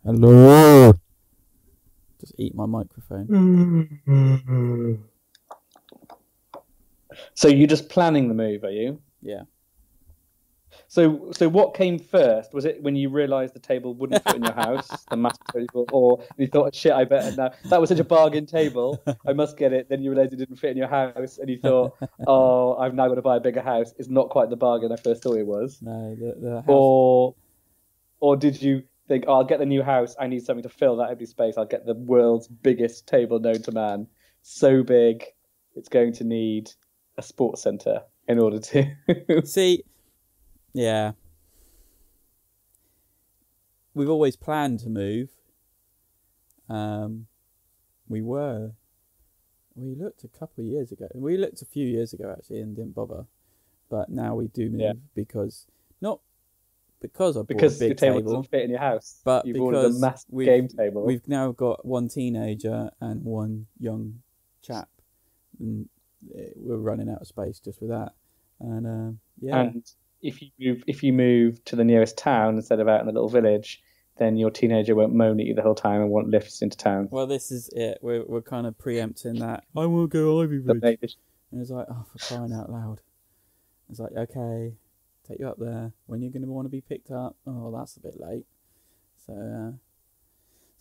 Hello. Just eat my microphone. So you're just planning the move, are you? Yeah. So what came first? Was it when you realised the table wouldn't fit in your house, the massive table, or you thought, shit, I better now. That was such a bargain table, I must get it. Then you realised it didn't fit in your house, and you thought, oh, I've now got to buy a bigger house. It's not quite the bargain I first thought it was. No, the house. Or did you think, oh, I'll get the new house. I need something to fill that empty space. I'll get the world's biggest table known to man. So big, it's going to need a sports centre in order to. See, yeah. We've always planned to move. We looked a couple of years ago. We looked a few years ago actually and didn't bother. But now we do move because I bought a big your table table doesn't fit in your house, but you've ordered a massive game table. We've now got one teenager and one young chap, and we're running out of space just with that. And yeah. And if you move to the nearest town instead of out in the little village, then your teenager won't moan at you the whole time and want lifts into town. Well, this is it. We're kind of preempting that. I will go Ivy Bridge. And it's like, oh, for crying out loud. It's like, okay, take you up there. When you're going to want to be picked up? Oh, that's a bit late. So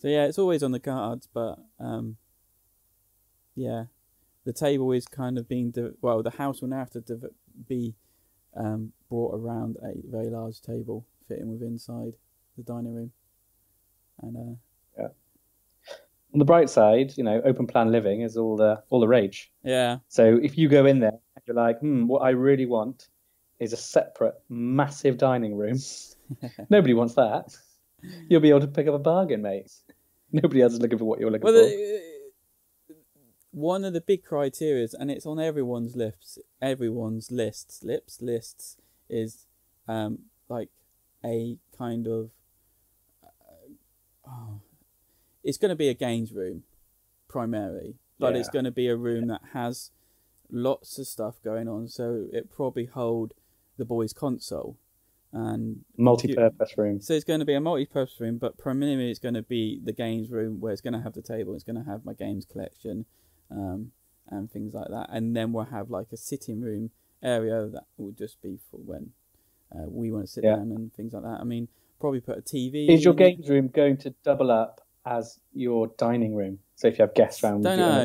yeah, it's always on the cards, but yeah, the table is kind of being the house will now have to be brought around a very large table, fitting with inside the dining room, and yeah. On the bright side, open plan living is all the rage. Yeah. So if you go in there and you're like, what I really want is a separate, massive dining room. Nobody wants that. You'll be able to pick up a bargain, mate. Nobody else is looking for what you're looking for. One of the big criteria, and it's on everyone's lists, is like a kind of it's going to be a games room primarily, but it's going to be a room that has lots of stuff going on, so it probably hold the boys' console and multi-purpose room. So it's going to be a multi-purpose room, but primarily it's going to be the games room where it's going to have the table, it's going to have my games collection, and things like that, and then we'll have like a sitting room area that will just be for when we want to sit down and things like that. I mean, probably put a TV. Is your games room going to double up as your dining room? So if you have guests around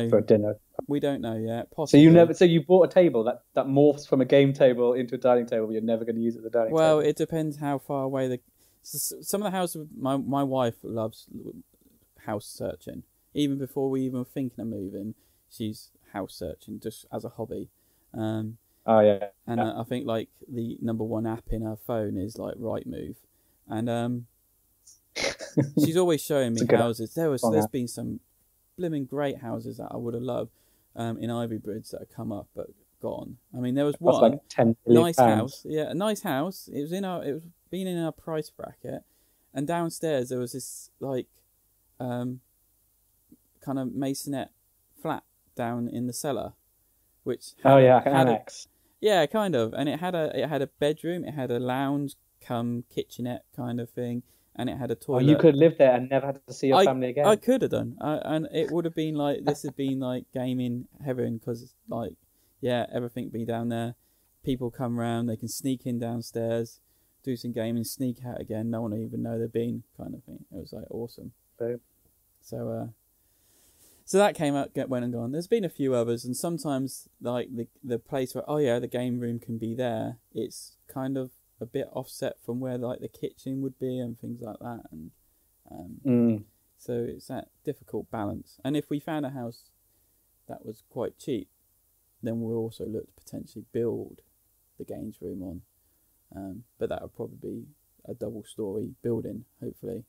for dinner, we don't know yet. Possibly. So you bought a table that morphs from a game table into a dining table, but you're never going to use it as a dining table. Well, it depends how far away some of the houses. My wife loves house searching. Even before we even thinking of moving, she's house searching just as a hobby. Oh yeah. And I think like the number one app in her phone is like Rightmove, and she's always showing me houses. There's been some blooming great houses that I would have loved in Ivy Bridge that have come up but gone. I mean, there was one like £10 million. Nice house. Yeah, a nice house. It was been in our price bracket, and downstairs there was this like kind of masonette flat down in the cellar, which had annex. Yeah, kind of, and it had a bedroom, it had a lounge cum kitchenette kind of thing, and it had a toilet. Oh, you could live there and never had to see your family again. I could have done, and it would have been like this had been like gaming heaven, because like everything be down there. People come round, they can sneak in downstairs, do some gaming, sneak out again. No one will even know they've been, kind of thing. It was like awesome. Boom. So that came out, went and gone. There's been a few others, and sometimes like the place where the game room can be there, it's kind of a bit offset from where like the kitchen would be and things like that, and so it's that difficult balance. And if we found a house that was quite cheap, then we'll also look to potentially build the games room on, but that would probably be a double-story building, hopefully,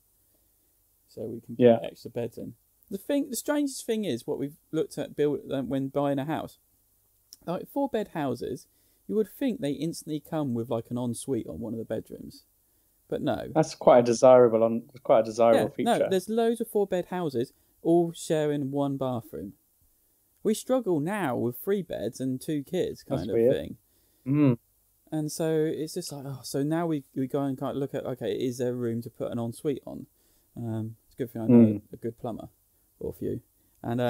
so we can put extra beds in. The strangest thing is what we've looked at when buying a house. Like 4-bed houses, you would think they instantly come with like an ensuite on one of the bedrooms, but no. That's quite a desirable feature. No, there's loads of 4-bed houses all sharing one bathroom. We struggle now with 3 beds and 2 kids kind of thing. Mm. And so it's just like, so now we go and kind of look at, okay, is there room to put an ensuite on? It's a good thing I know a good plumber or a few. And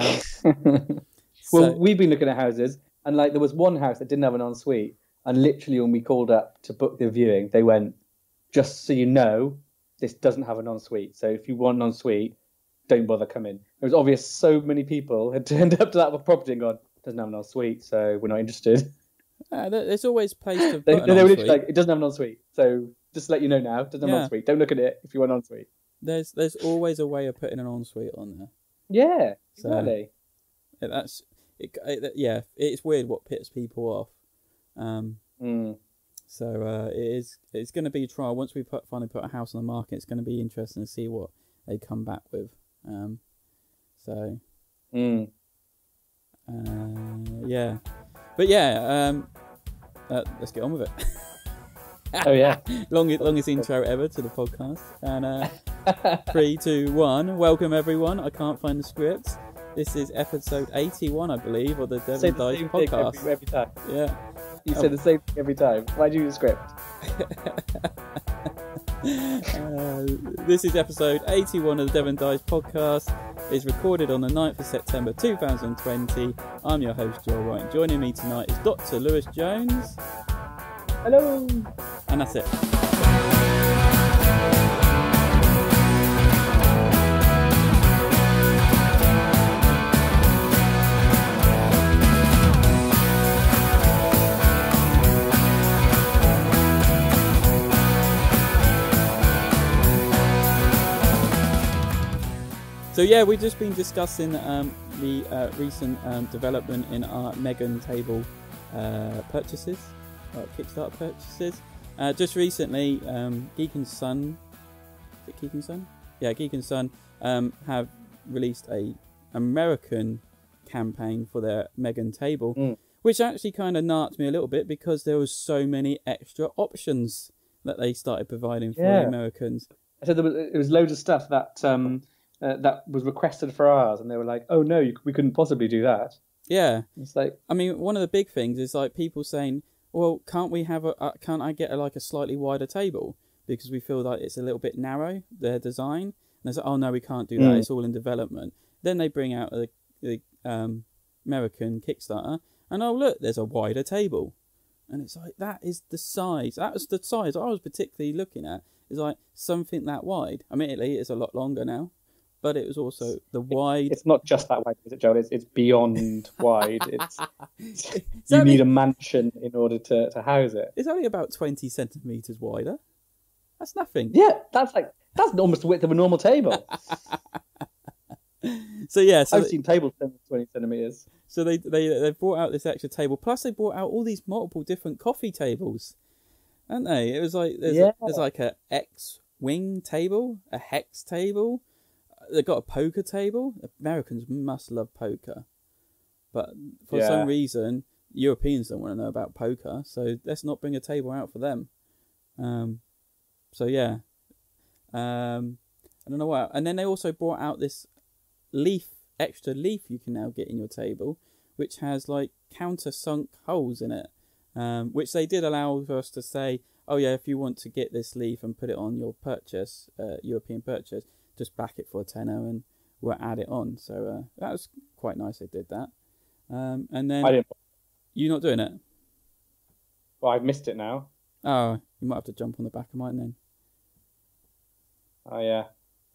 well, we've been looking at houses, and like there was one house that didn't have an ensuite, and literally when we called up to book the viewing, they went, "Just so you know, this doesn't have an ensuite. So if you want an ensuite, don't bother coming." It was obvious so many people had turned up to that property and gone, "Doesn't have an ensuite, so we're not interested." There's always place to put they an were ensuite. literally like, "It doesn't have an ensuite, so just to let you know now, it doesn't have an ensuite. Don't look at it if you want an ensuite." There's always a way of putting an ensuite on there. Yeah, exactly. It's weird what pits people off. So it's going to be a trial. Once we finally put a house on the market, it's going to be interesting to see what they come back with. Let's get on with it. Oh yeah, longest intro ever to the podcast. And 3, 2, 1. Welcome everyone. I can't find the script. This is episode 81, I believe, of the Devon Dice podcast. Every time. Yeah. You say the same thing every time. Why do you use a script? This is episode 81 of the Devon Dice podcast. It's recorded on the 9th of September 2020. I'm your host, Joel Wright. Joining me tonight is Dr. Lewis Jones. Hello. And that's it. So yeah, we've just been discussing the recent development in our Megan table purchases, Kickstarter purchases. Just recently, Geek and Sun, is it Geek and Sun? Yeah, Geek and Sun have released a American campaign for their Megan table, which actually kind of narked me a little bit because there was so many extra options that they started providing for the Americans. So it was loads of stuff that that was requested for ours, and they were like, "Oh no, we couldn't possibly do that." Yeah, it's like, I mean, one of the big things is like people saying, "Well, can't we have can't I get a slightly wider table because we feel like it's a little bit narrow, their design?" And they say, "Oh no, we can't do that. It's all in development." Then they bring out the American Kickstarter, and oh look, there's a wider table, and it's like that is the size. That was the size I was particularly looking at. Is like something that wide. Admittedly, it's a lot longer now. But it was also the wide. It's not just that wide, is it, Joel? It's beyond wide. You need a mansion in order to house it. It's only about 20 centimeters wider. That's nothing. Yeah, that's almost the width of a normal table. I've seen tables 20 centimeters. So they brought out this extra table. Plus, they brought out all these multiple different coffee tables, haven't they? It was like there's like a X-wing table, a hex table. They've got a poker table. Americans must love poker. But for some reason, Europeans don't want to know about poker. So let's not bring a table out for them. I don't know why. And then they also brought out this extra leaf you can now get in your table, which has like countersunk holes in it. Which they did allow for us to say, oh yeah, if you want to get this leaf and put it on your purchase, European purchase, just back it for a tenner and we'll add it on. So that was quite nice they did that. And then... I didn't... You're not doing it? Well, I've missed it now. Oh, you might have to jump on the back of mine then. Oh, yeah.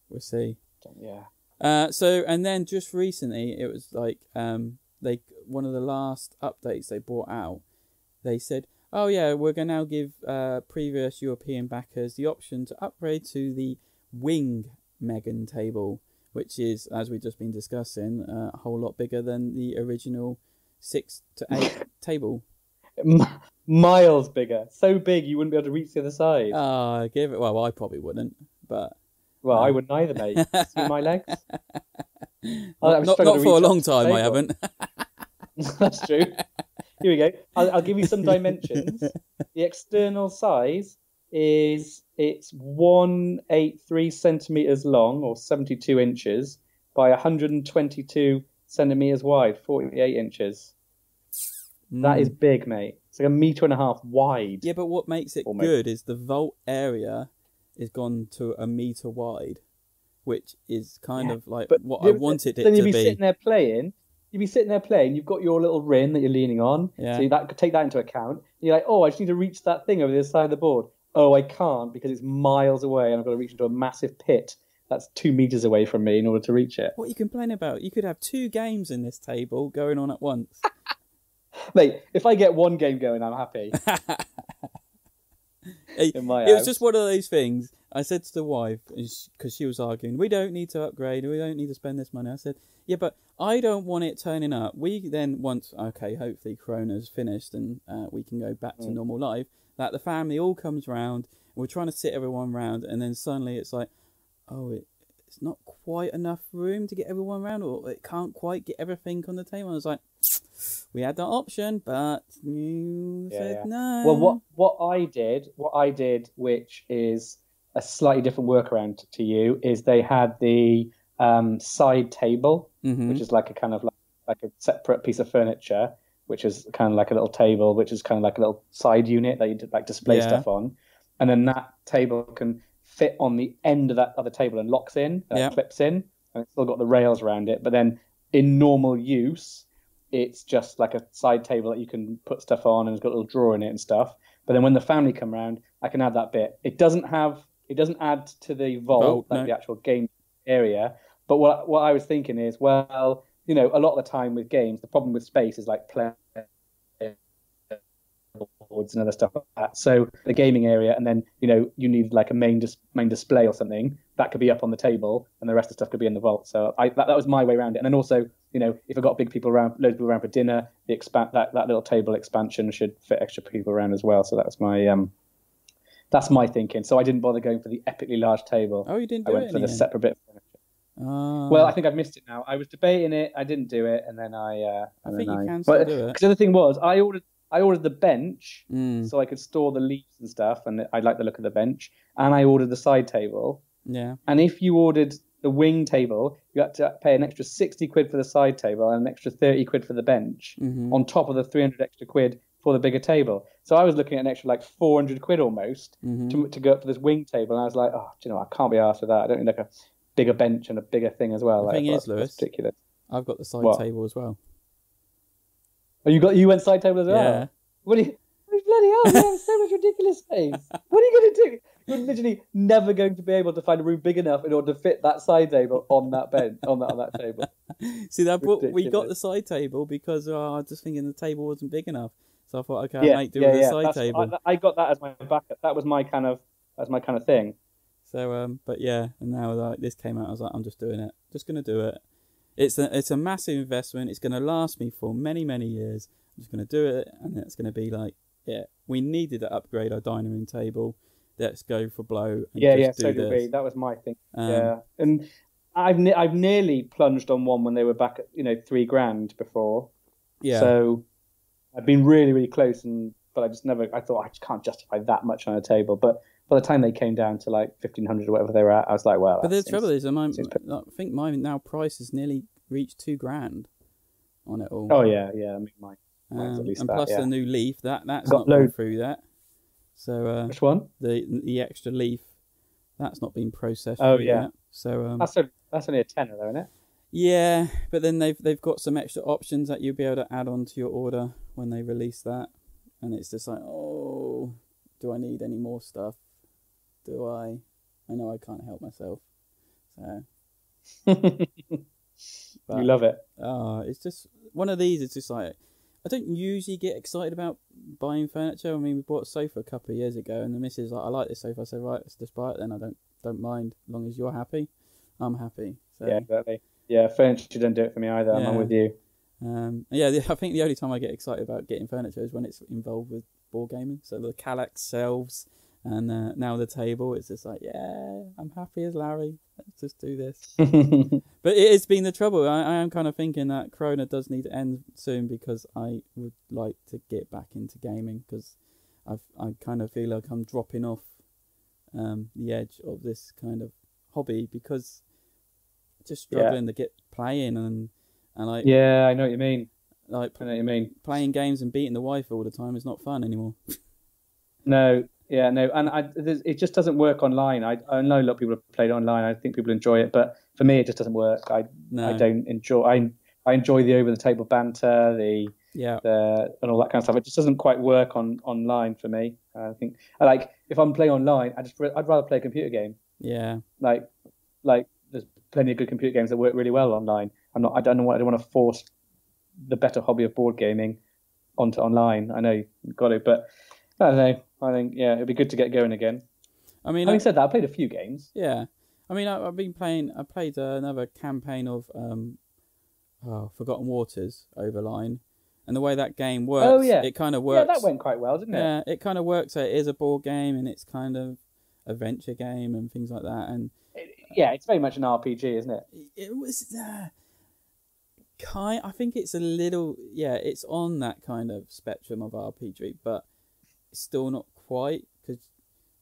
We'll see. Yeah. And then just recently, it was like one of the last updates they brought out, they said, oh yeah, we're going to now give previous European backers the option to upgrade to the Wing Megan table, which is, as we've just been discussing, a whole lot bigger than the original 6 to 8 table. Miles bigger. So big you wouldn't be able to reach the other side. Well, I probably wouldn't, but... Well, I wouldn't either, mate. See my legs? Not for a long time, I haven't. That's true. Here we go. I'll give you some dimensions. The external size it's 183 centimeters long, or 72 inches, by 122 centimeters wide, 48 inches. That is big, mate. It's like 1.5 meters wide. Yeah, but what makes it good is the vault area is gone to 1 meter wide. which is kind of like but what I wanted it then to you'd be. be sitting there playing. You'd be sitting there playing. You've got your little ring that you're leaning on. Yeah. So that take that into account. You're like, oh, I just need to reach that thing over the other side of the board. Oh, I can't because it's miles away, and I've got to reach into a massive pit that's 2 meters away from me in order to reach it. What are you complaining about? You could have 2 games in this table going on at once. Mate, if I get 1 game going, I'm happy. In my It was house. just one of those things. I said to the wife, because she was arguing, we don't need to upgrade, we don't need to spend this money. I said, yeah, but I don't want it turning up. We then want, okay, hopefully Corona's finished and we can go back to normal life, that the family all comes round, and we're trying to sit everyone round, and then suddenly it's like, oh, it's not quite enough room to get everyone round, or it can't quite get everything on the table. I was like, we had that option, but you said no. Well, what I did, which is a slightly different workaround to you, is they had the side table, which is like a kind of like a separate piece of furniture, which is kind of like a little table, which is kind of like a little side unit that you like display stuff on, and then that table can fit on the end of that other table and locks in, clips in, and it's still got the rails around it. But then in normal use, it's just like a side table that you can put stuff on, and it's got a little drawer in it and stuff. But then when the family come round, I can add that bit. It doesn't add to the vault, like the actual game area. But what I was thinking is, well, you know, a lot of the time with games, the problem with space is like play boards and other stuff like that. So the gaming area, and then, you know, you need like a main display or something that could be up on the table, and the rest of the stuff could be in the vault. So that was my way around it. And then also, you know, if I got loads of people around for dinner, that little table expansion should fit extra people around as well. So that's my thinking. So I didn't bother going for the epically large table. Oh, you didn't do I went for the separate bit of furniture. Well, I think I've missed it now. I was debating it. I didn't do it, and then I think you can still do it. Because the other thing was, I ordered the bench so I could store the leaves and stuff, and I like the look of the bench. And I ordered the side table. Yeah. And if you ordered the wing table, you had to pay an extra 60 quid for the side table and an extra 30 quid for the bench, on top of the 300 extra quid for the bigger table. So I was looking at an extra like 400 quid almost to go up for this wing table. And I was like, oh, do you know, I can't be arsed with that. I don't need like a bigger bench and a bigger thing as well. The thing is, Lewis, ridiculous. I've got the side table as well. Oh, you went side table as well? Yeah. What do you... Bloody hell, you have so much ridiculous space. What are you going to do? You're literally never going to be able to find a room big enough in order to fit that side table on that bench, on that table. See, we got the side table because I was just thinking the table wasn't big enough. So I thought, okay, I might do with the side table. I got that as my backup. That was my kind of thing. So, but yeah, and now like this came out, I was like, I'm just doing it. Just going to do it. It's a massive investment. It's going to last me for many, many years. I'm just going to do it, and it's going to be like, yeah, we needed to upgrade our dining room table. Let's go for blow. And so did we. That was my thing. And I've nearly plunged on one when they were back at $3,000 before. Yeah. So I've been really, really close, but I just never. I thought I just can't justify that much on a table. But by the time they came down to like 1,500 or whatever they were at, I was like, well. But the trouble is, I think mine now price has nearly reached $2,000 on it all. Oh yeah. I mean, mine's at least and that, plus the new leaf, that's not gone through that. So which one? The extra leaf, that's not been processed. Oh yeah. Yet. So that's only a tenner though, isn't it? Yeah, but then they've got some extra options that you'll be able to add on to your order when they release that, and it's just like, oh, do I need any more stuff? Do I? I know I can't help myself. So. You love it. It's just one of these. It's just like, I don't usually get excited about buying furniture. I mean, we bought a sofa a couple of years ago, and the missus was like, I like this sofa. I said, right, let's just buy it then. I don't mind, as long as you're happy. I'm happy. So. Yeah, exactly. Yeah, furniture don't do it for me either. I'm with you. I think the only time I get excited about getting furniture is when it's involved with board gaming. So the Cloudage shelves and now the table. It's just like, yeah, I'm happy as Larry. Let's just do this. But it has been the trouble. I am kind of thinking that Corona does need to end soon, because I would like to get back into gaming, because I kind of feel like I'm dropping off the edge of this kind of hobby, because just struggling to get playing and like. Yeah, I know what you mean. Like, I know what you mean. Playing games and beating the wife all the time is not fun anymore. No, Yeah, no, and it just doesn't work online. I know a lot of people have played it online. I think people enjoy it, but for me, it just doesn't work. I No. don't enjoy. I enjoy the over the table banter, Yeah. and all that kind of stuff. It just doesn't quite work online for me. I think like if I'm playing online, I'd rather play a computer game. Yeah. Like there's plenty of good computer games that work really well online. I don't want to force the better hobby of board gaming onto online. I know you've got it, but I don't know. I think it'd be good to get going again. I mean, having said that, I played a few games. Yeah, I mean, I've been playing. I played another campaign of Forgotten Waters overline, and the way that game works, it kind of works. Yeah, that went quite well, didn't it? Yeah, it kind of works. So it is a board game, and it's kind of adventure game and things like that. And it's very much an RPG, isn't it? It was I think it's a little. Yeah, it's on that kind of spectrum of RPG, but it's still not quite, because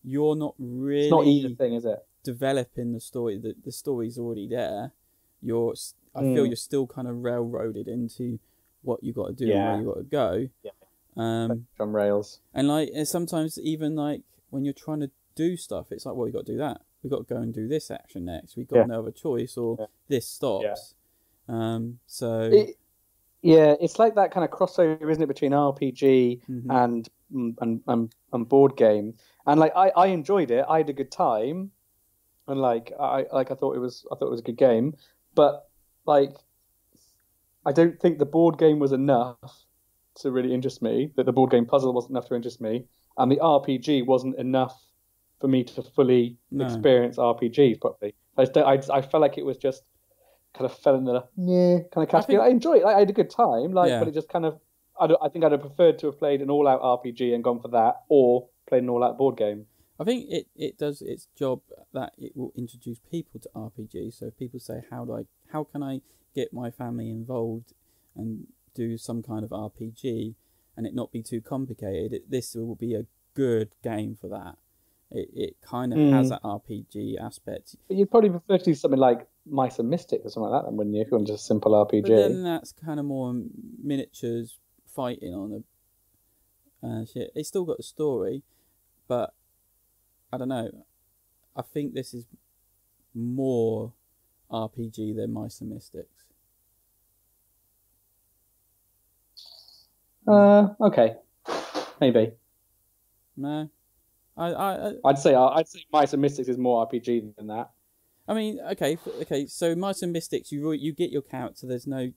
you're not really. It's not either thing, is it? Developing the story. The story's already there. I feel you're still kind of railroaded into what you got to do and where you got to go. Yeah. On rails. And like sometimes even like when you're trying to do stuff, it's like, well, you got to do that. We got to go and do this action next. We've got no other choice, or this stops. It's like that kind of crossover, isn't it, between RPG and board game. And like I enjoyed it. I had a good time, and I thought it was a good game. But like, I don't think the board game was enough to really interest me. That the board game puzzle wasn't enough to interest me, and the RPG wasn't enough for me to fully experience RPGs properly. I felt like it was just kind of fell in the kind of category. I enjoyed it. I had a good time, but it just kind of. I think I'd have preferred to have played an all-out RPG and gone for that, or played an all-out board game. I think it does its job that it will introduce people to RPG. So if people say, how can I get my family involved and do some kind of RPG and it not be too complicated, this will be a good game for that. It kind of has that RPG aspect. But you'd probably prefer to do something like Mice and Mystics or something like that, then, wouldn't you? If you want just a simple RPG. But then that's kind of more miniatures fighting on a shit. It's still got a story, but I don't know. I think this is more RPG than Mice and Mystics. Okay, maybe. No, I'd say Mice and Mystics is more RPG than that. I mean, okay. So Mice and Mystics, you get your character. There's no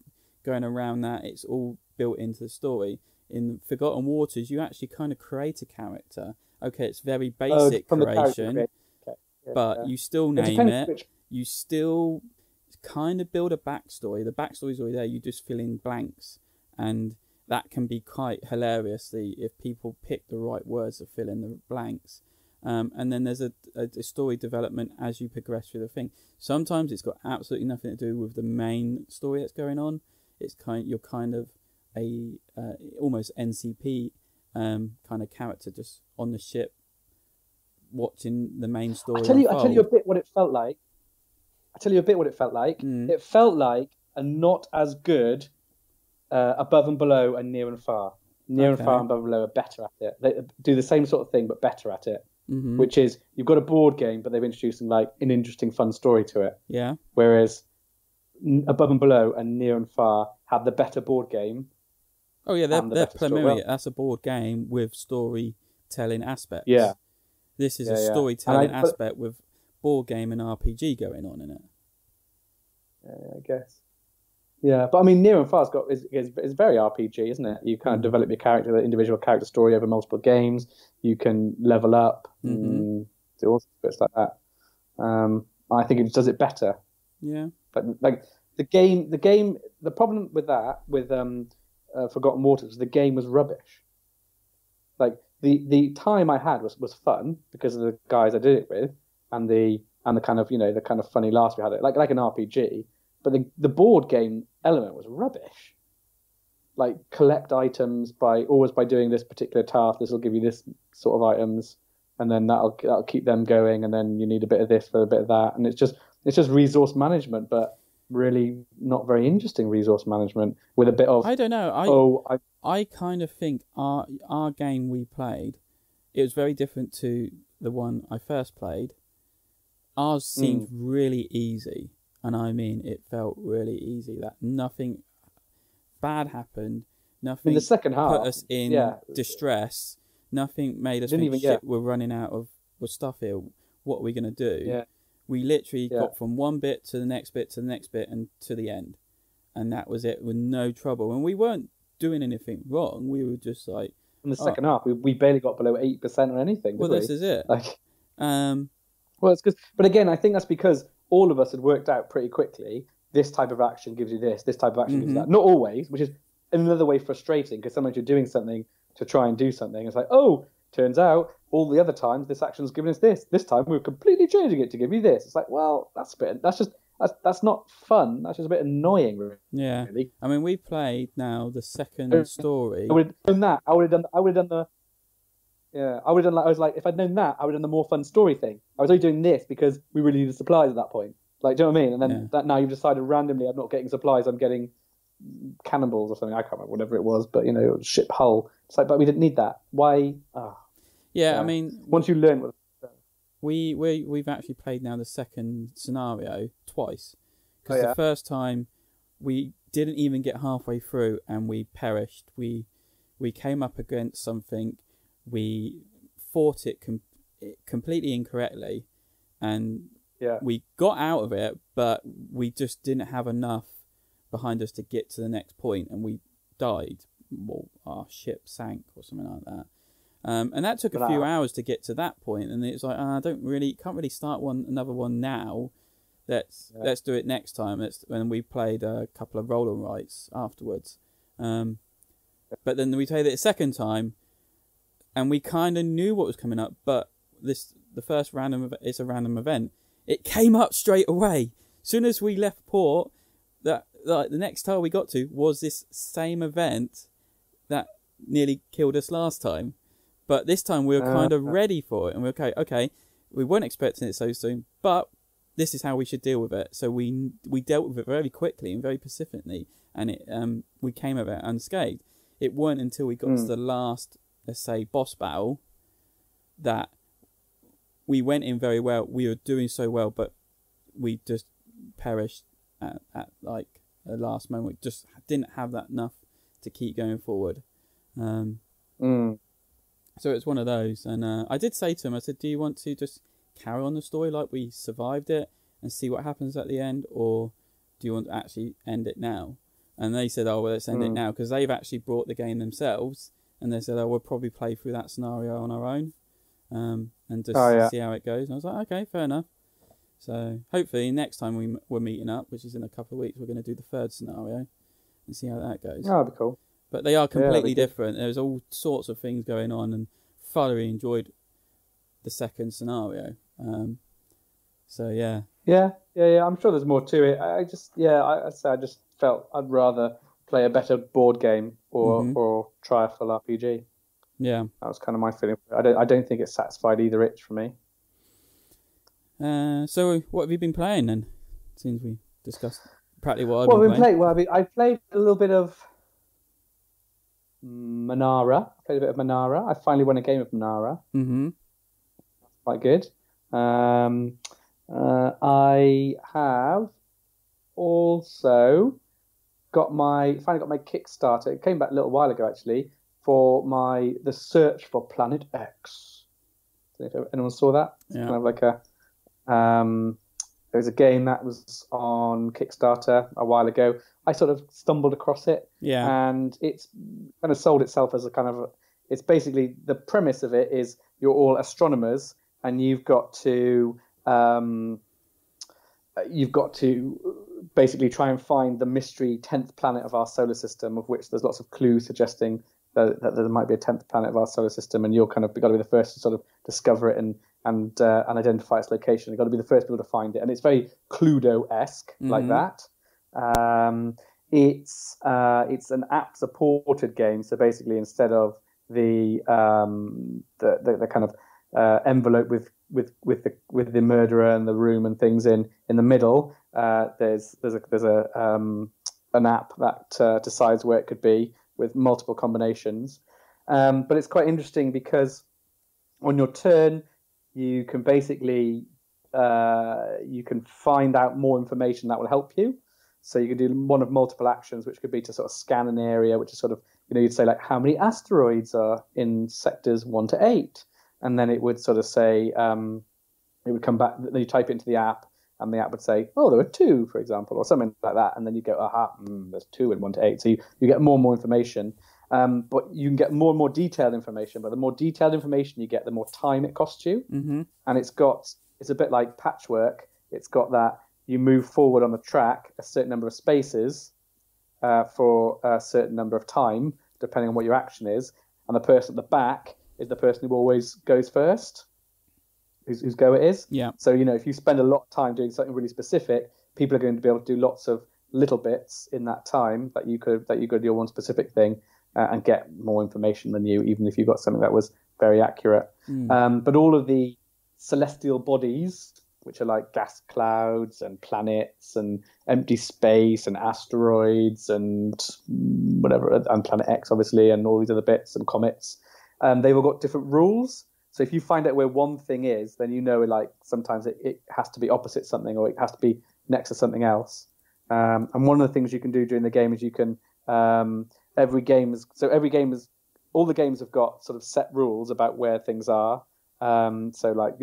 going around that. It's all built into the story. In Forgotten Waters, you actually kind of create a character. Okay, it's very basic creation, but you still name it. You still kind of build a backstory. The backstory's already there. You just fill in blanks, and that can be quite hilariously if people pick the right words to fill in the blanks. And then there's a story development as you progress through the thing. Sometimes it's got absolutely nothing to do with the main story that's going on. You're kind of a almost NCP kind of character just on the ship watching the main story. I tell you a bit what it felt like. It felt like a not as good Above and Below and Near and Far. Near and Far and Above and Below are better at it. They do the same sort of thing but better at it. Which is, you've got a board game, but they've introduced like an interesting, fun story to it. Yeah. Whereas Above and Below and Near and Far have the better board game. Oh yeah, they're primarily that's a board game with storytelling aspects. Yeah. This is a storytelling aspect with board game and RPG going on in it. I guess. Yeah, but I mean, Near and Far is very RPG, isn't it? You kind of develop your character, the individual character story over multiple games. You can level up, do all sorts of bits like that. I think it does it better. Yeah. But like the problem with that, with Forgotten Waters, the game was rubbish. Like the time I had was fun because of the guys I did it with, and the kind of the kind of funny laughs we had. Like an RPG. But the board game element was rubbish. Like, collect items by doing this particular task. This will give you this sort of items, and then that'll keep them going. And then you need a bit of this for a bit of that, and it's just resource management, but really not very interesting resource management with a bit of. I don't know. I kind of think our game we played, it was very different to the one I first played. Ours seemed really easy, and I mean, it felt really easy. That nothing bad happened, nothing in the second half put us in distress, nothing made us think, shit, we're running out of stuff here. What are we going to do? Yeah. We literally got from one bit to the next bit to the next bit and to the end. And that was it, with no trouble. And we weren't doing anything wrong. We were just like... In the second half, we barely got below 8% on anything, did we? This is it. Like, well, it's because... But again, I think that's because all of us had worked out pretty quickly, this type of action gives you this type of action gives you that. Not always, which is in another way frustrating, because sometimes you're doing something to try and do something. It's like, oh, turns out all the other times this action's given us this. This time we're completely changing it to give you this. It's like, well, that's not fun. That's just a bit annoying, really. Yeah. I mean, we played now the second story. I would have done that. I would have done the. Yeah, I would have done like, I was like, if I'd known that, I would have done the more fun story thing. I was only doing this because we really needed supplies at that point. Like, do you know what I mean? And then that now you've decided randomly I'm not getting supplies, I'm getting cannonballs or something. I can't remember whatever it was, but ship hull. It's like, but we didn't need that. Why? Yeah, I mean, once you learn what. We've actually played now the second scenario twice, because the first time we didn't even get halfway through and we perished. We came up against something, we fought it completely incorrectly, and we got out of it, but we just didn't have enough behind us to get to the next point, and we died. Well, our ship sank or something like that. And that took a few hours to get to that point, and it's like, can't really start another one now. Let's do it next time. When we played a couple of roll and rights afterwards. But then we played it a second time, and we kind of knew what was coming up. But the first it's a random event. It came up straight away. As soon as we left port, the next tile we got to was this same event that nearly killed us last time. But this time we were kind of ready for it, and we were okay, we weren't expecting it so soon, but this is how we should deal with it. So we dealt with it very quickly and very pacifically, and we came of it unscathed. It weren't until we got to the last, let's say, boss battle that we went in very well. We were doing so well, but we just perished at like the last moment. We just didn't have that enough to keep going forward. So it's one of those, and I did say to him, I said, do you want to just carry on the story like we survived it and see what happens at the end, or do you want to actually end it now? And they said, oh, well, let's end it now, because they've actually brought the game themselves, and they said, oh, we'll probably play through that scenario on our own, and just see how it goes. And I was like, okay, fair enough. So hopefully next time we're meeting up, which is in a couple of weeks, we're going to do the third scenario and see how that goes. Oh, that'd be cool. But they are completely different. There's all sorts of things going on, and thoroughly enjoyed the second scenario. So yeah. I'm sure there's more to it. I just felt I'd rather play a better board game or try a full RPG. Yeah, that was kind of my feeling. I don't think it satisfied either itch for me. So what have you been playing then? Since we discussed practically what I've been playing. I played a little bit of Manara. I played a bit of Manara. I finally won a game of Manara. That's quite good. I have also finally got my Kickstarter. It came back a little while ago actually, for the search for Planet X. I don't know if anyone saw that. It's kind of like there was a game that was on Kickstarter a while ago. I sort of stumbled across it, and it's kind of sold itself as it's basically, the premise of it is you're all astronomers, and you've got to basically try and find the mystery 10th planet of our solar system, of which there's lots of clues suggesting that there might be a 10th planet of our solar system, and you're got to be the first to sort of discover it and identify its location. You've got to be the first people to find it, and it's very Cluedo-esque like that. It's an app supported game, so basically instead of the kind of envelope with the murderer and the room and things in the middle, there's an app that decides where it could be with multiple combinations. But it's quite interesting because On your turn, you can basically you can find out more information that will help you. So you can do one of multiple actions, which could be to sort of scan an area, which is sort of, you'd say like, how many asteroids are in sectors 1 to 8? And then it would sort of say, it would come back, then you type it into the app, and the app would say, oh, there are 2, for example, or something like that. And then you go, aha, there's 2 in 1 to 8. So you get more and more information. But you can get more and more detailed information. But the more detailed information you get, the more time it costs you. Mm-hmm. And it's a bit like patchwork. It's got that you move forward on the track a certain number of spaces for a certain number of time, depending on what your action is. And the person at the back is the person who always goes first, whose go it is. Yeah. So, if you spend a lot of time doing something really specific, people are going to be able to do lots of little bits in that time that you could do one specific thing and get more information than you, even if you got something that was very accurate. But all of the celestial bodies, which are like gas clouds and planets and empty space and asteroids and whatever, and Planet X, obviously, and all these other bits and comets, they've all got different rules. So if you find out where one thing is, then like sometimes it has to be opposite something, or it has to be next to something else. And one of the things you can do during the game is you can all the games have got sort of set rules about where things are. So like,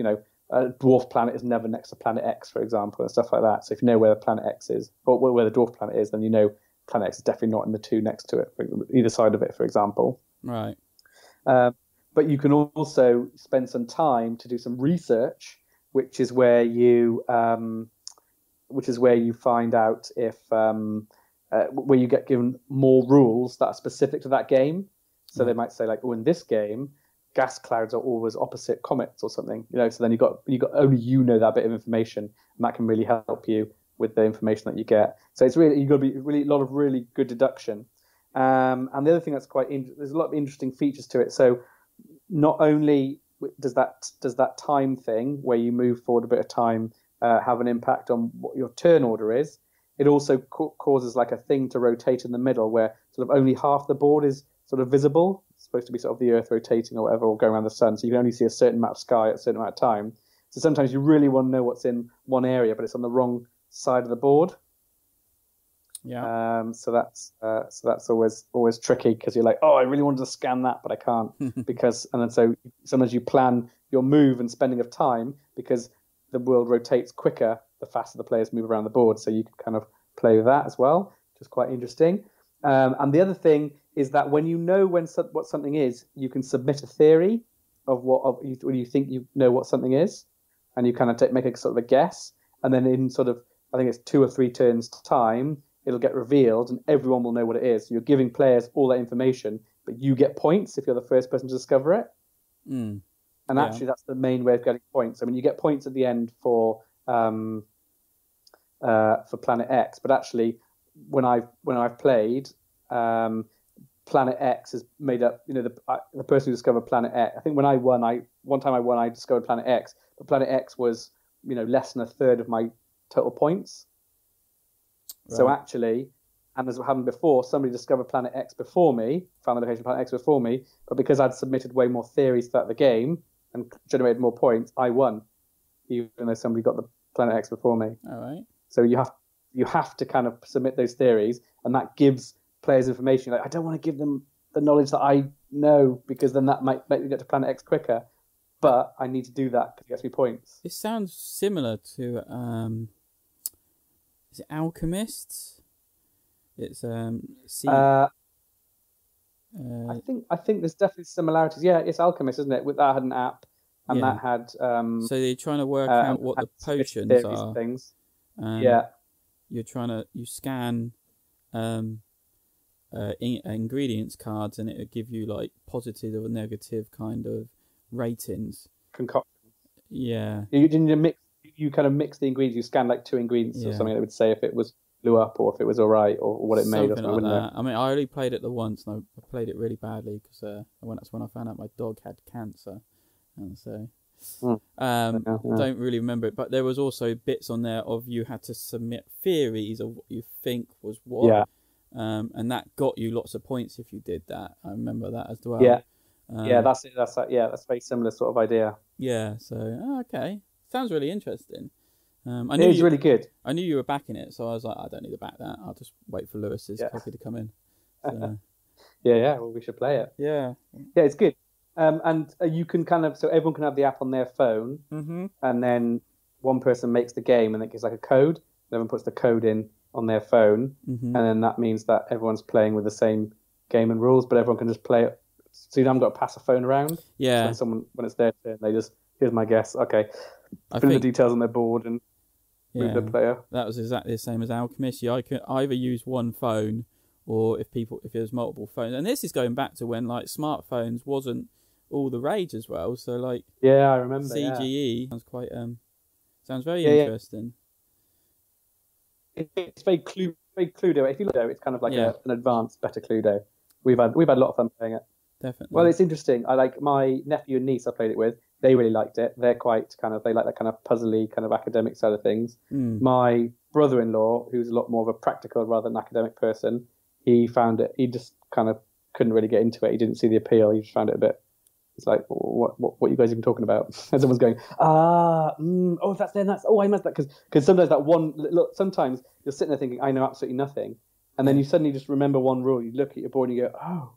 a dwarf planet is never next to Planet X, for example, and stuff like that. So if you know where the Planet X is, or where the dwarf planet is, then Planet X is definitely not in the 2 next to it, either side of it, for example. Right. But you can also spend some time to do some research, which is where you find out if where you get given more rules that are specific to that game. So they might say like, oh, in this game, gas clouds are always opposite comets or something. So then you got only that bit of information, and that can really help you with the information that you get. So it's really, you've got to be really a lot of really good deduction. And the other thing that's there's a lot of interesting features to it. So not only does that time thing where you move forward a bit of time have an impact on what your turn order is, it also causes like a thing to rotate in the middle where sort of only half the board is sort of visible. It's supposed to be sort of the Earth rotating or whatever, or going around the sun. So you can only see a certain amount of sky at a certain amount of time. So sometimes you really want to know what's in one area, but it's on the wrong side of the board. Yeah. So that's always tricky, because you're like, oh, I really wanted to scan that, but I can't so sometimes you plan your move and spending of time, because the world rotates quicker the faster the players move around the board. So you can kind of play with that as well, which is quite interesting. And the other thing is that when you know what something is, you can submit a theory when you think you know what something is, and you kind of make a sort of a guess, and then in sort of, I think it's 2 or 3 turns time, it'll get revealed and everyone will know what it is. So you're giving players all that information, but you get points if you're the first person to discover it. And actually, that's the main way of getting points. I mean, you get points at the end for Planet X, but actually, when I've played, Planet X is made up. The person who discovered Planet X. I think one time I won, I discovered Planet X, but Planet X was less than a third of my total points. Right. So actually, and as happened before, somebody discovered Planet X before me, found the location of Planet X before me, but because I'd submitted way more theories throughout the game and generated more points, I won, even though somebody got the Planet X before me. All right. So you have to kind of submit those theories, and that gives players information. Like, I don't want to give them the knowledge that I know, because then that might make me get to Planet X quicker, but I need to do that because it gets me points. It sounds similar to is it Alchemists? It's I think there's definitely similarities. Yeah, it's Alchemist, isn't it? That had an app, and that had so they're trying to work out what the potions are. Things. You scan ingredients cards, and it'll give you like positive or negative kind of ratings. Concoction. Yeah. You kind of mix the ingredients. You scan like 2 ingredients or something that would say if it was blew up or if it was all right or what it made. Something like that. I mean, I only played it the once, and I played it really badly because that's when I found out my dog had cancer, and so don't really remember it. But there was also bits on there of you had to submit theories of what you think was what, and that got you lots of points if you did that. I remember that as well. Yeah. Yeah, that's it. That's a very similar sort of idea. Yeah. So okay, sounds really interesting. I It knew is really good. I knew you were backing it, so I was like, I don't need to back that. I'll just wait for Lewis's Yeah. copy to come in. So, Yeah. Well, we should play it. yeah. Yeah, it's good. And you can kind of, so everyone can have the app on their phone, and then one person makes the game, and it gives like a code. And everyone puts the code in on their phone, and then that means that everyone's playing with the same game and rules, but everyone can just play it. So you haven't got to pass a phone around. Yeah. So when it's their turn, they just, here's my guess. Okay, fill in the details on their board and move the player. That was exactly the same as Alchemist. I could either use one phone, or if there's multiple phones. And this is going back to when like smartphones wasn't all the rage as well. So like, yeah, I remember CGE sounds quite sounds very interesting. It's very Cluedo. If you look at it, it's kind of like an advanced, better Cluedo. We've had a lot of fun playing it. Definitely. Well, it's interesting. I like my nephew and niece I played it with. They really liked it. They're quite they like that kind of puzzly, kind of academic side of things. My brother-in-law, who's a lot more of a practical rather than academic person, he found it. He just kind of couldn't really get into it. He didn't see the appeal. He just found it a bit. It's like, what are you guys even talking about? And someone's going, if that's then that's I must that because sometimes that one look. Sometimes you're sitting there thinking, I know absolutely nothing, and then you suddenly just remember one rule. You look at your board and you go, oh,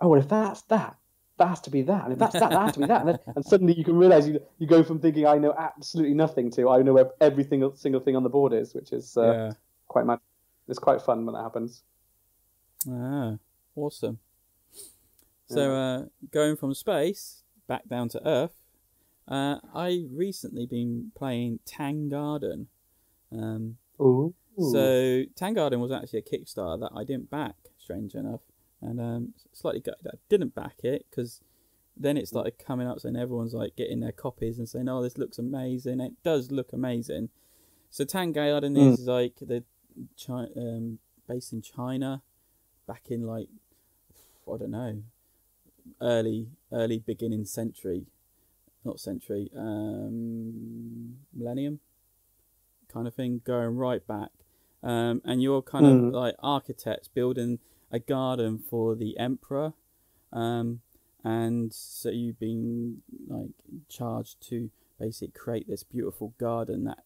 well, if that's that has to be that, and if that's that has to be that, and suddenly you can realize you go from thinking I know absolutely nothing to I know where every single thing on the board is, which is quite mad. It's quite fun when that happens. Awesome. So going from space back down to Earth, I recently been playing Tang Garden. Ooh. So Tang Garden was actually a Kickstarter that I didn't back, strange enough. And slightly gutted that I didn't back it, because then it started coming up saying everyone's like getting their copies and saying, oh, this looks amazing. It does look amazing. So Tang Garden is like based in China back in like, I don't know, early beginning century, not century, millennium kind of thing, going right back. And you're kind of like architects building a garden for the emperor, and so you've been like charged to basically create this beautiful garden that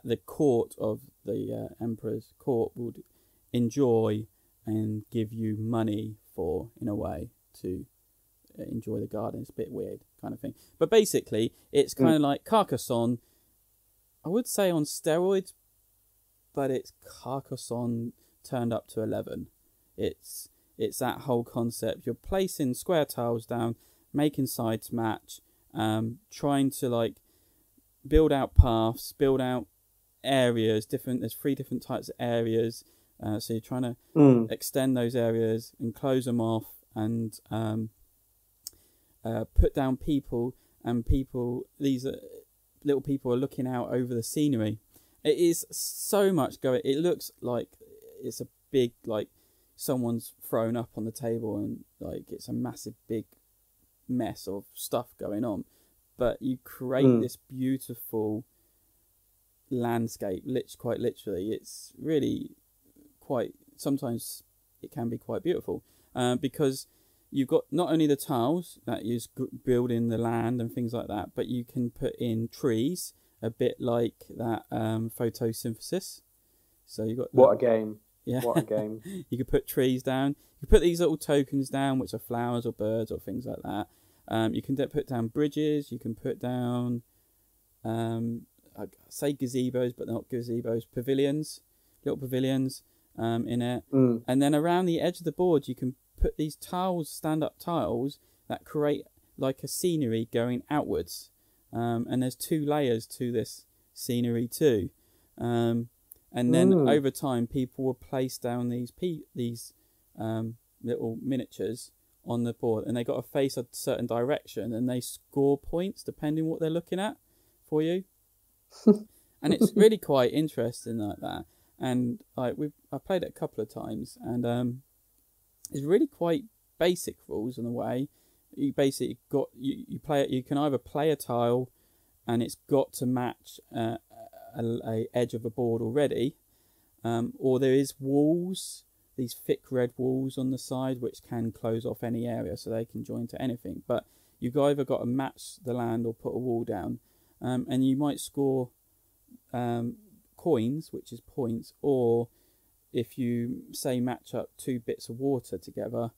the court of the emperor's court would enjoy and give you money for, in a way, to enjoy the garden. It's a bit weird kind of thing, but basically it's kind of like Carcassonne, I would say, on steroids, but it's Carcassonne turned up to 11. It's that whole concept. You're placing square tiles down, making sides match, trying to like build out paths, build out areas. There's 3 different types of areas. So you're trying to extend those areas and close them off, and put down people. And these little people are looking out over the scenery. It is so much going. It looks like it's a big, like, someone's thrown up on the table, and like it's a massive big mess of stuff going on, but you create this beautiful landscape, quite literally. It's really quite, sometimes it can be quite beautiful, because you've got not only the tiles that you build in the land and things like that, but you can put in trees, a bit like that photosynthesis. So you got what a game. Yeah. What a game. You could put trees down. You put these little tokens down, which are flowers or birds or things like that. You can put down bridges. You can put down, I say gazebos, but not gazebos, pavilions, little pavilions in it. And then around the edge of the board, you can put these tiles, stand-up tiles, that create like a scenery going outwards. And there's 2 layers to this scenery too. And then over time, people will place down these little miniatures on the board, and they got to face a certain direction, and they score points depending what they're looking at for you. And it's really quite interesting like that. And I played it a couple of times, and it's really quite basic rules in a way. You basically got you play it. You can either play a tile, and it's got to match a edge of a board already, or there is walls these thick red walls on the side which can close off any area, so they can join to anything. But you've either got to match the land or put a wall down, and you might score coins, which is points, or if you say match up 2 bits of water together,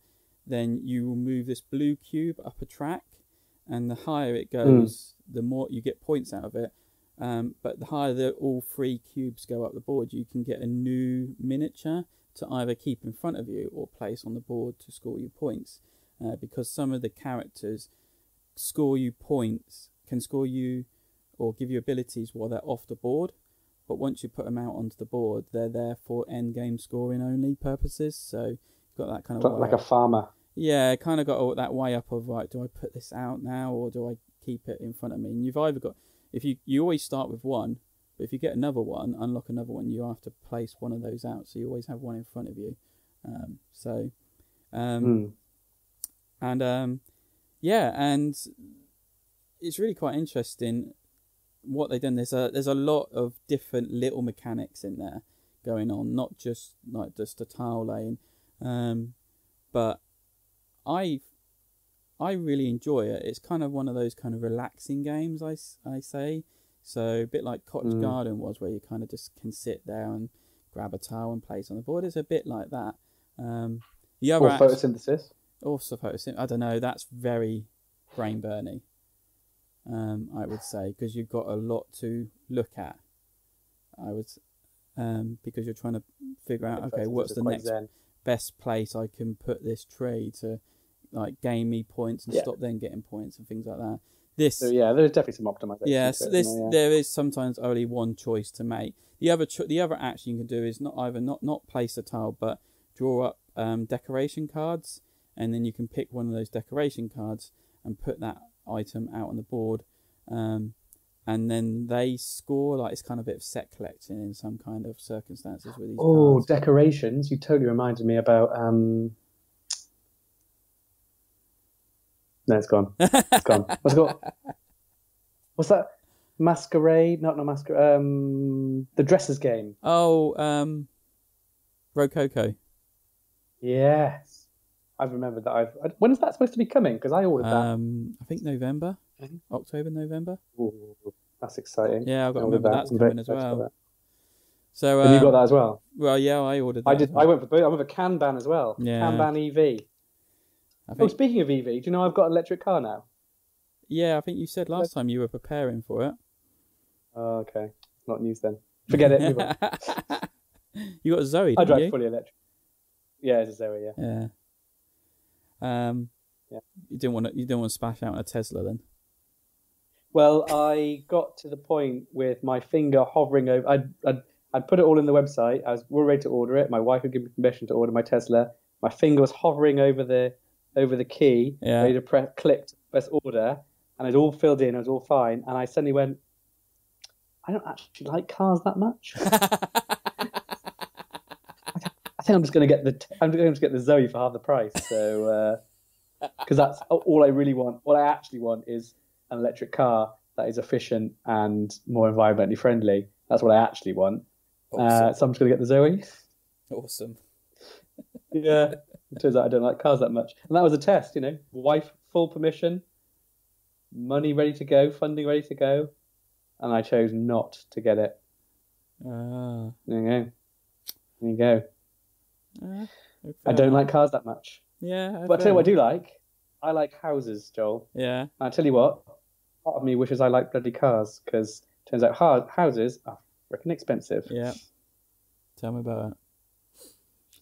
then you will move this blue cube up a track, and the higher it goes, the more you get points out of it. But the higher all 3 cubes go up the board, you can get a new miniature to either keep in front of you or place on the board to score you points. Because some of the characters score you points, can score you or give you abilities while they're off the board. But once you put them out onto the board, they're there for end game scoring only purposes. So you've got that kind of like a farmer. Yeah, kind of got that way up of, right, do I put this out now or do I keep it in front of me? And you've either got, if you always start with one, but if you get another one, unlock another one, you have to place one of those out. So you always have one in front of you. Yeah, and it's really quite interesting what they've done. There's a lot of different little mechanics in there going on, not just like just a tile laying, but I really enjoy it. It's kind of one of those kind of relaxing games, I say. So a bit like Cottage Garden was, where you kind of just can sit there and grab a tile and place on the board. It's a bit like that. The other photosynthesis. Also photosynthesis. I don't know. That's very brain burning. I would say, because you've got a lot to look at. Because you're trying to figure out, okay, what's the next best place I can put this tree to, like, gain me points and stop them getting points and things like that. There's definitely some optimization. Yes, there is sometimes only one choice to make. The other action you can do is not place a tile, but draw up decoration cards, and then you can pick one of those decoration cards and put that item out on the board, and then they score. Like, it's kind of a bit of set collecting in some kind of circumstances with these cards. Decorations! You totally reminded me about. No, it's gone. It's gone. What's it called? What's that? Masquerade? Not Masquerade. The Dressers Game. Oh, Rococo. Yes, I've remembered that. When is that supposed to be coming? Because I ordered that. I think November, October, November. Ooh, that's exciting. Yeah, I've got to remember that's coming as well. So, and you got that as well? Well, yeah, I ordered that. I did. I went for both. I went for Kanban as well. Yeah. Kanban EV. Speaking of EV, do you know I've got an electric car now? Yeah, I think you said last time you were preparing for it. Oh, okay. Not news then. Forget it. You got a Zoe, didn't I drive you? fully electric. Yeah, it's a Zoe, yeah. You didn't want to splash out on a Tesla then? Well, I got to the point with my finger hovering over. I'd put it all in the website. I was ready to order it. My wife would give me permission to order my Tesla. My finger was hovering over the key, ready to click to press order, and it all filled in. It was all fine, and I suddenly went, I don't actually like cars that much. I think I'm just going to get the Zoe for half the price. So, because that's all I really want. What I actually want is an electric car that is efficient and more environmentally friendly. That's what I actually want. Awesome. So I'm just going to get the Zoe. Awesome. Yeah. It turns out I don't like cars that much. And that was a test, Wife, full permission, money ready to go, funding ready to go. And I chose not to get it. There you go. I don't like cars that much. Yeah. But I tell you what I do like. I like houses, Joel. Yeah. And I tell you what, part of me wishes I liked bloody cars, because it turns out houses are freaking expensive. Yeah. Tell me about it.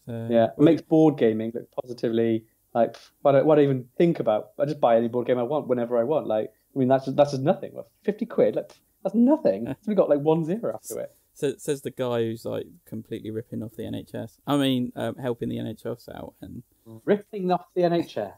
It makes board gaming look positively like what I even think about. I just buy any board game I want whenever I want. Like, I mean, that's just nothing. Well, 50 quid, like, that's nothing. We got like 1 0 after it. So it says the guy who's like completely ripping off the NHS. I mean, helping the NHS out and ripping off the NHS.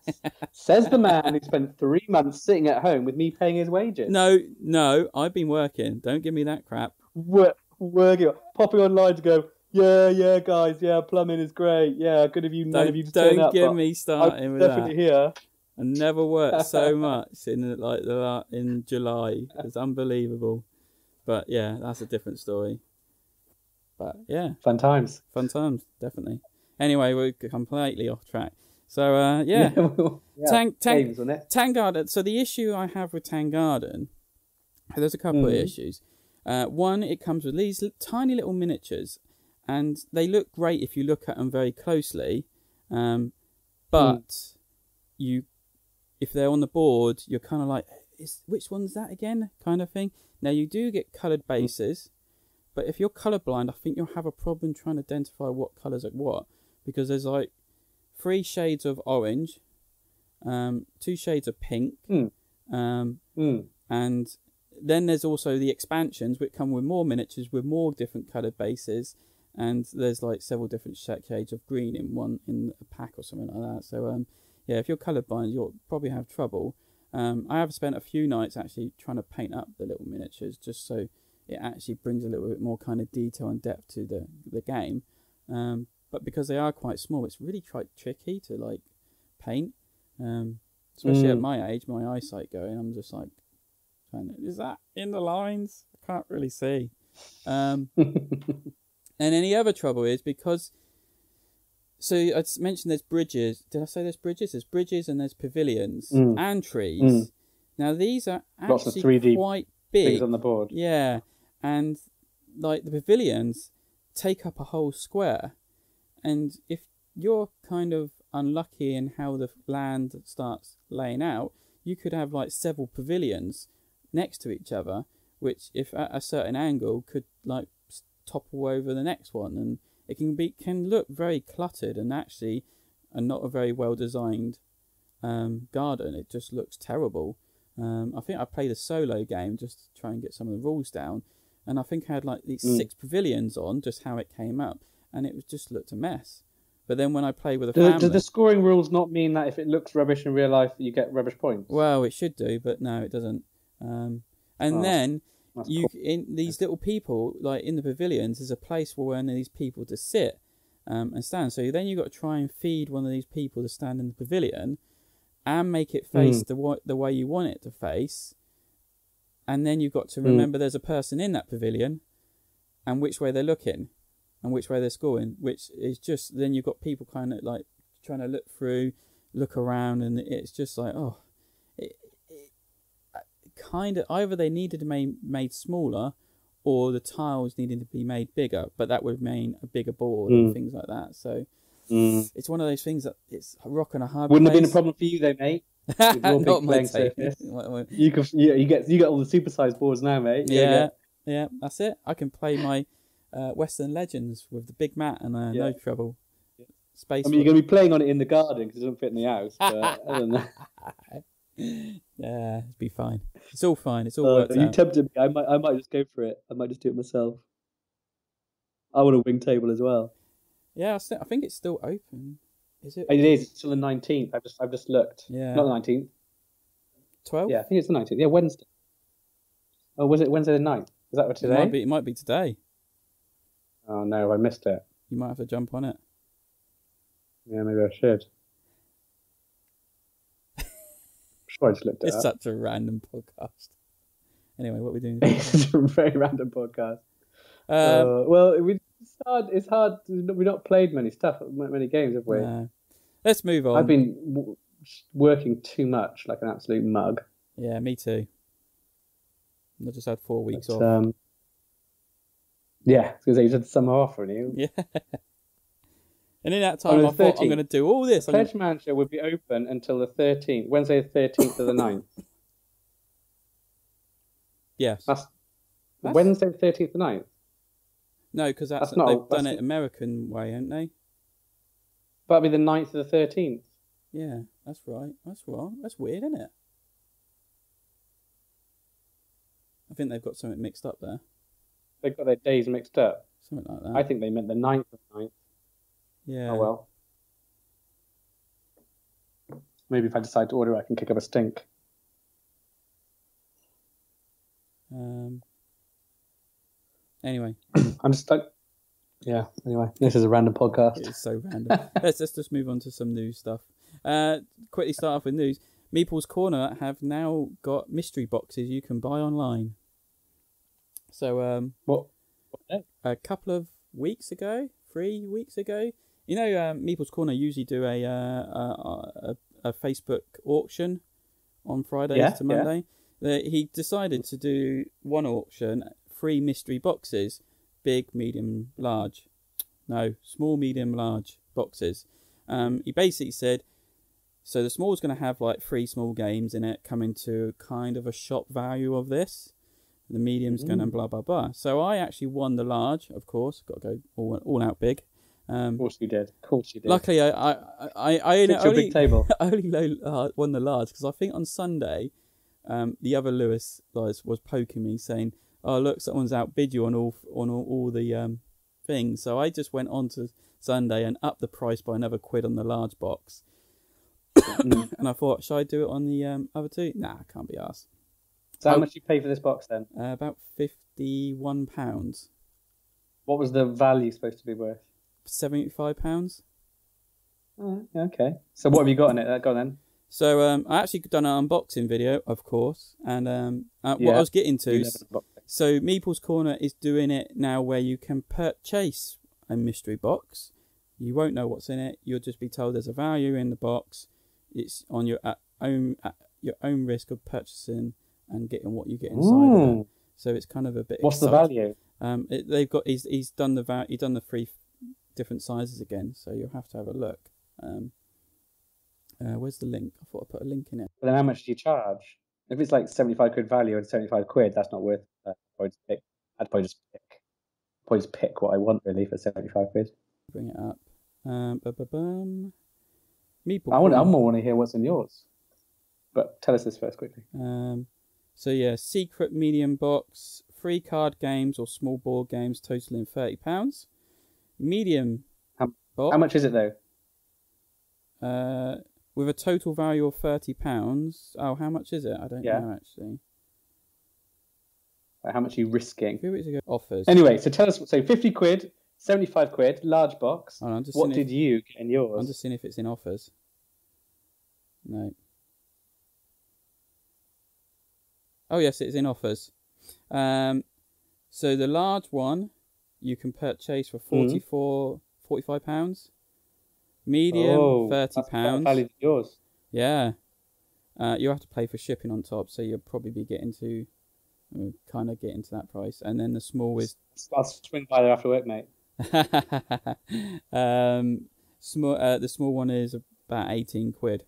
Says the man who spent 3 months sitting at home with me paying his wages. No, I've been working. Don't give me that crap. Working, popping online to go. Yeah, guys. Yeah, plumbing is great. Yeah, good of you. None of you to turn up. Don't get me starting with definitely that. Here. I never worked so much in July. It's unbelievable. But yeah, that's a different story. But yeah, fun times, definitely. Anyway, we're completely off track. So yeah, games on it. Tang Garden. So the issue I have with Tang Garden, there's a couple of issues. One, it comes with these tiny little miniatures, and they look great if you look at them very closely. But if they're on the board, you're kind of like, which one's that again? Kind of thing. Now you do get coloured bases, but if you're colourblind, I think you'll have a problem trying to identify what colours are what, because there's like 3 shades of orange, 2 shades of pink, and then there's also the expansions, which come with more miniatures with more different coloured bases, and there's like several different shades of green in a pack or something like that. So yeah, if you're colourblind, you'll probably have trouble. I have spent a few nights actually trying to paint up the little miniatures, just so it actually brings a little bit more kind of detail and depth to the game. But because they are quite small, it's really quite tricky to like paint. Especially at my age, my eyesight going, I'm just like, is that in the lines? I can't really see. And then the other trouble is because, so I mentioned there's bridges. Did I say there's bridges? There's bridges and there's pavilions and trees. Now these are actually 3D quite big. Things on the board. Yeah, and like the pavilions take up a whole square, and if you're kind of unlucky in how the land starts laying out, you could have like several pavilions next to each other, which if at a certain angle could like topple over the next one, and it can look very cluttered and actually not a very well designed garden. It just looks terrible. I think I played a solo game just to try and get some of the rules down, and I think I had like these 6 pavilions on, just how it came up, and it just looked a mess. But then when I play with a family... Do the scoring rules not mean that if it looks rubbish in real life, you get rubbish points? Well, it should do, but no, it doesn't. Then in these little people, like in the pavilions, there's a place for one of these people to sit and stand. So then you've got to try and feed one of these people to stand in the pavilion and make it face the way you want it to face. And then you've got to remember there's a person in that pavilion and which way they're looking and which way they're scoring, which is just, then you've got people kind of like trying to look around, and it's just like, kind of either they needed to be made smaller or the tiles needed to be made bigger, but that would mean a bigger board and things like that. So it's one of those things that it's a rock and a hard Wouldn't place. have been a problem for you though, mate. Not my take. You get all the supersized boards now, mate. Yeah, that's it. I can play my Western Legends with the big mat and no trouble. Space. I mean, you're going to be playing on it in the garden because it doesn't fit in the house. But other than that... Yeah, it'd be fine. It's all fine. It's all worked out. You tempted me. I might just go for it. I might just do it myself. I want a wing table as well. Yeah, I think it's still open. Is it? It is. It's still the 19th. I've just looked. Yeah. Not the 19th. 12th? Yeah, I think it's the 19th. Yeah, Wednesday. Oh, was it Wednesday the 9th? Is that what today? It might be today. Oh no, I missed it. You might have to jump on it. Yeah, maybe I should. Sure, I just looked it It's up. such a random podcast. Anyway, what are we doing? It's a very random podcast. Well, it's hard. We've not played many games, have we? Let's move on. I've been working too much, like an absolute mug. Yeah, me too. I just had 4 weeks off. Yeah, I was going to say, you had the summer off, haven't you? Yeah. And in that time, I thought, I'm going to do all this. The Pledge Manager would be open until the 13th, Wednesday the 13th to the 9th. Yes. That's Wednesday the 13th to the 9th? No, because they've done it American way, haven't they? That'd be the 9th to the 13th. Yeah, that's right. That's wrong. That's weird, isn't it? I think they've got something mixed up there. They've got their days mixed up. Something like that. I think they meant the 9th to the 9th. Yeah. Oh well. Maybe if I decide to order it, I can kick up a stink. Anyway. I'm just like... Yeah, anyway. This is a random podcast. It's so random. Let's just move on to some news stuff. Quickly start off with news. Meeples Corner have now got mystery boxes you can buy online. So, what a couple of weeks ago, 3 weeks ago, You know, Meeples Corner usually do a Facebook auction on Fridays to Monday. He decided to do one auction, 3 mystery boxes, big, medium, large. No, small, medium, large boxes. He basically said, so the small's going to have like 3 small games in it, coming to kind of a shop value of this. The medium's going to blah, blah, blah. So I actually won the large, of course. Got to go all out big. Of course you did. Of course you did. Luckily, I only big table. I only won the large because I think on Sunday, the other Lewis was poking me saying, "Oh look, someone's outbid you on all the things." So I just went on to Sunday and upped the price by another £1 on the large box. And I thought, should I do it on the other 2? Nah, I can't be arsed. So how much did you pay for this box then? About £51. What was the value supposed to be worth? £75. Oh, okay. So what have you got in it? Go on then. So I actually done an unboxing video, of course, and what I was getting to. So Meeples Corner is doing it now, where you can purchase a mystery box. You won't know what's in it. You'll just be told there's a value in the box. It's on your own risk of purchasing and getting what you get inside of it. So it's kind of a bit. What's exciting. The value? They've got. He's done the 3 different sizes again. So you'll have to have a look. Where's the link? I thought I put a link in it. But then how much do you charge? If it's like £75 value and £75, that's not worth it. I'd probably just pick what I want really for £75. Bring it up. I want to hear what's in yours. But tell us this first quickly. So yeah, secret medium box, 3 card games or small board games totaling £30. Medium box. How much is it though? With a total value of £30. Oh, how much is it? I don't know actually. How much are you risking? 2 weeks ago, offers. Anyway, so tell us. So £50, £75, large box. What did you get in yours? I'm just seeing if it's in offers. No. Oh yes, it's in offers. So the large one you can purchase for £45. Medium, £30. Value yours. Yeah. You have to pay for shipping on top, so you'll probably be getting to that price. And then the small is. I'll swing by there after work, mate. The small one is about £18.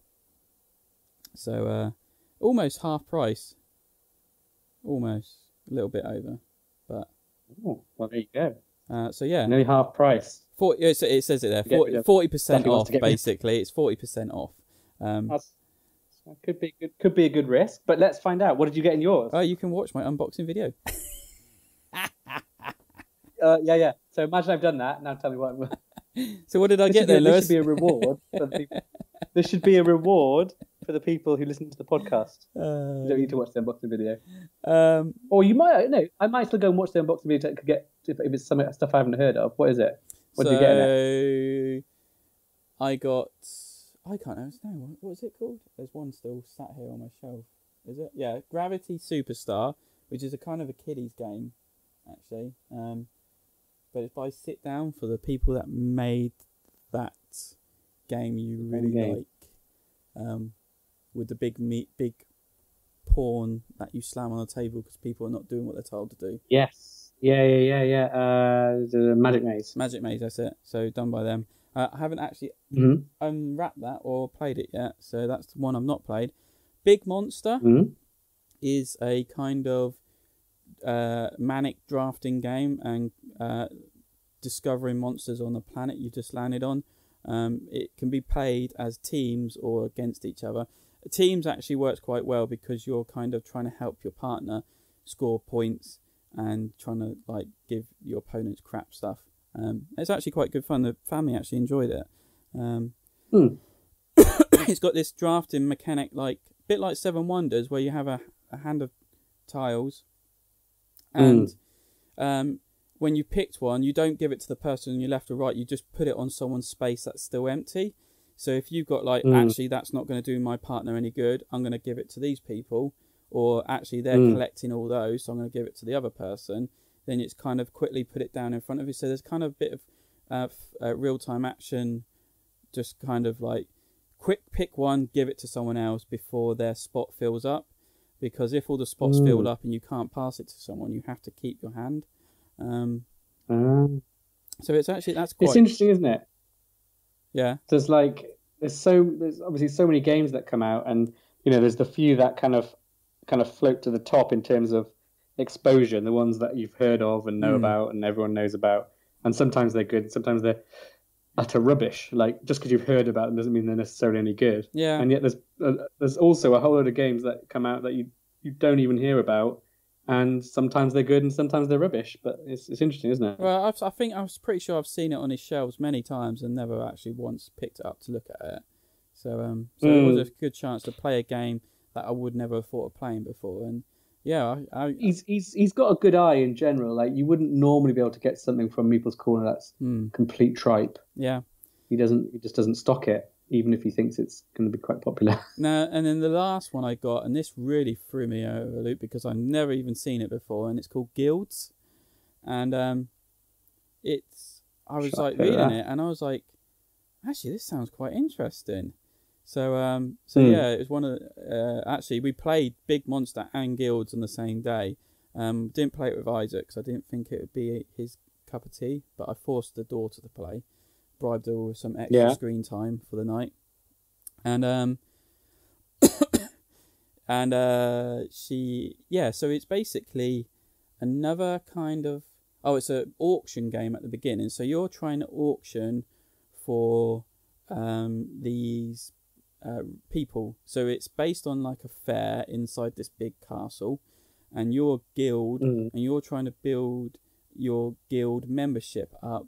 So almost half price. Almost a little bit over, but. Oh, well, there you go. So yeah, nearly half price. It says it there. 40% off. Basically, it's 40% off. Could be a good risk, but let's find out. What did you get in yours? Oh, you can watch my unboxing video. Yeah. So imagine I've done that. Now tell me what. So what did I get there, Lewis? This should be a reward. This should be a reward for the people who listen to the podcast. You don't need to watch the unboxing video. Or you might. No, I might still go and watch the unboxing video to get if it's some stuff I haven't heard of. What is it? What did you get in it? I got. I can't understand. What is it called? There's one still sat here on my shelf. Is it? Yeah, Gravity Superstar, which is a kind of a kiddies game, actually. But it's by Sit Down, for the people that made that game you really like. With the big pawn that you slam on the table because people are not doing what they're told to do. Yes. Yeah. The Magic Maze. Magic Maze, that's it. So done by them. I haven't actually unwrapped that or played it yet, so that's the one I've not played. Big Monster is a kind of manic drafting game and discovering monsters on the planet you just landed on. It can be played as teams or against each other. Teams actually works quite well because you're kind of trying to help your partner score points and trying to like give your opponents crap stuff. It's actually quite good fun. The family actually enjoyed it. It's got this drafting mechanic, like a bit like Seven Wonders, where you have a hand of tiles, and when you picked one, you don't give it to the person on your left or right. You just put it on someone's space that's still empty. So if you've got like, actually, that's not going to do my partner any good, I'm going to give it to these people, or actually they're collecting all those, so I'm going to give it to the other person. Then it's kind of quickly put it down in front of you. So there's kind of a bit of real-time action, just kind of like quick pick one, give it to someone else before their spot fills up, because if all the spots filled up and you can't pass it to someone, you have to keep your hand. So it's actually, that's quite... It's interesting, isn't it? Yeah. There's obviously so many games that come out, and there's the few that kind of float to the top in terms of exposure, the ones that you've heard of and know about and everyone knows about. And sometimes they're good, sometimes they're utter rubbish. Like, just because you've heard about them doesn't mean they're necessarily any good. Yeah. And yet there's also a whole load of games that come out that you don't even hear about, and sometimes they're good and sometimes they're rubbish. But it's interesting, isn't it? Well, I think I was pretty sure I've seen it on his shelves many times and never actually once picked it up to look at it. So it was a good chance to play a game that I would never have thought of playing before. And yeah, he's got a good eye in general. Like, you wouldn't normally be able to get something from Meeples Corner that's complete tripe. Yeah, he just doesn't stock it, even if he thinks it's going to be quite popular. No, and then the last one I got, and this really threw me over the loop because I've never even seen it before, and it's called Guilds, and I was like reading it, and I was like, actually, this sounds quite interesting. So yeah, it was one of actually we played Big Monster and Guilds on the same day. Didn't play it with Isaac because I didn't think it would be his cup of tea, but I forced the daughter to play, bribed her with some extra screen time for the night, and so it's basically another kind of it's an auction game at the beginning. So you're trying to auction for these people. So it's based on like a fair inside this big castle, and your guild, and you're trying to build your guild membership up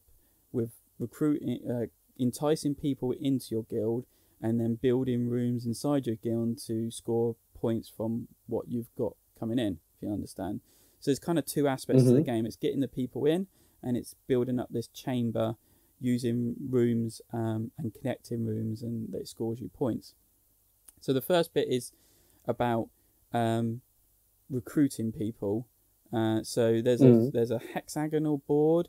with recruiting, enticing people into your guild, and then building rooms inside your guild to score points from what you've got coming in, if you understand. So there's kind of two aspects to the game. It's getting the people in, and it's building up this chamber using rooms and connecting rooms, and it scores you points. So the first bit is about recruiting people. So there's a hexagonal board,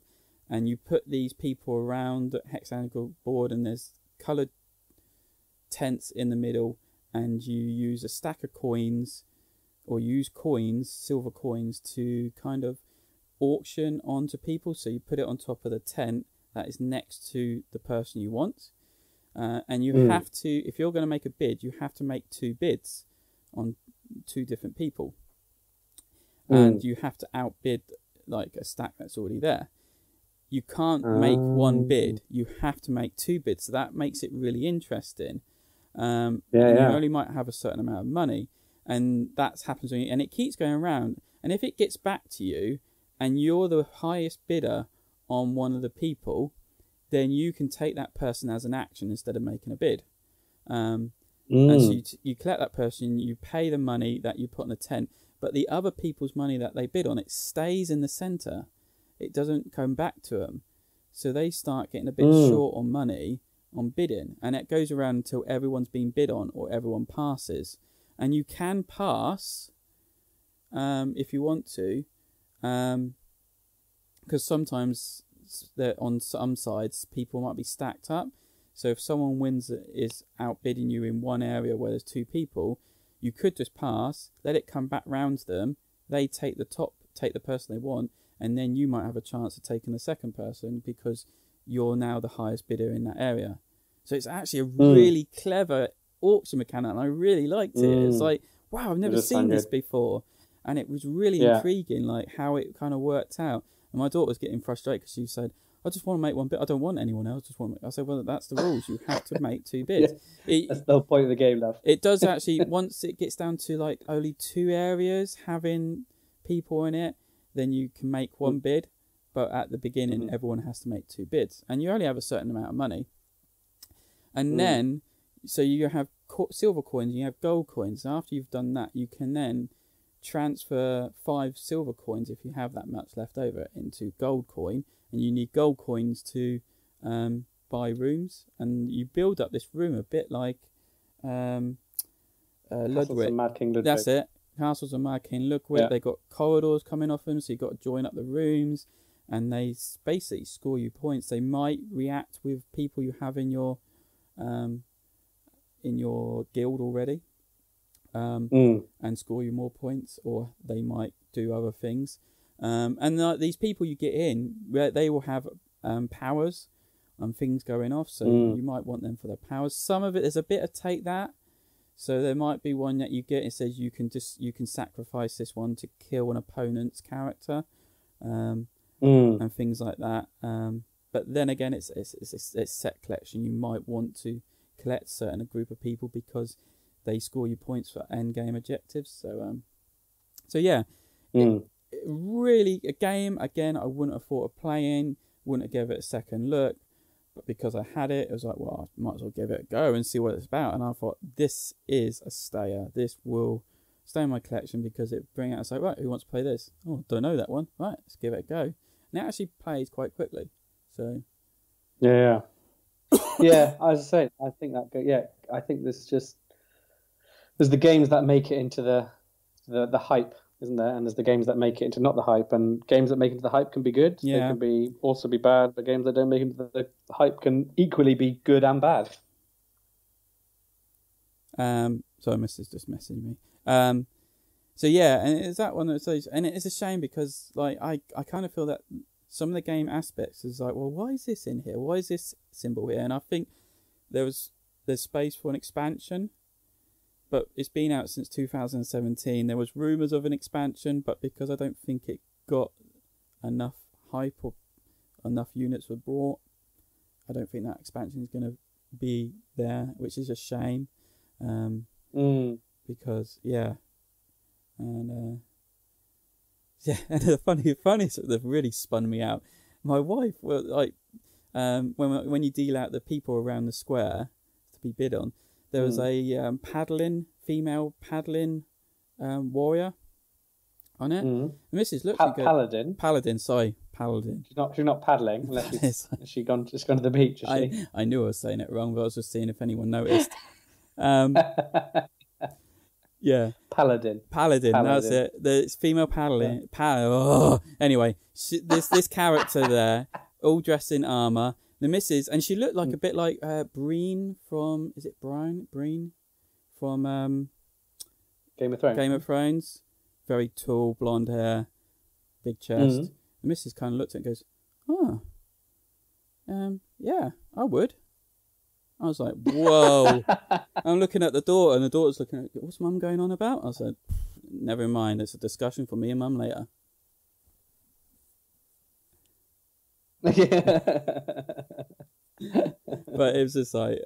and you put these people around the hexagonal board, and there's coloured tents in the middle, and you use a stack of coins, or use coins, silver coins, to kind of auction onto people. So you put it on top of the tent that is next to the person you want, and you have to, if you're going to make a bid, you have to make 2 bids on 2 different people, and you have to outbid like a stack that's already there. You can't make 1 bid, you have to make 2 bids, so that makes it really interesting. You only might have a certain amount of money, and that happens when and it keeps going around, and if it gets back to you and you're the highest bidder on one of the people, then you can take that person as an action instead of making a bid. And so you collect that person, you pay the money that you put on the tent, but the other people's money that they bid on, it stays in the centre. It doesn't come back to them. So they start getting a bit short on money on bidding, and it goes around until everyone's been bid on or everyone passes. And you can pass if you want to, because sometimes on some sides people might be stacked up. So if someone wins is outbidding you in one area where there's 2 people, you could just pass, let it come back round to them, they take the person they want, and then you might have a chance of taking the second person because you're now the highest bidder in that area. So it's actually a really clever auction mechanic, and I really liked it. It's like, wow, I've never seen this before, and it was really intriguing, like how it kind of worked out. And my daughter was getting frustrated because she said, I just want to make 1 bid, I don't want anyone else, I said, well, that's the rules, you have to make 2 bids. That's the whole point of the game, love. It does actually, once it gets down to like only 2 areas having people in it, then you can make 1 bid, but at the beginning everyone has to make 2 bids, and you only have a certain amount of money. And then, so you have silver coins, you have gold coins. After you've done that, you can then transfer 5 silver coins, if you have that much left over, into gold coin, and you need gold coins to buy rooms, and you build up this room a bit like Ludwig. Mad King Ludwig. That's it. Castles of Mad King Ludwig. They got corridors coming off them, so you've got to join up the rooms, and they basically score you points. They might react with people you have in your guild already, and score you more points, or they might do other things. And these people you get in, they will have powers and things going off, so you might want them for their powers. Some of it, there's a bit of take that. So there might be one that you get, it says you can sacrifice this one to kill an opponent's character, and things like that. But then again, it's set collection. You might want to collect a certain group of people because they score you points for end game objectives. So yeah, really a game again I wouldn't have thought of playing, wouldn't have given it a second look, but because I had it, it was like, well, I might as well give it a go and see what it's about. And I thought, this is a stayer. This will stay in my collection because it bring out. It's like, right, who wants to play this? Oh, don't know that one. Right, let's give it a go. And it actually plays quite quickly. So yeah. Yeah, as I say, I think that. Yeah, I think there's the games that make it into the hype, isn't there? And there's the games that make it into not the hype, and games that make it into the hype can be good. Yeah. They can also be bad, but games that don't make it into the hype can equally be good and bad. So Mrs. just messaged me. So yeah, and it's that one that says, and it is a shame because like I kind of feel that some of the game aspects is like, well, why is this in here? Why is this symbol here? And I think there's space for an expansion, but it's been out since 2017. There was rumours of an expansion, but because I don't think it got enough hype or enough units were brought, I don't think that expansion is going to be there, which is a shame. Because yeah, and the funny sort of really spun me out. My wife, well, like when you deal out the people around the square to be bid on, there was a female paddling warrior on it. And Mrs. looks Paladin. Paladin. She's not paddling unless she's gone to the beach. I knew I was saying it wrong, but I was just seeing if anyone noticed. Yeah, Paladin. That's it. It's female paddling. Anyway, this character there, all dressed in armor. The missus, and she looked like a bit like Breen from. Is it Breen from Game of Thrones. Game of Thrones. Very tall, blonde hair, big chest. The missus kind of looked at it and goes, yeah, I would. I was like, whoa. I'm looking at the daughter, and the daughter's looking at, what's Mum going on about? I said, never mind, it's a discussion for me and Mum later. But it was just like,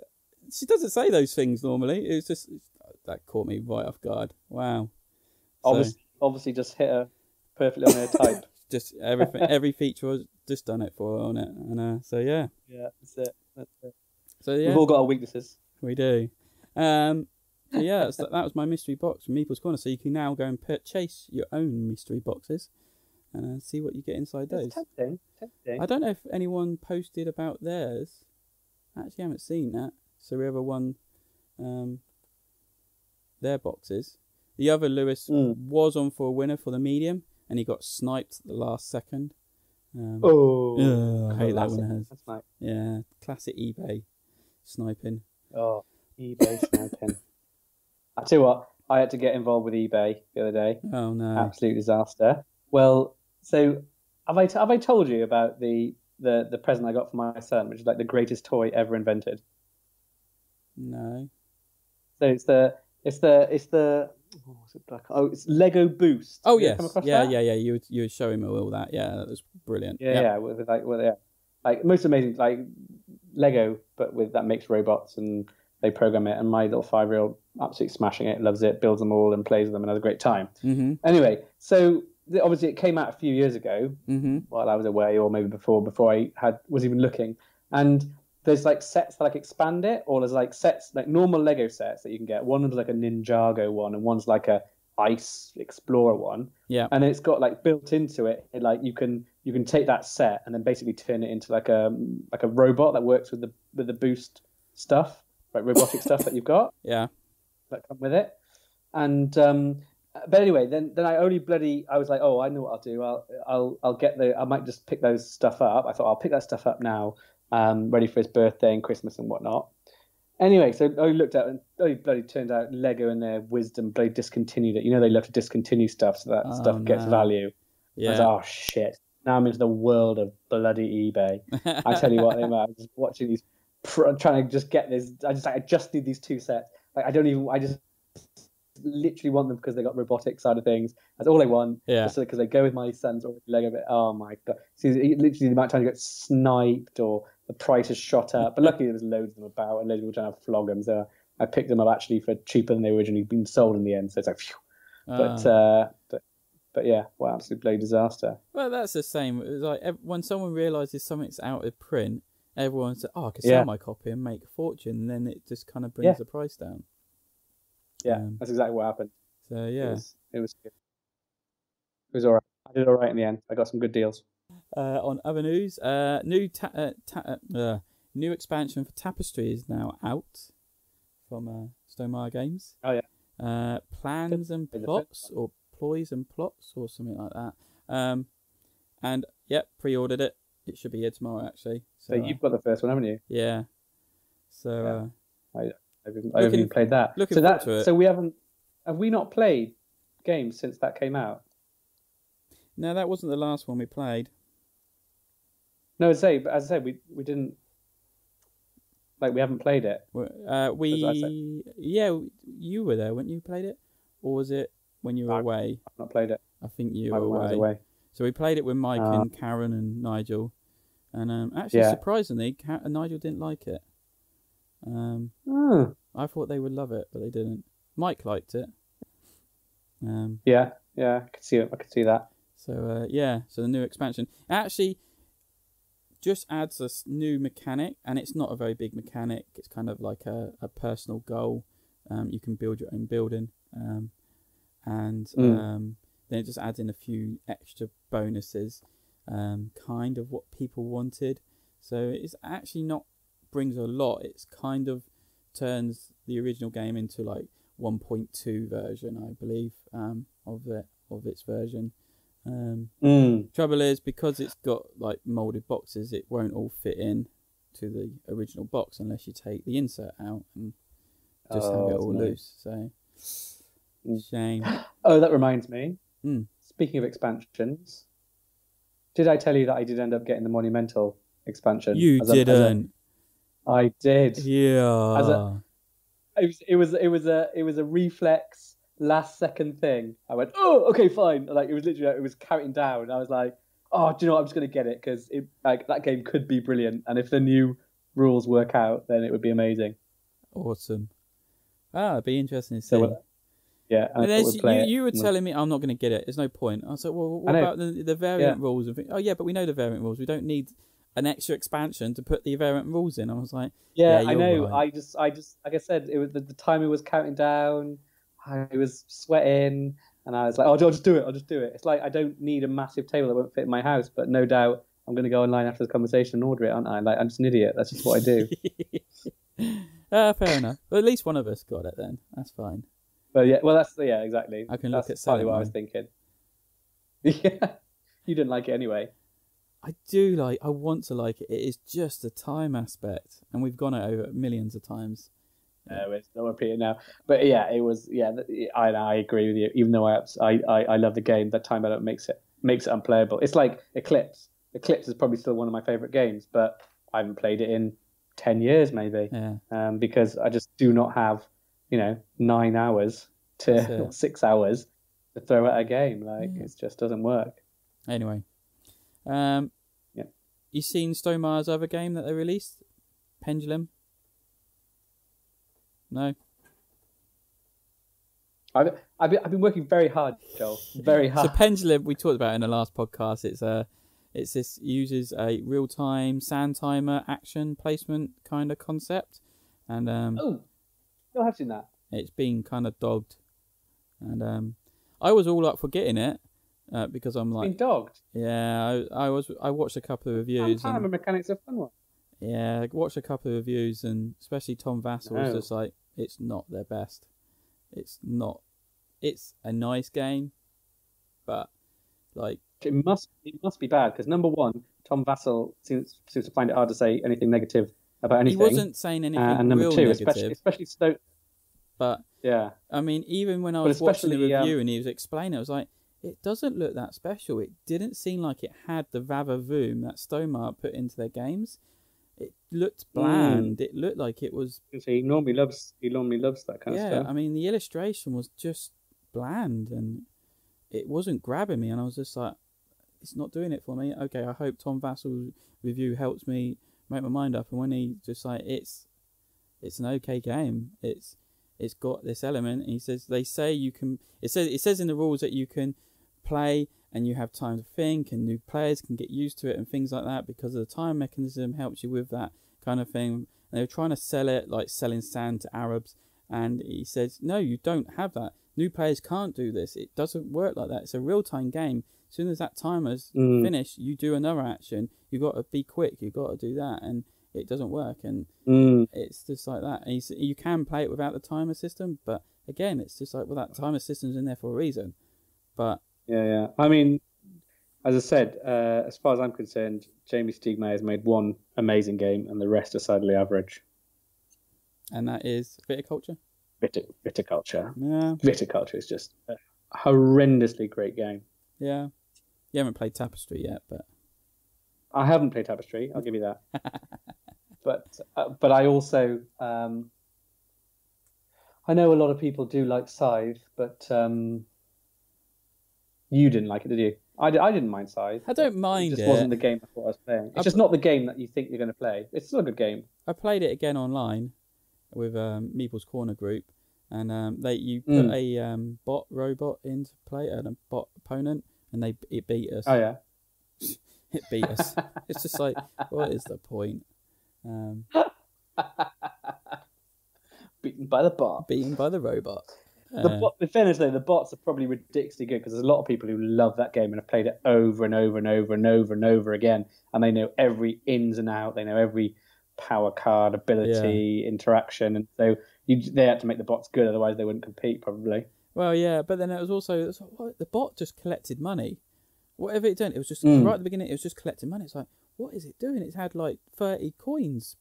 she doesn't say those things normally. It was just, that caught me right off guard. Wow. Obviously just hit her perfectly on her type. Just every feature was just done it for her on it. And so yeah. Yeah, that's it. So yeah, we've all got our weaknesses. We do. Yeah, that was my mystery box from Meeples Corner. So you can now go and chase your own mystery boxes and see what you get inside those. Tempting. I don't know if anyone posted about theirs. I actually haven't seen that. So whoever won their boxes. The other Lewis was on for a winner for the medium, and he got sniped at the last second. I hate that when it has. That's nice. Yeah, classic eBay sniping. Oh, eBay sniping. I tell you what, I had to get involved with eBay the other day. Oh no! Absolute disaster. Well, so have I told you about the present I got for my son, which is like the greatest toy ever invented? No. So it's Lego Boost. Oh yes, yeah. You were showing me all that. Yeah, that was brilliant. Yeah. With like most amazing like Lego, but with that makes robots and they program it. And my little 5-year-old absolutely smashing it, loves it, builds them all and plays with them and has a great time. Anyway, so obviously it came out a few years ago while I was away, or maybe before I was even looking. And there's like sets that like expand it, or there's like sets like normal Lego sets that you can get. One is like a Ninjago one, and one's like a Ice Explorer one. Yeah. And it's got like built into it, like you can take that set and then basically turn it into like a robot that works with the boost stuff, like robotic stuff that you've got. Yeah. That come with it. And But anyway, then I only I was like, oh, I know what I'll do. I'll get I might just pick those stuff up. I thought I'll pick that stuff up now, ready for his birthday and Christmas and whatnot. Anyway, so I looked at it and bloody turned out Lego and their wisdom bloody discontinued it. You know they love to discontinue stuff so that stuff gets value. Yeah. I was like, oh shit. Now I'm into the world of bloody eBay. I tell you what, I was just watching these, trying to just get this. I just need these 2 sets. Like I just literally want them because they got robotic side of things. That's all I want. Yeah. Just because they go with my son's Lego bit. Oh my god! See, literally the amount of time you get sniped or the price has shot up. But luckily there was loads of them about, and loads of people trying to flog them. So I picked them up actually for cheaper than they originally been sold in the end. So it's like, phew. But yeah, what absolute bloody disaster. Well, that's the same. It was like when someone realises something's out of print, everyone says, "Oh, I can sell my copy and make a fortune," and then it just kind of brings the price down. Yeah, that's exactly what happened. So yeah, it was good. It was all right. I did all right in the end. I got some good deals. On other news, new expansion for Tapestry is now out from Stonemaier Games. Oh yeah. Plans and plots, or Ploys and plots, or something like that. And yep, pre-ordered it. It should be here tomorrow, actually. So you've got the first one, haven't you? Yeah. So I haven't even played that. Looking forward to it. So we haven't. Have we not played games since that came out? No, that wasn't the last one we played. No, as I say, we didn't. Like, we haven't played it. Yeah, you were there, weren't you? Played it, or was it when you were away? I've not played it. I think you were away. So we played it with Mike and Karen and Nigel, and actually surprisingly, Nigel didn't like it. I thought they would love it, but they didn't. Mike liked it. Yeah, I could see it. I could see that. So so the new expansion actually just adds a new mechanic, and it's not a very big mechanic. It's kind of like a personal goal. You can build your own building, and then it just adds in a few extra bonuses, kind of what people wanted. So it's actually not brings a lot. It's kind of turns the original game into like 1.2 version, I believe, of its version. Trouble is, because it's got like molded boxes, it won't all fit in to the original box unless you take the insert out and just have it all loose. So shame. Oh, that reminds me. Speaking of expansions, did I tell you that I did end up getting the Monumental expansion? You didn't. I did. Yeah. It was a reflex last second thing. I went, oh, okay, fine. Like, it was literally, it was counting down. I was like, oh, do you know what? I'm just gonna get it because that game could be brilliant, and if the new rules work out, then it would be amazing. Awesome. It'd be interesting to see. So, yeah, and you were telling me I'm not going to get it. There's no point. I was like, well, what about the variant rules? And oh yeah, but we know the variant rules. We don't need an extra expansion to put the variant rules in. I was like, yeah, I know. Right. I just like I said, it was the timer was counting down. I was sweating, and I was like, oh, I'll just do it. It's like I don't need a massive table that won't fit in my house, but no doubt I'm going to go online after the conversation and order it, aren't I? Like, I'm just an idiot. That's just what I do. Fair enough. Well, at least one of us got it then. That's fine. Well, yeah. Well, exactly. I can that's look at partly what I was thinking. Yeah, you didn't like it anyway. I want to like it. It is just a time aspect, and we've gone it over millions of times. No, it's not repeated now. But yeah, it was. Yeah, I agree with you. Even though I love the game, that time element makes it unplayable. It's like Eclipse. Eclipse is probably still one of my favorite games, but I haven't played it in 10 years maybe. Yeah. Because I just do not have 9 hours to 6 hours to throw at a game. Like it just doesn't work. Anyway, you seen Stonemeier's other game that they released, Pendulum? No. I've been working very hard, Joel. Very hard. So Pendulum, we talked about it in the last podcast. It uses a real-time sand timer action placement kind of concept, and I have seen that. It's been kind of dogged, and I was all up for getting it because I'm like, been dogged. Yeah, I watched a couple of reviews. Timer mechanics are fun one. Yeah, I watched a couple of reviews, and especially Tom Vassell was just like, it's not their best. It's not. it's a nice game, but like it must be bad because number one, Tom Vassell seems to find it hard to say anything negative about anything. he wasn't saying anything and number real two, negative, especially Stoke. but yeah, I mean, even when I was watching the review and he was explaining, I was like, it doesn't look that special. It didn't seem like it had the vavavoom that Stonemaier put into their games. It looked bland. It looked like it was. He normally loves that kind of stuff. Yeah, I mean, the illustration was just bland and it wasn't grabbing me, and I was just like, it's not doing it for me. Okay, I hope Tom Vassell's review helps me make my mind up. And when he just like, it's an okay game. It's got this element. And he says they say you can. It says in the rules that you can play and you have time to think, and new players can get used to it and things like that because of the time mechanism helps you with that kind of thing. And they were trying to sell it like selling sand to Arabs, and he says no, you don't have that. New players can't do this. It doesn't work like that. It's a real-time game. As soon as that timer's finished, you do another action. You got to be quick. You got to do that, and it doesn't work. And it's just like that. And you can play it without the timer system, but again, it's just like, well, that timer system's in there for a reason. But yeah. I mean, as I said, as far as I'm concerned, Jamie Stigmaier has made one amazing game, and the rest are sadly average. And that is Viticulture. Viticulture. Yeah. Viticulture is just a horrendously great game. Yeah. You haven't played Tapestry yet, but I haven't played Tapestry. I'll give you that. but I also I know a lot of people do like Scythe, but you didn't like it, did you? I didn't mind Scythe. I don't mind it. It just wasn't the game I thought I was playing. It's just not the game that you think you're going to play. It's still a good game. I played it again online with Meeples Corner group, and you put a bot robot into play and a bot opponent, and it beat us. Oh yeah, it beat us. It's just like, what is the point? Beaten by the bot. Beaten by the robot. In fairness, though, the bots are probably ridiculously good because there's a lot of people who love that game and have played it over and over and over and over and over again, and they know every ins and out. They know every power card, ability, interaction, and so they had to make the bots good, otherwise they wouldn't compete probably. Well, yeah, but then it was also the bot just collected money. Whatever it done, it was just right at the beginning. It was just collecting money. It's like, what is it doing? It's had like 30 coins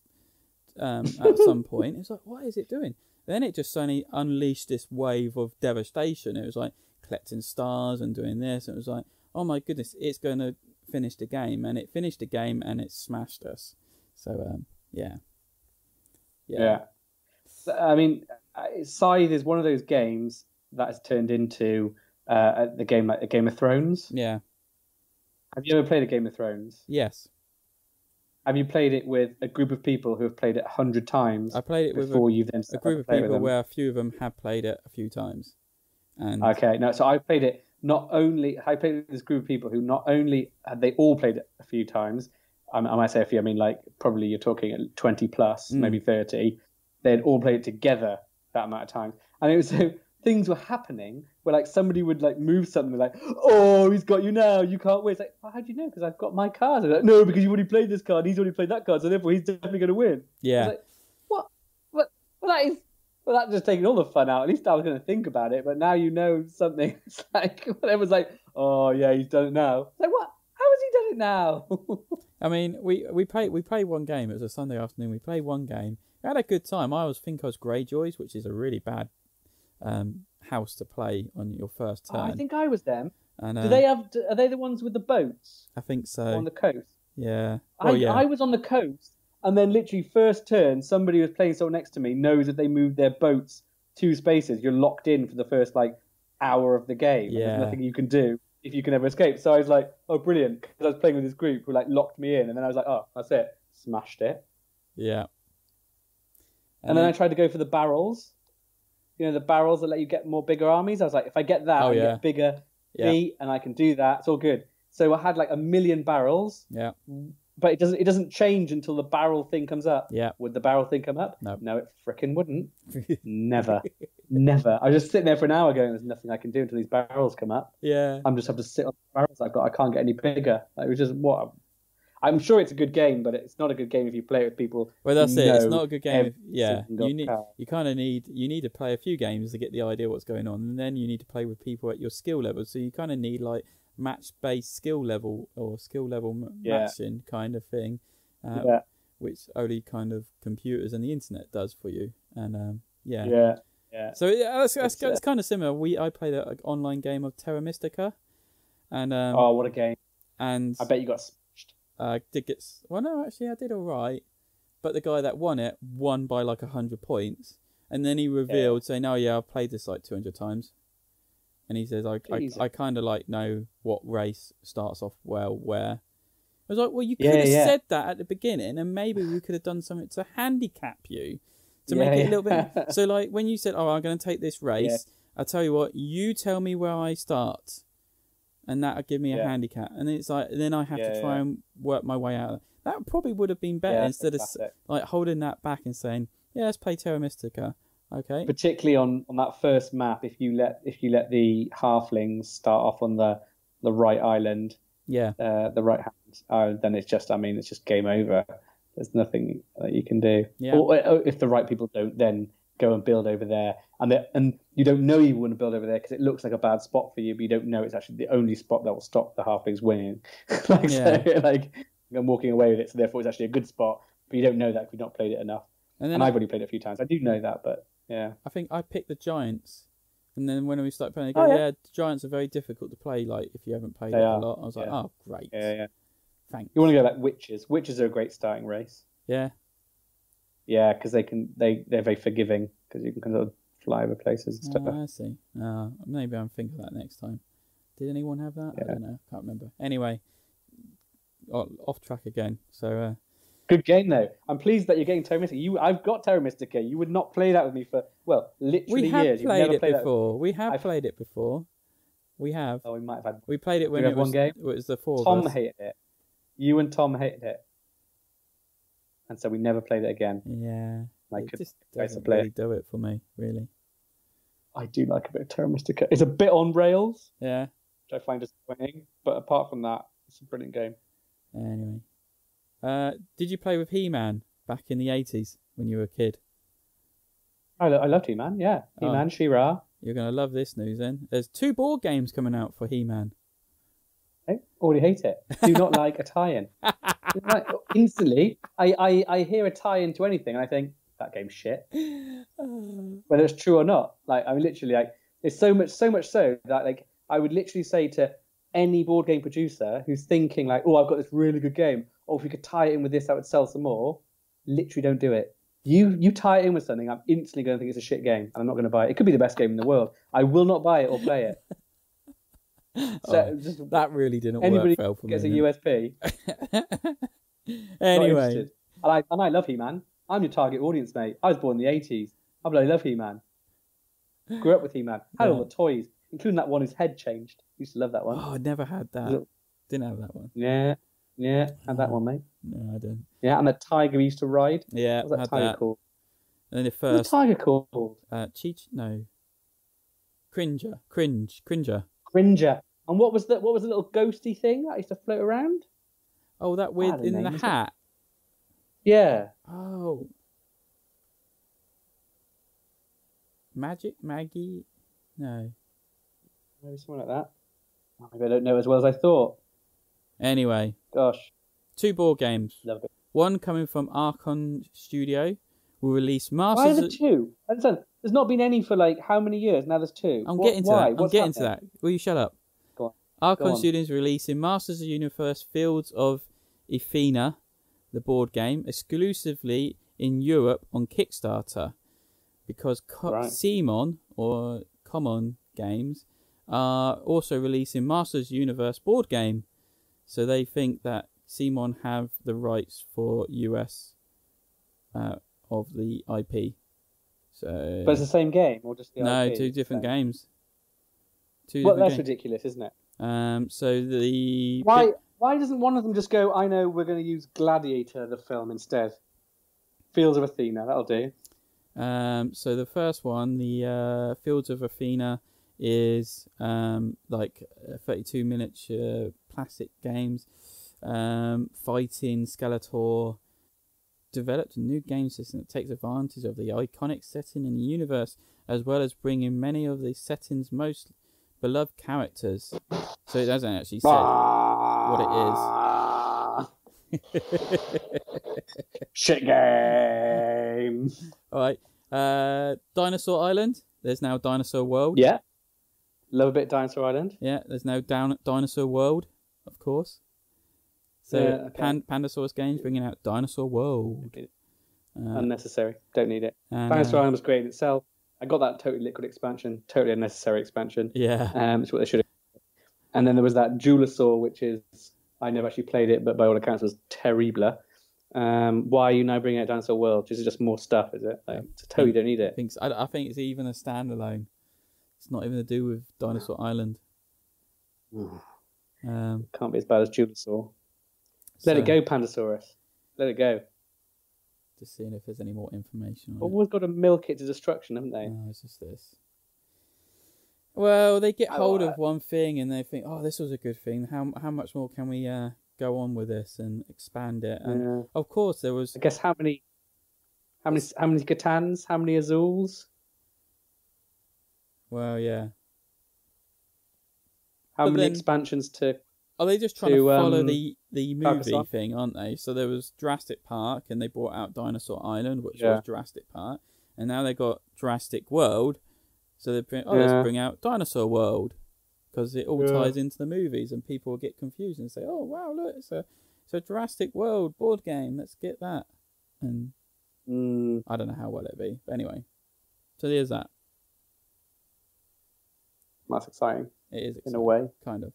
at some point. It's like, what is it doing? Then it just suddenly unleashed this wave of devastation. It was like collecting stars and doing this. It was like, oh my goodness, it's going to finish the game, and it finished the game and it smashed us. So yeah. I mean, Scythe is one of those games that has turned into the game like a Game of Thrones. Yeah. Have you ever played a Game of Thrones? Yes. Have you played it with a group of people who have played it 100 times? I played it with a group of people where a few of them have played it a few times. And okay, no, so I played it I played with this group of people who not only had they all played it a few times. I might say a few. I mean, like probably you're talking 20 plus, maybe 30. They'd all played it together that amount of times, and it was so things were happening where like somebody would like move something like, oh, he's got you now, you can't win. It's like, well, how do you know? Because I've got my card. Like, no, because you've already played this card, he's already played that card, so therefore he's definitely going to win. Yeah. Like, what? That just taking all the fun out. At least I was going to think about it, but now you know something. It's like whatever's like, oh yeah, he's done it now. It's like what? How has he done it now? I mean, we played one game. It was a Sunday afternoon. We played one game. We had a good time. I think I was Greyjoys, which is a really bad house to play on your first turn. I think I was them. And, are they the ones with the boats? I think so. On the coast. Yeah. I was on the coast, and then literally first turn, somebody who was playing someone next to me knows that they moved their boats 2 spaces. You're locked in for the first like hour of the game. Yeah. There's nothing you can do if you can ever escape. So I was like, oh, brilliant, because I was playing with this group who like locked me in, and then I was like, oh, that's it, smashed it. Yeah. And then I tried to go for the barrels. You know, the barrels that let you get more bigger armies. I was like, if I get that, I get bigger feet, and I can do that. It's all good. So I had like 1 million barrels. Yeah. But it doesn't change until the barrel thing comes up. Yeah. Would the barrel thing come up? No, it frickin' wouldn't. Never. I was just sitting there for an hour going, there's nothing I can do until these barrels come up. Yeah. I'm just have to sit on the barrels I've got. I can't get any bigger. Like, it was just what. I'm sure it's a good game, but it's not a good game if you play it with people. Well, that's who it. It's know not a good game. every Yeah, single card. you kind of need to play a few games to get the idea what's going on, and then you need to play with people at your skill level. So you kind of need like match-based skill level or skill level matching kind of thing, which only kind of computers and the internet does for you. And Yeah. So that's kind of similar. I played an online game of Terra Mystica, and oh, what a game! And I bet you got smashed. Did get no, actually I did all right, but the guy that won by like 100 points, and then he revealed saying, "Oh yeah, I've played this like 200 times," and he says, "I kind of like know what race starts off well where." I was like, "Well, you could have said that at the beginning, and maybe we could have done something to handicap you." To make it a little bit... So, like, when you said, I'm going to take this race, I'll tell you what, you tell me where I start, and that'll give me a handicap. And it's like, then I have to try and work my way out. That probably would have been better instead of, like, holding that back and saying, let's play Terra Mystica. Okay. Particularly on that first map, if you let the halflings start off on the right island, the right hand, then it's just game over. There's nothing that you can do. Yeah. Or if the right people don't then go and build over there, and you don't know you want to build over there because it looks like a bad spot for you, but you don't know it's actually the only spot that will stop the halflings winning. So, I'm walking away with it, so therefore it's actually a good spot, but you don't know that if you've not played it enough. And I've only played it a few times. I do know that, but yeah. I think I picked the Giants, and then when we started playing, the Giants are very difficult to play. Like if you haven't played it a lot, I was like, oh great. Yeah. Thanks. You want to go like witches. Witches are a great starting race. Yeah. Yeah, because they're very forgiving because you can kind of fly over places and stuff. I see. Maybe I'm thinking of that next time. Did anyone have that? I don't know. Can't remember. Anyway, off track again. So. Good game though. I'm pleased that you're getting Terra Mystica. I've got Terra Mystica. You would not play that with me for literally years. We have played it before. We have played it before. We have. Oh, we might have had. We played it when it was one game. It was the four. Tom hated it. You and Tom hated it, and so we never played it again. Yeah, it just doesn't really do it for me, really. I do like a bit of Terra Mystica. It's a bit on rails, yeah, which I find disappointing. But apart from that, it's a brilliant game. Anyway, did you play with He-Man back in the 80s when you were a kid? I loved He-Man. Yeah, He-Man, She-Ra. You're gonna love this news then. There's 2 board games coming out for He-Man. I already hate it. Do not like a tie-in. Instantly, I hear a tie-in to anything, and I think that game's shit. Whether it's true or not, literally, it's so much so that I would literally say to any board game producer who's thinking I've got this really good game. Oh, if we could tie it in with this, that would sell some more. Literally, don't do it. You tie it in with something, I'm instantly going to think it's a shit game, and I'm not going to buy it. It could be the best game in the world. I will not buy it or play it. So that really didn't work well for me. Gets a USP. Anyway, and I love He-Man. I'm your target audience, mate. I was born in the 80s. I bloody love He-Man. Grew up with He-Man. Had all the toys, including that one whose head changed. Used to love that one. Oh, I never had that. Didn't have that one. Yeah, had that one, mate. No, I didn't. Yeah, and the tiger we used to ride. Yeah, what was that tiger called? And then the first. What's the tiger called? Cringer. Cringer. And what was the little ghosty thing that used to float around? Oh, that with in the hat. Yeah. Oh. Maggie? No. Maybe something like that. Maybe I don't know as well as I thought. Anyway. Gosh. 2 board games. Love it. One coming from Archon Studio will release Masters. Why are there 2? There's not been any for how many years? Now there's 2. I'm getting to that. Will you shut up? Go on. Archon Studios releasing Masters of the Universe Fields of Athena, the board game, exclusively in Europe on Kickstarter, because Simon or Common Games are also releasing Masters Universe board game, so they think that Simon have the rights for US of the IP. So, but it's the same game, or just the IP? 2 different games. That's ridiculous, isn't it? So the why doesn't one of them just go, I know, we're going to use Gladiator, the film, instead? Fields of Athena, that'll do. So the first one, the Fields of Athena, is 32 miniature plastic games. Fighting Skeletor developed a new game system that takes advantage of the iconic setting in the universe, as well as bringing many of the setting's most beloved characters. So it doesn't actually say what it is. Shit game. All right. Dinosaur Island. There's now Dinosaur World. Yeah. Love a bit of Dinosaur Island. Yeah, there's now Dinosaur World, of course. So Yeah, okay. Pandasaurus Games bringing out Dinosaur World. Unnecessary. Don't need it. And, Dinosaur Island was great in itself. I got that Totally Liquid expansion. Totally unnecessary expansion. Yeah. It's what they should have. And then there was that Dinosaur, which is, I never actually played it, but by all accounts was terrible. Why are you now bringing out Dinosaur World? Is it just more stuff, is it? Like, totally don't need it. I think it's even a standalone. It's not even to do with Dinosaur Island. Can't be as bad as Dinosaur. Let it go, Pandasaurus. Let it go. Just seeing if there's any more information on Always got to milk it to destruction, haven't they? No, it's just this. Well, they get hold of one thing and they think, oh, this was a good thing. How much more can we go on with this and expand it? And of course, there was. I guess how many Catans? How many Azules? Well, yeah. How many expansions to? Are they just trying to follow the movie thing, aren't they? So there was Jurassic Park, and they brought out Dinosaur Island, which was Jurassic Park, and now they got Jurassic World. So they let's bring out Dinosaur World, because it all ties into the movies, and people will get confused and say, "Oh wow, look, it's a Jurassic World board game. Let's get that." And I don't know how well it'll be, but anyway. So there's that. That's exciting. It is exciting, in a way, kind of.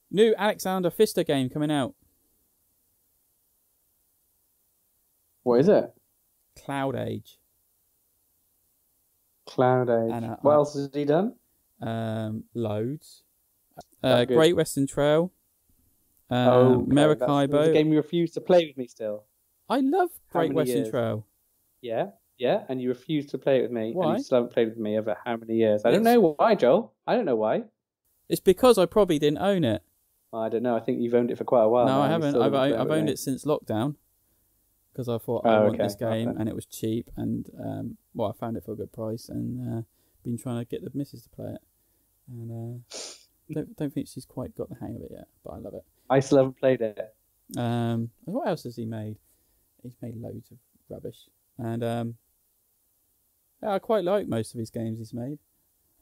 New Alexander Pfister game coming out. What is it? Cloudage. Cloudage. And, what else has he done? Loads. Great Western Trail. Maracaibo. That's a game you refuse to play with me still. I love Great Western Trail. Yeah, and you refuse to play it with me. Why? And you still haven't played with me over how many years? I don't know why, Joel. I don't know why. It's because I probably didn't own it. I don't know. I think you've owned it for quite a while. No, I haven't. I've owned it since lockdown because I thought I want this game and it was cheap and I found it for a good price and been trying to get the missus to play it and don't think she's quite got the hang of it yet, but I love it. I still haven't played it. What else has he made? He's made loads of rubbish and I quite like most of his games he's made.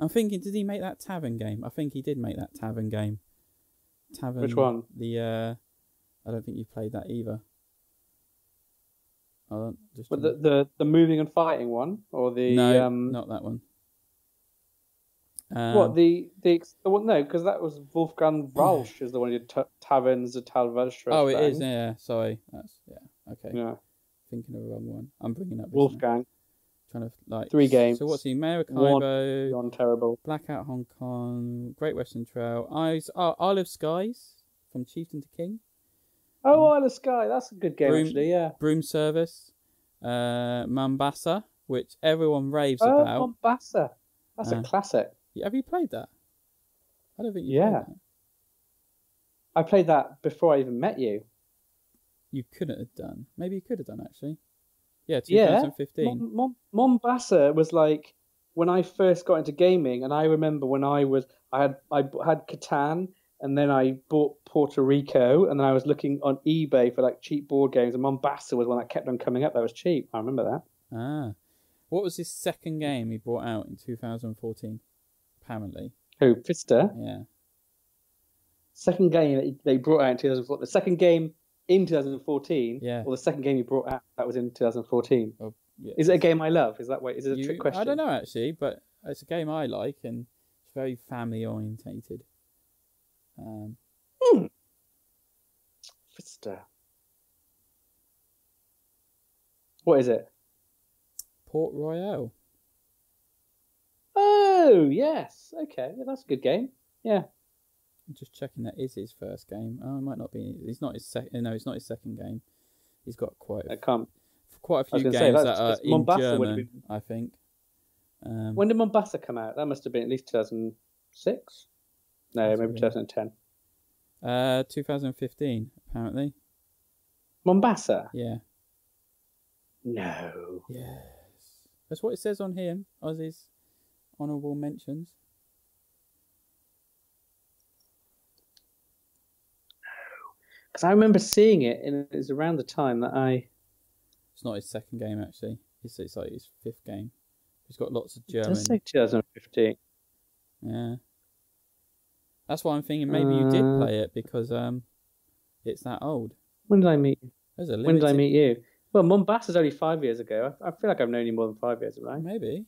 I'm thinking, did he make that Tavern game? I think he did make that Tavern game. Tavern. Which one? I don't think you played that either. But the moving and fighting one, or the no, not that one. What the one? No, because that was Wolfgang Walsh is the one who did Taverns of Talvastra. Oh, it is. Yeah, sorry. That's okay. Yeah, thinking of the wrong one. I'm bringing up Wolfgang. Trying to like 3 games. So what's he? Maracaibo, one terrible. Blackout Hong Kong, Great Western Trail, Isle of Skies, from Chieftain to King. Oh, Isle of Skye, that's a good game actually. Yeah. Broom Service, Mombasa, which everyone raves about. Mombasa, that's a classic. Have you played that? I don't think you. Played that. I played that before I even met you. You couldn't have done. Maybe you could have done actually. Yeah, 2015. Mombasa was like when I first got into gaming, and I remember when I had Catan, and then I bought Puerto Rico, and then I was looking on eBay for like cheap board games, and Mombasa was one that kept on coming up. That was cheap. I remember that. What was his second game he brought out in 2014? Apparently. Who? Pfister? Yeah. Second game they brought out in 2014. The second game in 2014, or the second game you brought out that was in 2014. Oh, yeah. Is it a game I love? Is that way? Is it a trick question? I don't know actually, but it's a game I like and it's very family orientated. Pfister. What is it? Port Royale. Oh yes, okay, that's a good game. Yeah. I'm just checking that is his first game. Oh, it might not be. It's not his second. No, it's not his second game. He's got quite a few games that are in German, I think. When did Mombasa come out? That must have been at least 2006. No, maybe 2010. 2015 apparently. Mombasa? Yeah. No. Yes. That's what it says on here. Ozzy's honourable mentions. Because I remember seeing it, and it was around the time that I... It's not his second game, actually. It's like his fifth game. He's got lots of It German. does say 2015. Yeah. That's why I'm thinking maybe you did play it because it's that old. When did I meet you? There's a limited... When did I meet you? Well, Mombasa's only 5 years ago. I feel like I've known you more than 5 years, right? Maybe.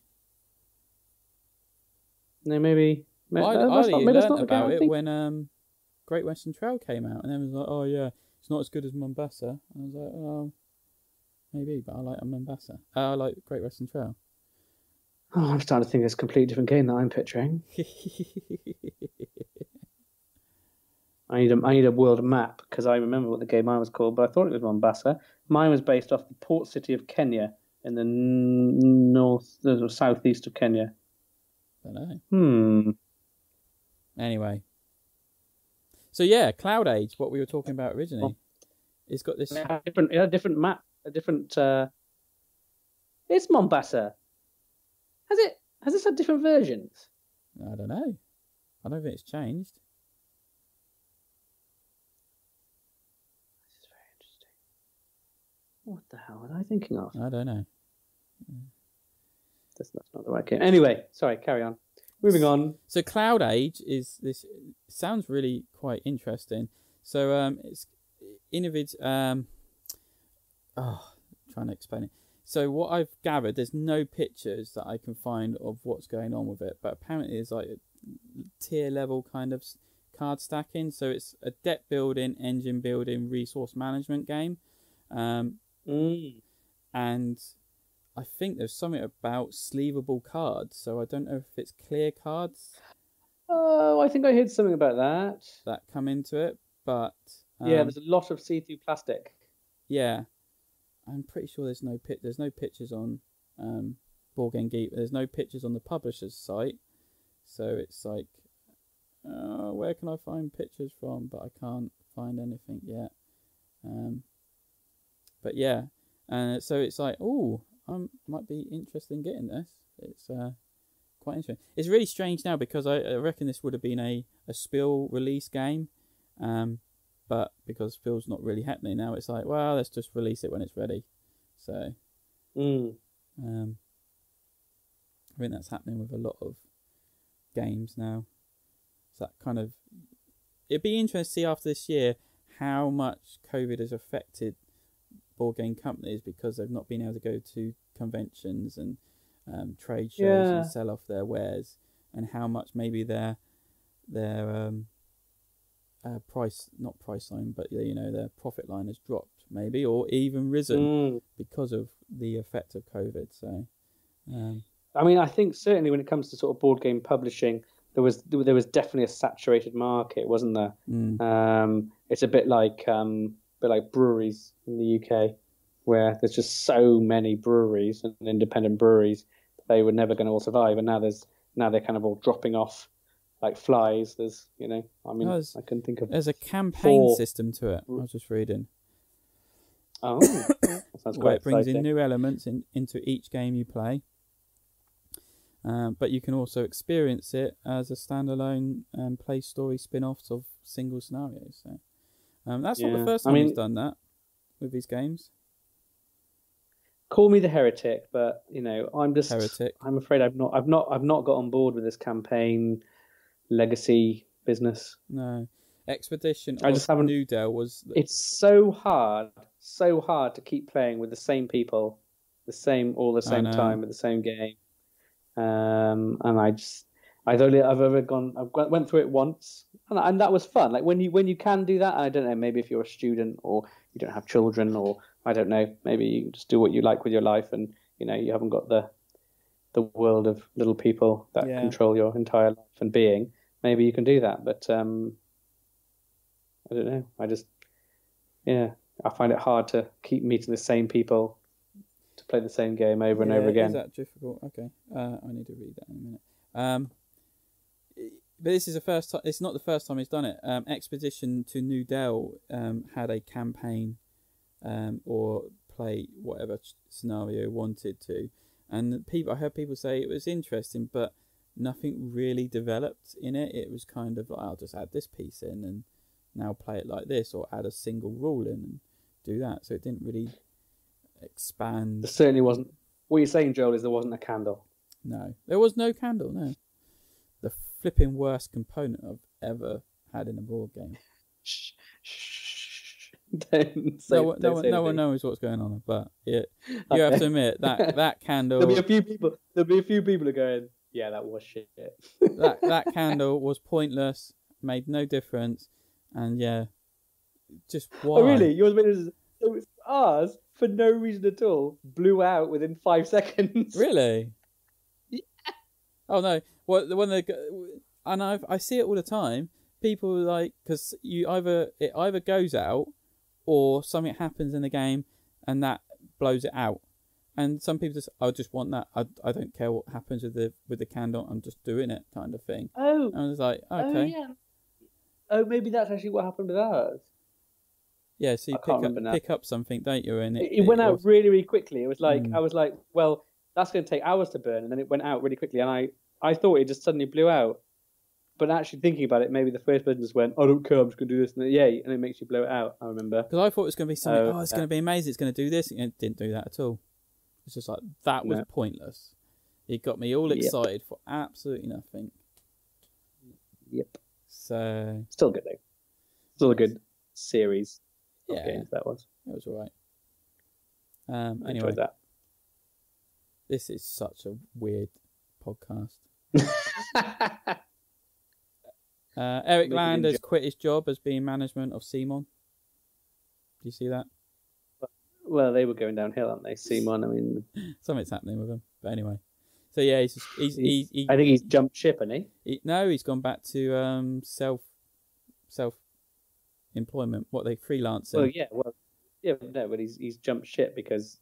No, maybe... Well, I learned about it when Great Western Trail came out, and then was like, oh yeah, it's not as good as Mombasa. I was like, oh, maybe, but I like Mombasa. I like Great Western Trail. Oh, I'm starting to think it's a completely different game that I'm picturing. I need a world map because I remember what the game I was called, but I thought it was Mombasa. Mine was based off the port city of Kenya in the southeast of Kenya. I don't know. Anyway. So yeah, Cloudage, what we were talking about originally. It's got this a different map, a different it's Mombasa. Has this had different versions? I don't know. I don't think it's changed. This is very interesting. What the hell was I thinking of? I don't know. That's not the right game. Anyway, sorry, carry on. Moving on. So Cloudage is this. Sounds really quite interesting. So it's innovative. Trying to explain it. So what I've gathered, there's no pictures that I can find of what's going on with it, but apparently it's like a tier level kind of card stacking. So it's a deck building, engine building, resource management game, and I think there's something about sleevable cards. So I don't know if it's clear cards. Oh, I think I heard something about that come into it, but yeah, there's a lot of see-through plastic. Yeah. I'm pretty sure there's no pictures on Boardgame Geek. There's no pictures on the publisher's site, so it's like, where can I find pictures from? But I can't find anything yet. But yeah, so it's like, I might be interested in getting this. It's quite interesting. It's really strange now because I reckon this would have been a spill release game, but because Phil's not really happening now, it's like, well, let's just release it when it's ready. So, I think that's happening with a lot of games now. So that kind of, it'd be interesting to see after this year how much COVID has affected board game companies because they've not been able to go to conventions and trade shows and sell off their wares, and how much maybe their not price line, but their profit line has dropped maybe, or even risen because of the effect of COVID. So, I mean, I think certainly when it comes to sort of board game publishing, there was definitely a saturated market, wasn't there? It's a bit like breweries in the UK, where there's just so many breweries and independent breweries, they were never going to all survive, and now they're kind of all dropping off like flies. There's, I can think of. There's a campaign system to it. I was just reading. Oh, that sounds where it brings exciting. in new elements into each game you play. But you can also experience it as a standalone play story spin-offs of single scenarios. So that's not the first time he's done that with his games. Call me the heretic, but I'm just heretic. I'm afraid I've not got on board with this campaign legacy business. No. Expedition of New Dale was... It's so hard to keep playing with the same people, all the same time with the same game. And I've went through it once, and that was fun. Like when you can do that, I don't know, maybe if you're a student or you don't have children, or I don't know, maybe you just do what you like with your life, and you haven't got the world of little people that control your entire life and being. Maybe you can do that, but I don't know. I find it hard to keep meeting the same people to play the same game over and over again. Is that difficult? Okay, I need to read that in a minute. But this is the first time. It's not the first time he's done it. Expedition to New Dell had a campaign, or play whatever scenario wanted to, and I heard people say it was interesting, but nothing really developed in it. It was kind of like, I'll just add this piece in and now play it like this, or add a single rule in and do that. So it didn't really expand. There certainly wasn't. What you're saying, Joel, is there wasn't a candle. No, there was no candle. No, the flipping worst component I've ever had in a board game. Shh. No one knows what's going on, but you have to admit that candle. There'll be a few people who are going, yeah, that was shit. that candle was pointless, made no difference, and yeah, just why? Oh really? Yours so ours for no reason at all blew out within 5 seconds. Really? Yeah. Oh no! And I see it all the time. People like, because it either goes out, or something happens in the game and that blows it out. And some people I just want that. I don't care what happens with the candle. I'm just doing it, kind of thing. Oh. And I was like, okay. Oh yeah. Oh, maybe that's actually what happened with ours. Yeah, so you pick up something, don't you? And it went out really, really quickly. It was like I was like, well, that's going to take hours to burn, and then it went out really quickly. And I thought it just suddenly blew out. But actually thinking about it, maybe the first person just went, I don't care, I'm just going to do this, and then, yay, and it makes you blow it out, I remember. Because I thought it was going to be something, it's going to be amazing, it's going to do this, and it didn't do that at all. It's just like, that was pointless. It got me all excited for absolutely nothing. Yep. So... Still good, though. Still a good series of games, that was. It was alright. Anyway, enjoyed that. This is such a weird podcast. Eric Land has quit his job as being management of Simon. Do you see that? Well, they were going downhill, aren't they? Simon, I mean, something's happening with him. But anyway, so yeah, he's I think he's jumped ship, hasn't he? No, he's gone back to self employment. What they freelancing? No, but he's jumped ship because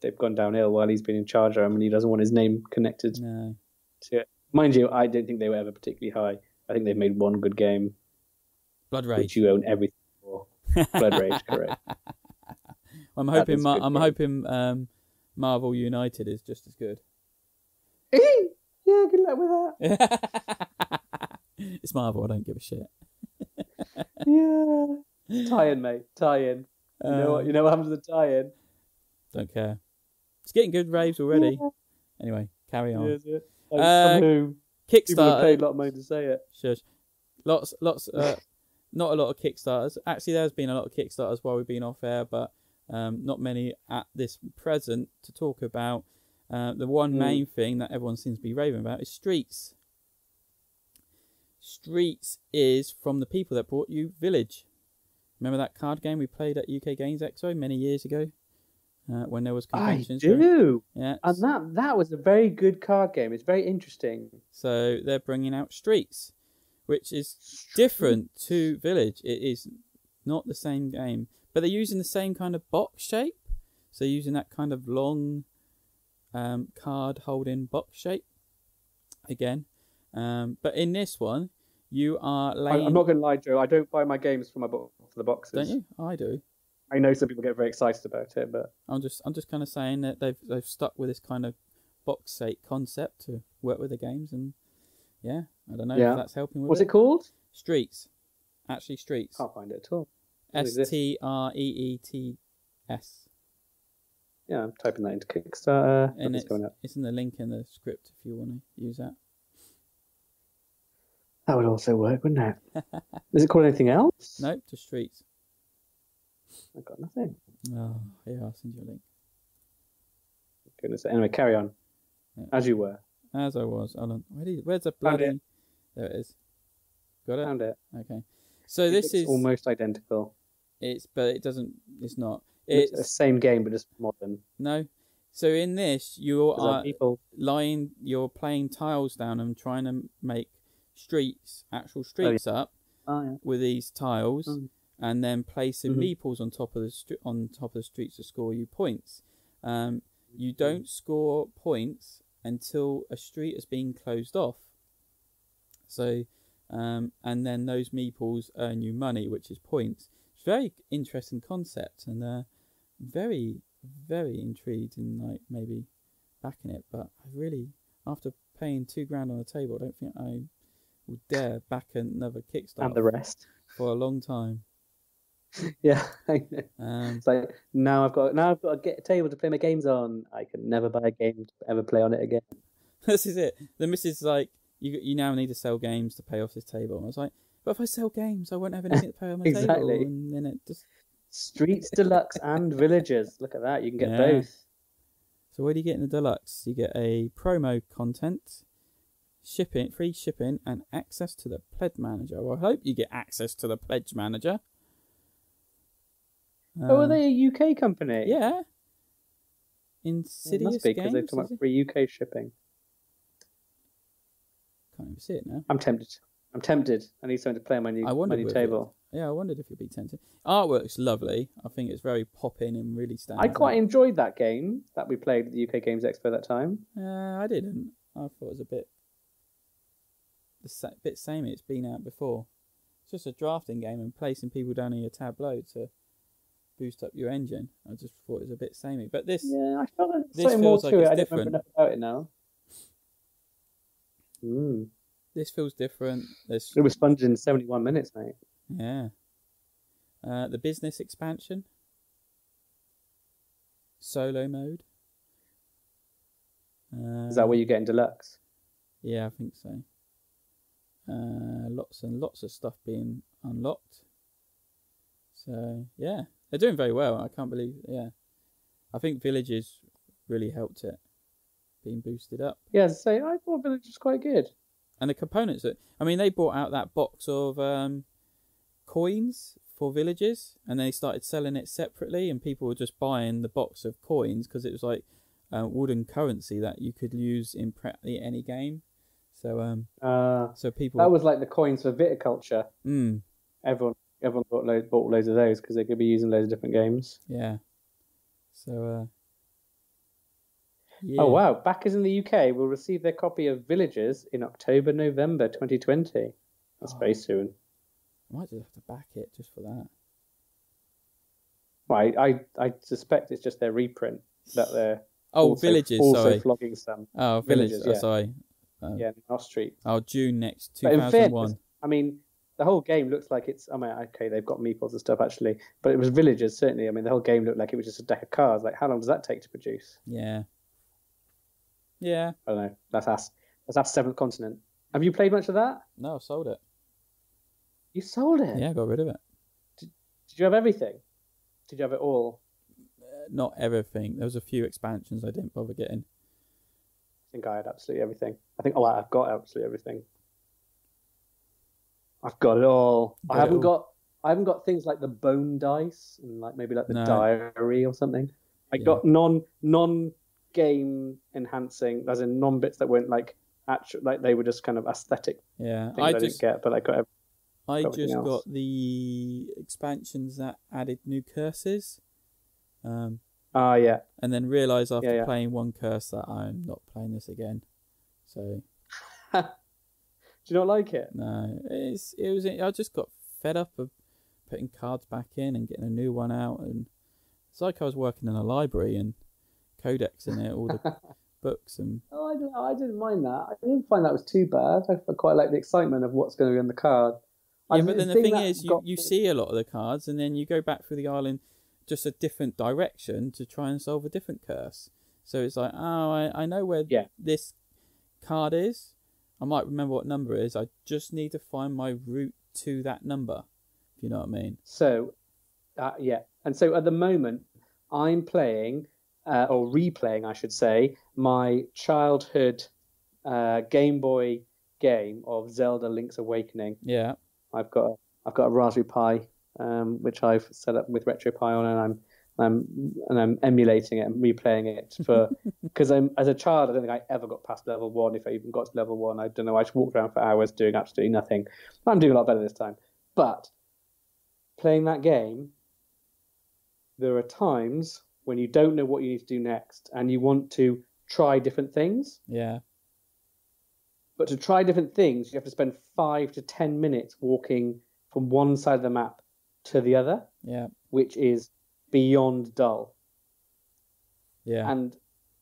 they've gone downhill while he's been in charge of them, and he doesn't want his name connected to it. Mind you, I don't think they were ever particularly high. I think they've made one good game. Blood Rage. Which you own everything for. Blood Rage, correct. I'm hoping Marvel United is just as good. Yeah, good luck with that. It's Marvel, I don't give a shit. Yeah. Tie-in, mate. Tie-in. You know what happens to the tie-in? Don't care. It's getting good raves already. Yeah. Anyway, carry on. Kickstarter. People have paid a lot of money to say it. Shush. Lots. Not a lot of Kickstarters. Actually, there's been a lot of Kickstarters while we've been off air, but not many at this present to talk about. The one main thing that everyone seems to be raving about is Streets. Streets is from the people that brought you Village. Remember that card game we played at UK Games Expo many years ago? When there was conventions. I do. Yeah. And that was a very good card game. It's very interesting. So they're bringing out Streets, which is different to Village. It is not the same game, but they're using the same kind of box shape. So they're using that kind of long card holding box shape again. But in this one, you are laying... I'm not going to lie, Joe. I don't buy my games for the boxes. Don't you? I do. I know some people get very excited about it, but I'm just kind of saying that they've stuck with this kind of box set concept to work with the games, and I don't know if that's helping with What's it called? Streets. Actually, Streets. Can't find it at all. Streets. Yeah, I'm typing that into Kickstarter. And it's in the link in the script if you want to use that. That would also work, wouldn't it? Is it called anything else? Nope, just Streets. I've got nothing. Oh, yeah, I'll send you a link. Goodness. Anyway, carry on. Yeah. As you were. As I was. Where's the bloody... There it is. Got it? Found it. Okay. So this is... almost identical. But it doesn't... It's not. It's the same game, but just modern. No. So in this, you're playing tiles down and trying to make actual streets up with these tiles. And then placing meeples on top of the streets to score you points. You don't score points until a street has been closed off. So, and then those meeples earn you money, which is points. It's a very interesting concept, and very, very intrigued in like maybe backing it. But I really, after paying $2,000 on the table, I don't think I would dare back another Kickstarter And the rest. for a long time. Yeah, I know. It's like now I've got to get a table to play my games on. I can never buy a game to ever play on it again. This is it. The missus is like, you now need to sell games to pay off this table. And I was like, but if I sell games, I won't have anything to pay on my table. And then it just Streets Deluxe and Villagers. Look at that. You can get both. So what do you get in the Deluxe? You get a promo content, free shipping, and access to the Pledge Manager. Well, I hope you get access to the Pledge Manager. Are they a UK company? Yeah. Insidious must be, because Games. they've talking about free UK shipping. Can't even see it now. I'm tempted. I need something to play on my new table. Yeah, I wondered if you'd be tempted. Artwork's lovely. I think it's very pop-in and really stands I quite out. enjoyed that game that we played at the UK Games Expo that time. I didn't. I thought it was a bit samey. It's been out before. It's just a drafting game and placing people down in your tableau to boost up your engine. I just thought it was a bit samey. But this... Yeah, I felt like this something more feels like to it's it. I don't different. remember enough about it now. This feels different. It was funded in 71 minutes, mate. Yeah. The business expansion. Solo mode. Is that where you get in Deluxe? Yeah, I think so. Lots and lots of stuff being unlocked. So, yeah. They're doing very well. I can't believe... Yeah. I think Villages really helped it. Being boosted up. Yeah, so I thought Village was quite good. And the components they brought out that box of coins for Villages, and they started selling it separately, and people were just buying the box of coins because it was like wooden currency that you could use in practically any game. So so people... That was like the coins for viticulture. Everyone bought loads of those because they could be used in loads of different games. Yeah. So yeah. Oh wow, backers in the UK will receive their copy of Villages in November 2020. That's very soon. I might just have to back it just for that. Well, I suspect it's just their reprint that they're Villages, also sorry. flogging some. Oh, Villages, yeah. Sorry. Yeah, North Street. Oh, June next, But 2001. in fairness, I mean, the whole game looks like it's... I mean, okay, they've got meeples and stuff, actually. But it was Villages, certainly. I mean, the whole game looked like it was just a deck of cards. Like, how long does that take to produce? Yeah. Yeah. I don't know. Let's ask Seventh Continent. Have you played much of that? No, I sold it. You sold it? Yeah, I got rid of it. Did you have everything? Did you have it all? Not everything. There was a few expansions I didn't bother getting. I think I had absolutely everything. I've got absolutely everything. I've got it all. I haven't got things like the bone dice and like maybe like the diary or something. I got non-game enhancing, as in non-bits that weren't like actual, like they were just kind of aesthetic. Yeah, I didn't get, but I got. I just got the expansions that added new curses. Yeah. And then realised after playing one curse that I'm not playing this again. So. Do you not like it? No, I just got fed up of putting cards back in and getting a new one out, and it's like I was working in a library and codexing it, all the books and. Oh, I don't know. I didn't mind that. I didn't find that was too bad. I quite like the excitement of what's going to be on the card. Yeah, but then the thing is, you see a lot of the cards, and then you go back through the island just a different direction to try and solve a different curse. So it's like, I know where this card is. I might remember what number it is. I just need to find my route to that number, if you know what I mean. So, And so at the moment, I'm playing, or replaying, I should say, my childhood Game Boy game of Zelda Link's Awakening. Yeah. I've got a Raspberry Pi, which I've set up with RetroPie on, and I'm emulating it and replaying it because as a child I don't think I ever got past level 1. If I even got to level 1, I don't know. I just walked around for hours doing absolutely nothing. I'm doing a lot better this time. But playing that game, there are times when you don't know what you need to do next and you want to try different things. Yeah. But to try different things, you have to spend 5 to 10 minutes walking from one side of the map to the other, which is beyond dull. Yeah. And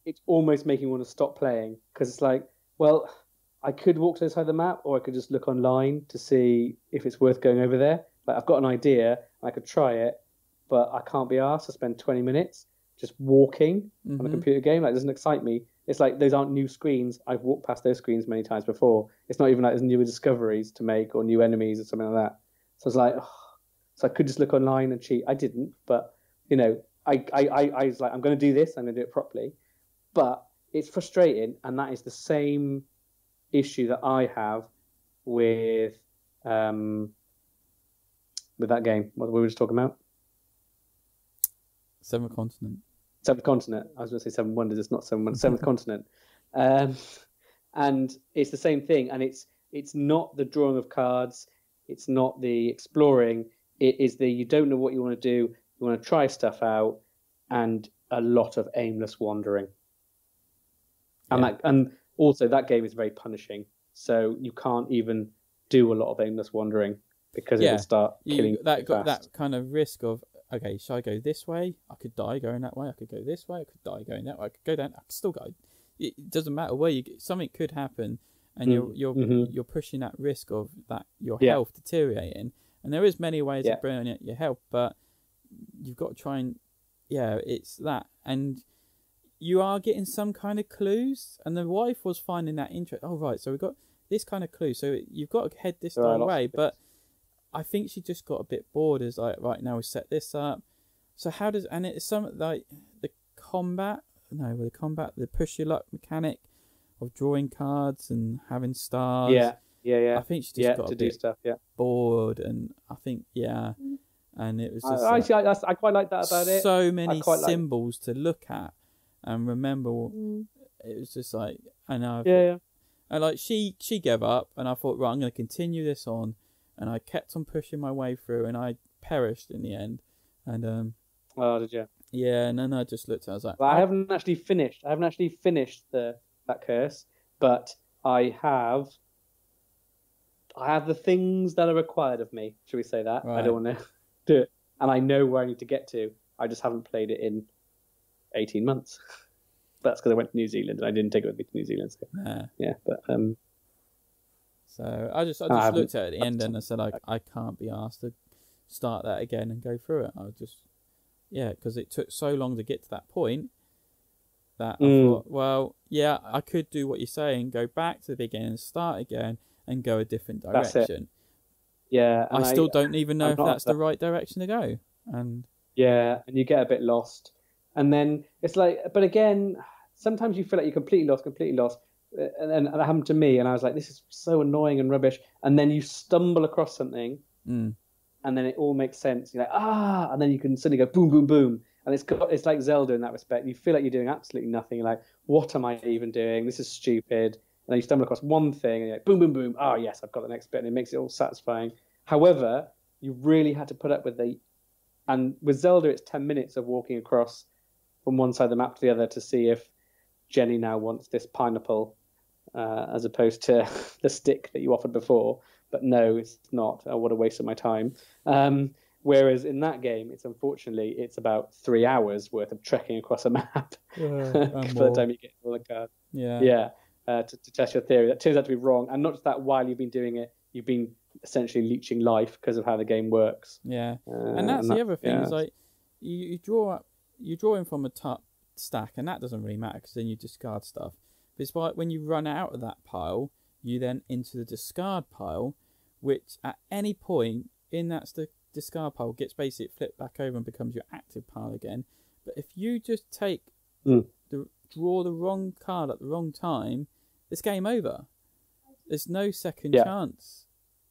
it's almost making me want to stop playing because it's like, well, I could walk to the side of the map, or I could just look online to see if it's worth going over there. Like, I've got an idea, I could try it, but I can't be asked to spend 20 minutes just walking on a computer game. Like, it doesn't excite me. It's like those aren't new screens. I've walked past those screens many times before. It's not even like there's newer discoveries to make or new enemies or something like that. So it's like, so I could just look online and cheat. I didn't, but you know, I was like, I'm going to do this. I'm going to do it properly. But it's frustrating, and that is the same issue that I have with that game. What we were just talking about. Seventh Continent. Seventh Continent. I was going to say Seven Wonders. It's not Seven Wonders. Seventh Continent. And it's the same thing. And it's not the drawing of cards. It's not the exploring. It is the you don't know what you want to do. You want to try stuff out, and a lot of aimless wandering. And also that game is very punishing. So you can't even do a lot of aimless wandering because it will start killing you that got that kind of risk of, okay, should I go this way? I could die going that way. I could go this way. I could die going that way. I could go down. I could still go. It doesn't matter where you go. Something could happen, and you're pushing that risk of that your health deteriorating. And there is many ways of bringing your health, but you've got to try and it's that. And you are getting some kind of clues, and the wife was finding that interest. Oh right, so we've got this kind of clue. So you've got to head this way, but I think she just got a bit bored. As like, right, now we set this up. So how does, and it's some like the push your luck mechanic of drawing cards and having stars. Yeah. I think she just got a bit bored, and I think and it was just I quite like that about it. So many symbols to look at and remember. It was just like, and and like she gave up, and I thought, right, I'm going to continue this on. And I kept on pushing my way through, and I perished in the end. And oh, did you? Yeah, and then I just looked. I was like, well, I haven't actually finished that curse, but I have the things that are required of me. Should we say that? Right. I don't want to do it, and I know where I need to get to. I just haven't played it in 18 months. That's because I went to New Zealand, and I didn't take it with me to New Zealand. So but. So I just looked at it at the end, and I said, I can't be asked to start that again and go through it. I just, because it took so long to get to that point that I thought, well, I could do what you're saying, go back to the beginning, start again, and go a different direction. Yeah, I still don't even know if that's the right direction to go. And and you get a bit lost, and then it's like, but again, sometimes you feel like you're completely lost. And that happened to me, and I was like, this is so annoying and rubbish. And then you stumble across something, and then it all makes sense. You're like, and then you can suddenly go boom, boom, boom. And it's like Zelda in that respect. You feel like you're doing absolutely nothing. You're like, what am I even doing? This is stupid. And then you stumble across one thing, and you're like, boom, boom, boom. Oh, yes, I've got the next bit. And it makes it all satisfying. However, you really had to put up with and with Zelda, it's 10 minutes of walking across from one side of the map to the other to see if Jenny now wants this pineapple as opposed to the stick that you offered before. But no, it's not. Oh, what a waste of my time. Whereas in that game, it's about 3 hours worth of trekking across a map by the time you get to the card. To test your theory. That turns out to be wrong. And not just that, while you've been doing it, you've been essentially leeching life because of how the game works. And that's the other thing. Is like you draw in from a top stack, and that doesn't really matter because then you discard stuff. But it's like when you run out of that pile, you then into the discard pile, which at any point in that discard pile gets basically flipped back over and becomes your active pile again. But if you just draw the wrong card at the wrong time, it's game over. There's no second chance.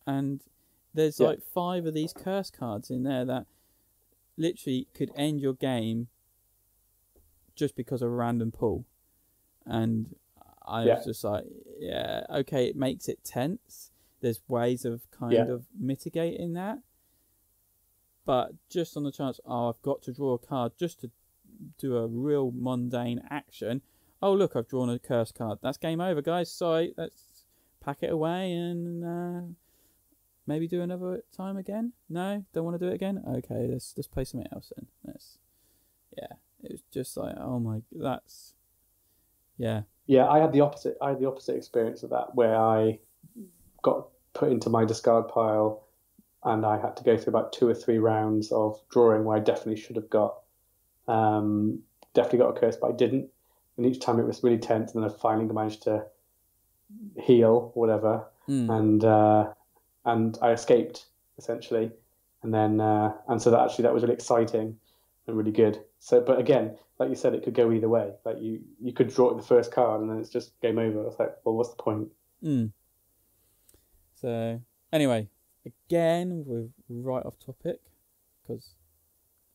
And there's like 5 of these curse cards in there that literally could end your game just because of a random pull. And I was just like, okay, it makes it tense. There's ways of kind of mitigating that. But just on the chance, I've got to draw a card just to do a real mundane action. Oh, look, I've drawn a curse card. That's game over, guys. Sorry, that's pack it away and maybe do another time again. No, don't want to do it again. Okay, let's play something else then. It was just like, oh my, that's yeah. Yeah, I had the opposite. I had the opposite experience of that, where I got put into my discard pile, and I had to go through about 2 or 3 rounds of drawing where I definitely should have got, definitely got a curse, but I didn't. And each time it was really tense, and then I finally managed to heal, or whatever, and I escaped essentially, and then and so that was really exciting and really good. So, but again, like you said, it could go either way. Like you could draw the first card, and then it's just game over. It's like, well, what's the point? So anyway, again, we're right off topic because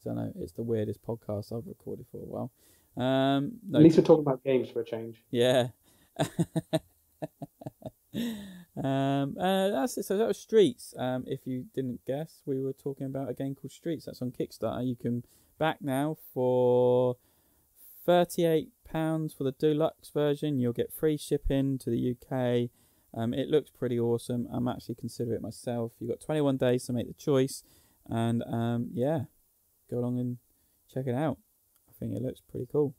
I don't know, it's the weirdest podcast I've recorded for a while. At least we're talking about games for a change. Yeah. That's it. So that was Streets. If you didn't guess, we were talking about a game called Streets. That's on Kickstarter. You can back now for £38 for the deluxe version. You'll get free shipping to the UK. It looks pretty awesome. I'm actually considering it myself. You've got 21 days to make the choice, and go along and check it out. I think it looks pretty cool.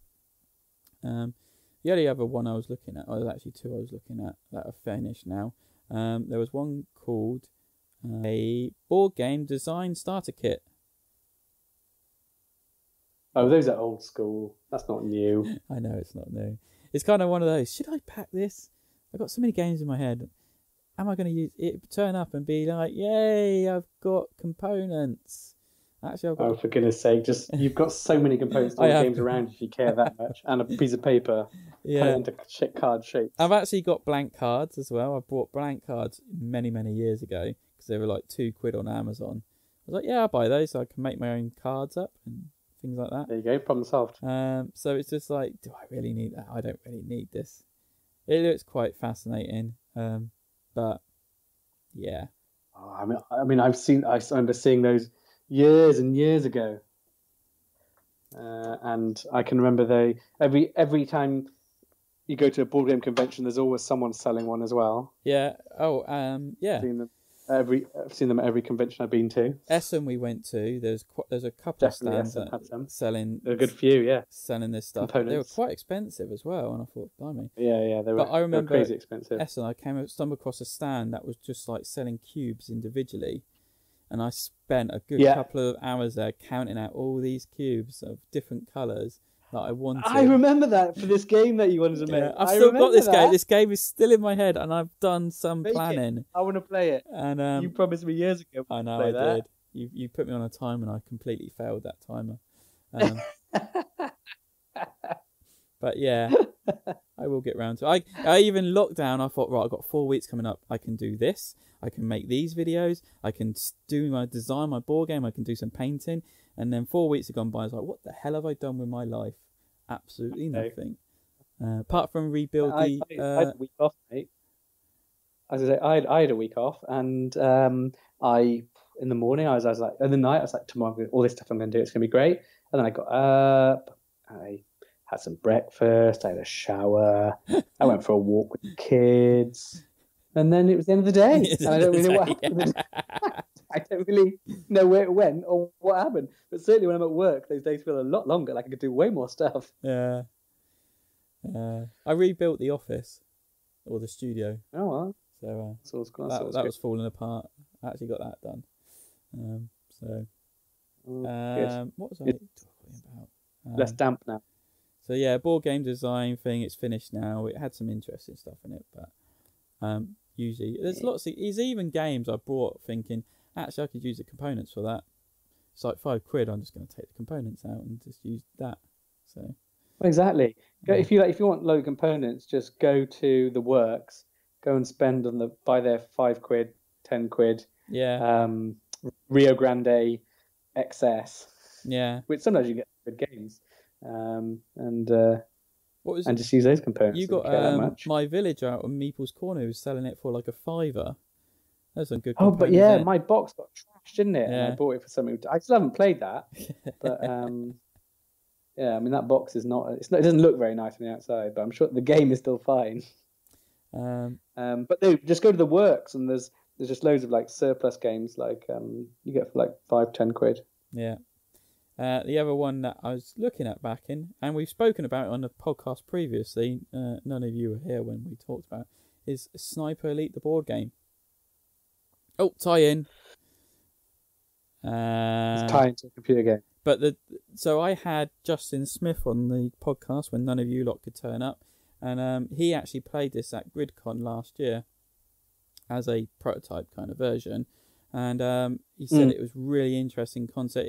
The only other one I was looking at, there's actually 2 I was looking at that are finished now. There was one called a board game design starter kit. Oh, those are old school. That's not new. I know it's not new. It's kind of one of those. Should I pack this? I've got so many games in my head. Am I going to use it? Turn up and be like, "Yay! I've got components." Actually, I've got. Oh, for goodness' sake! You've got so many components to games around if you care that much, and a piece of paper. Yeah. Put it into card shapes. I've actually got blank cards as well. I bought blank cards many years ago because they were like £2 on Amazon. I was like, yeah, I'll buy those so I can make my own cards up and things like that. There you go, problem solved. So it's just like, do I really need that? I don't really need this. It looks quite fascinating, but yeah. Oh, I remember seeing those years and years ago, and I can remember every time you go to a board game convention, there's always someone selling one as well. Yeah. Oh, yeah. I've seen them at every convention I've been to. Essen we went to. There's a couple Definitely of stands selling. A good few, yeah. Selling this stuff. Components. They were quite expensive as well, and I thought, blimey. Yeah, they were. But I remember they were crazy expensive. Essen, I stumbled across a stand that was just like selling cubes individually, and I spent a good couple of hours there counting out all these cubes of different colours that I wanted. I remember that for this game that you wanted to make. I've still got this game. This game is still in my head, and I've done some planning. I want to play it. And you promised me years ago. I know I did. You put me on a timer, and I completely failed that timer. But yeah, I will get round to it. I even locked down. I thought, right, I've got 4 weeks coming up. I can do this. I can make these videos. I can do my design, my board game. I can do some painting. And then 4 weeks have gone by. I was like, what the hell have I done with my life? Absolutely nothing. Apart from rebuild I had a week off, mate. As I say, I had a week off, and in the morning I was like, in the night I was like, tomorrow all this stuff I'm going to do, it's going to be great. And then I got up, I had some breakfast, I had a shower, I went for a walk with the kids, and then it was the end of the day. And I don't really know what happened. I don't really know where it went or what happened. But certainly when I'm at work, those days feel a lot longer. Like I could do way more stuff. Yeah. I rebuilt the office or the studio. Oh, well. So that was falling apart. I actually got that done. What was I talking about? Less damp now. So yeah, board game design thing. It's finished now. It had some interesting stuff in it, but usually there's lots of. There's even games I brought thinking, actually I could use the components for that. It's like £5. I'm just going to take the components out and just use that. So. Exactly. If you want low components, just go to the works. Go and spend buy their £5, £10. Yeah. Rio Grande XS. Yeah. Which sometimes you get good games. And just use those components. You got My Village out on Meeples Corner who's selling it for like a £5. That's some good components. Oh, but yeah, my box got trashed, didn't it? Yeah. And I bought it for something. I still haven't played that, but yeah, I mean that box is not. It doesn't look very nice on the outside, but I'm sure the game is still fine. But no, just go to the works, and there's just loads of like surplus games like you get for like 5-10 quid. Yeah. The other one that I was looking at back in, and we've spoken about it on the podcast previously, none of you were here when we talked about it, is Sniper Elite, the board game. Oh, tie in. It's tied into a computer game. But so I had Justin Smith on the podcast when none of you lot could turn up, and he actually played this at GridCon last year as a prototype kind of version, and he said it was really interesting concept.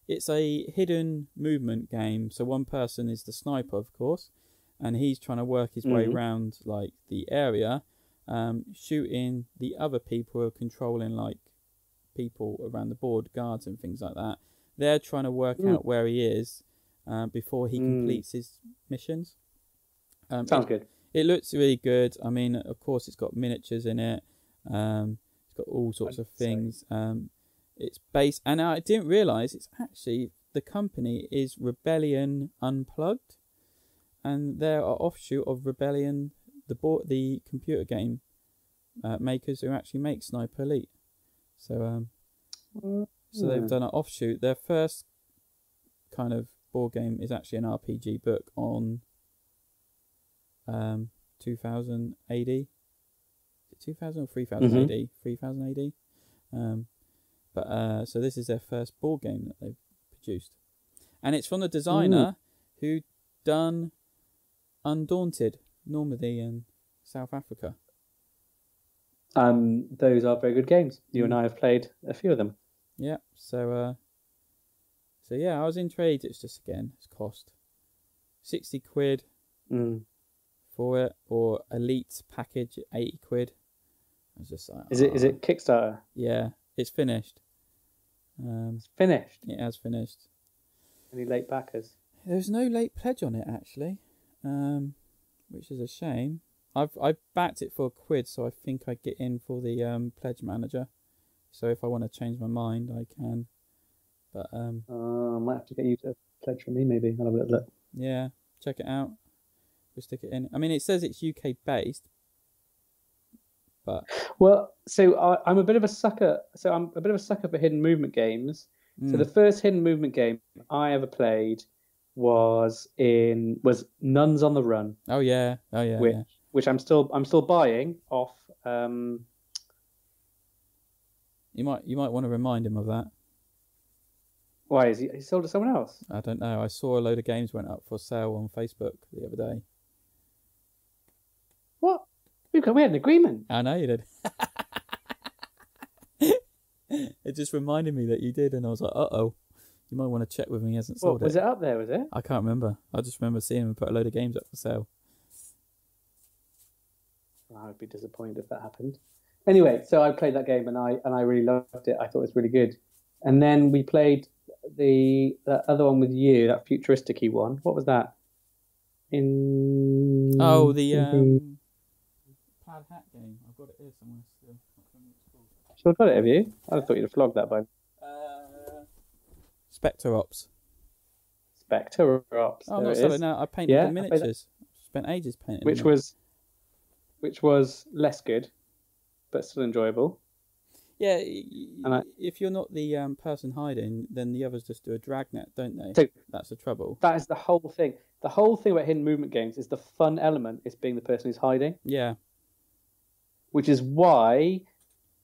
It's a hidden movement game. So one person is the sniper, of course, and he's trying to work his way around like the area, shooting the other people who are controlling like people around the board, guards and things like that. They're trying to work out where he is before he completes his missions. Sounds good. It looks really good. I mean, of course, it's got miniatures in it. It's got all sorts of things. It's based, and I didn't realise it's actually, the company is Rebellion Unplugged, and they're an offshoot of Rebellion, the computer game makers who actually make Sniper Elite. So they've done an offshoot. Their first kind of board game is actually an RPG book on 2000 AD. Is it 2000 or 3000 AD? 3000 AD. So this is their first board game that they've produced, and it's from the designer who done Undaunted, Normandy and South Africa. Those are very good games. You and I have played a few of them. Yeah. So yeah, I was intrigued. It's just, again, it's cost 60 quid for it, or Elite package 80 quid. I was just like, is it Kickstarter? Yeah, it's finished. It's finished. It has finished. Any late backers? There's no late pledge on it actually, which is a shame. I've backed it for £1, so I think I get in for the pledge manager. So if I want to change my mind, I can. But I might have to get you to pledge for me. Maybe I'll have a little look. Yeah, check it out. We'll stick it in. I mean, it says it's UK based, but so I'm a bit of a sucker. So I'm a bit of a sucker for hidden movement games. So the first hidden movement game I ever played was Nuns on the Run. Oh yeah. Which I'm still buying off. You might want to remind him of that. Why is he sold to someone else? I don't know. I saw a load of games went up for sale on Facebook the other day. What? We had an agreement. I know you did. It just reminded me that you did, and I was like, uh-oh. You might want to check with him. He hasn't sold it. Was it up there, was it? I can't remember. I just remember seeing him put a load of games up for sale. I would be disappointed if that happened. Anyway, so I played that game and I really loved it. I thought it was really good. And then we played that other one with you, that futuristic-y one. What was that? The plaid hat game. I've got it here somewhere still. Sure got it, have you? I thought you'd have flogged that by. Spectre Ops. Spectre Ops. Oh, not so now. I painted the miniatures. Spent ages painting. Which was less good, but still enjoyable. Yeah, if you're not the person hiding, then the others just do a dragnet, don't they? So that's the trouble. That is the whole thing. The whole thing about hidden movement games is the fun element is being the person who's hiding. Yeah. Which is why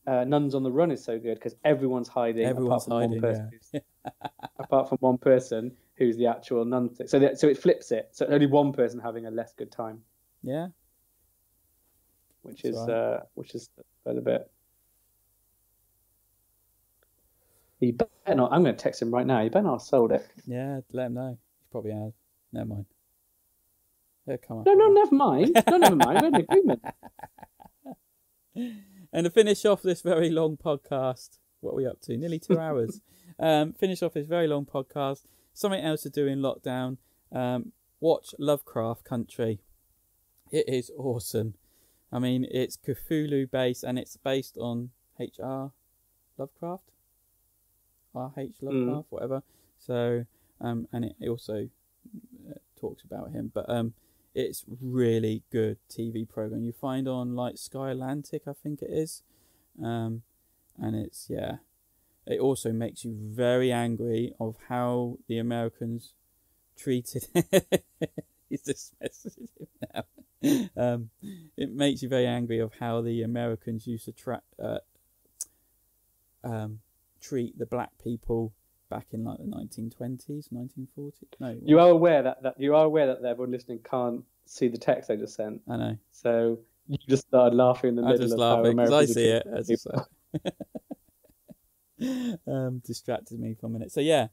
Nuns on the Run is so good, because everyone's hiding. Everyone's hiding, apart from one person who's the actual nun. So it flips it. So only one person having a less good time. Yeah. Which is quite a bit. You better not. I'm going to text him right now. You better not have sold it. Yeah, let him know. He probably has. Never mind. Yeah, come on. No, never mind. No, never mind. We're in agreement. And to finish off this very long podcast, what are we up to? Nearly 2 hours. Finish off this very long podcast. Something else to do in lockdown. Watch Lovecraft Country. It is awesome. I mean, it's Cthulhu based, and it's based on H.R. Lovecraft. R.H. Lovecraft, whatever. So, and it also talks about him. But It's really good TV program. You find on like Sky Atlantic, I think it is, and it's It also makes you very angry of how the Americans treated. He's just messaging him now. It makes you very angry of how the Americans used to treat the black people back in like the 1920s, 1940s. No, you are aware that everyone listening can't see the text I just sent. I know. So you just started laughing in the middle. I just of laughing because I see it. As I say. Distracted me for a minute. So yeah,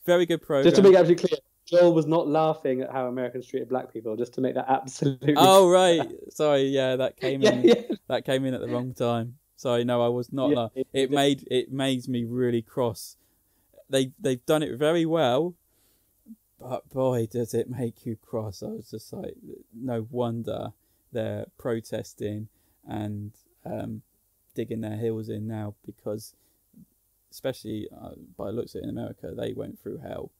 very good program. Just to make it absolutely clear, Joel was not laughing at how Americans treated black people. Just to make that absolutely. Oh clear. right, sorry. Yeah, that came in. That came in at the wrong time. Sorry, no, I was not. It made me really cross. They've done it very well, but boy, does it make you cross. I was just like, no wonder they're protesting and digging their heels in now, because especially by the looks of it in America, they went through hell.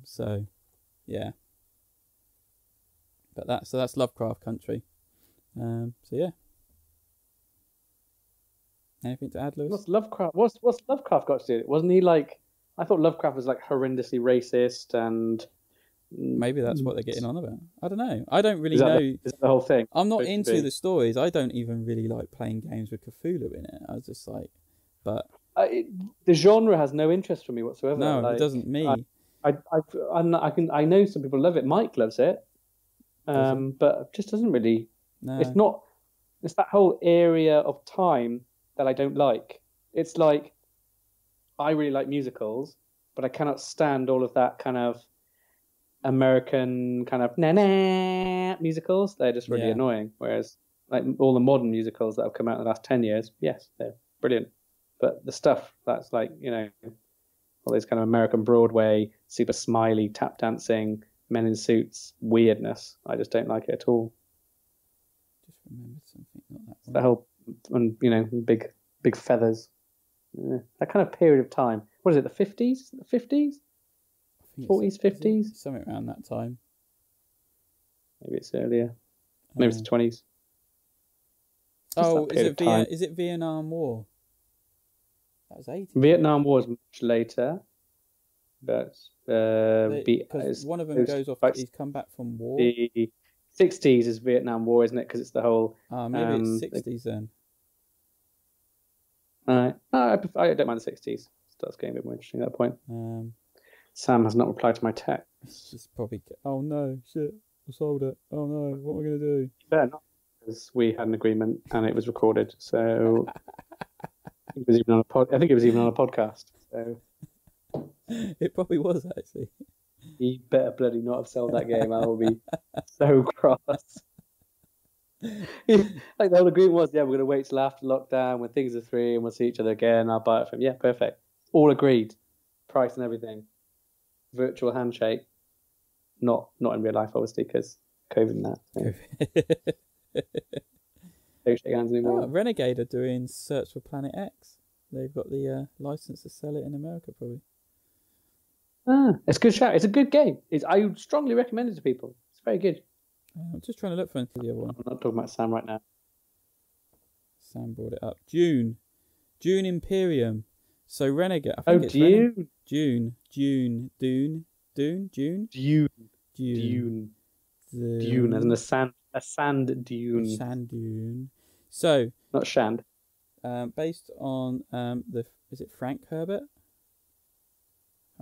So yeah, but that's Lovecraft country. So yeah. Anything to add, Lewis? What's Lovecraft got to do? Wasn't he like? I thought Lovecraft was like horrendously racist, and maybe that's what they're getting on about. I don't know. I don't really know. Is that the whole thing? I'm not into the stories. I don't even really like playing games with Cthulhu in it. I was just like, but the genre has no interest for me whatsoever. No, like, it doesn't. I know some people love it. Mike loves it, but it just doesn't really. No. It's not. It's that whole area of time that I don't like. It's like I really like musicals, but I cannot stand all of that kind of American kind of na-na musicals. They're just really annoying. Whereas like all the modern musicals that have come out in the last 10 years, yes, they're brilliant. But the stuff that's like, all these kind of American Broadway, super smiley, tap dancing, men in suits, weirdness, I just don't like it at all. Just remembered something, not that one. The whole, big feathers. That kind of period of time. What is it, the 50s? The 50s? 40s, 50s? Something around that time. Maybe it's earlier. Maybe it's the 20s. Is it Vietnam War? That was 80s. Vietnam War is much later. But because one of them goes off, he's come back from war. The 60s is Vietnam War, isn't it? Because it's the whole... maybe it's 60s then. I don't mind the 60s. It starts getting a bit more interesting at that point. Sam has not replied to my text. She's probably... Oh no, shit. I sold it. Oh no, what am I going to do? You better not, because we had an agreement and it was recorded. So I think it was even on a podcast. So it probably was, actually. You better bloody not have sold that game. I will be so cross. Like the whole agreement was, we're going to wait till after lockdown when things are free and we'll see each other again. I'll buy it from perfect. All agreed, price and everything. Virtual handshake, not in real life, obviously, because COVID and that. So. Don't shake hands anymore. Oh, Renegade are doing Search for Planet X. They've got the license to sell it in America, probably. It's a good shout. It's a good game. I would strongly recommend it to people. It's very good. I'm just trying to look for the other one. I'm not talking about Sam right now. Sam brought it up. Dune Imperium. So Renegade. I think it's Dune. Dune, as in a sand dune. Sand dune. So not Shand. Based on is it Frank Herbert?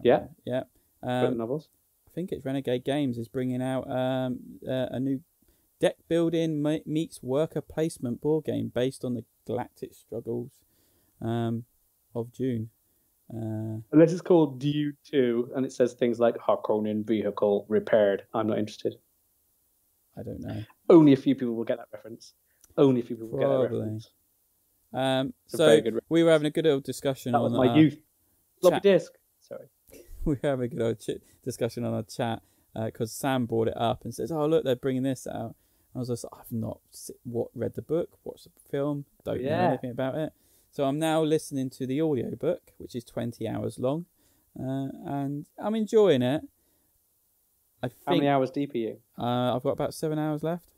Yeah. Yeah. Novels. I think it's Renegade Games is bringing out a new deck building meets worker placement board game based on the galactic struggles of Dune. Unless it's called Dune 2 and it says things like Harkonnen vehicle repaired. I'm not interested. I don't know. Only a few people will get that reference. Only a few people will get that reference. So we were having a good old discussion that on was my youth. Floppy disk. Sorry. We were having a good old discussion on our chat because Sam brought it up and says, "Oh look, they're bringing this out." I was just, I've not read the book, watched the film, don't know anything about it. So I'm now listening to the audiobook, which is 20 hours long, and I'm enjoying it. I think. How many hours deep are you? I've got about 7 hours left.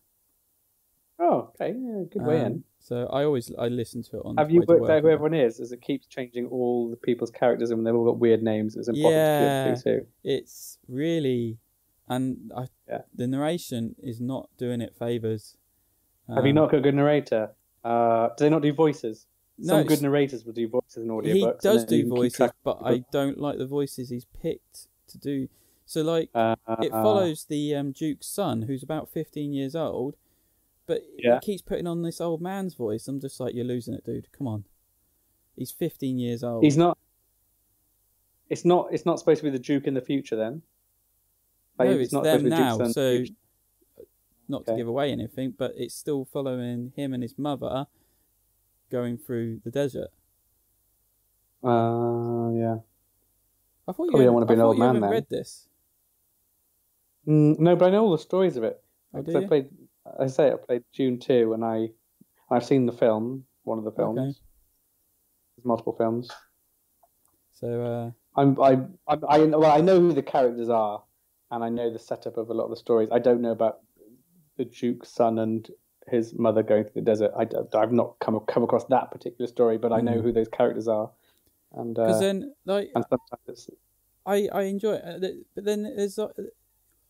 Oh, okay, yeah, good way in. So I listen to it on. Have you worked out who everyone is? As it keeps changing all the people's characters, and they've all got weird names. It's impossible to keep up to. It's really, and the narration is not doing it favors. Have you not got a good narrator? Do they not do voices? Some good narrators will do voices in audiobooks. He does do voices, but I don't like the voices he's picked to do. So, like, it follows the Duke's son, who's about 15 years old, but he keeps putting on this old man's voice. I'm just like, you're losing it, dude. Come on. He's 15 years old. He's not. It's not supposed to be the Duke in the future, then. Like, no, it's not them now. So, not to give away anything, but it's still following him and his mother going through the desert. Yeah. I thought you don't want to be an old man. Haven't read this. No, but I know all the stories of it. Oh, do you? I played Dune 2, and I've seen the film, one of the films. Okay. There's multiple films. So I know who the characters are, and I know the setup of a lot of the stories. I don't know about the Duke's son and his mother going through the desert. I've not come across that particular story, but I know who those characters are. And because then, like, and sometimes I enjoy it, but then there's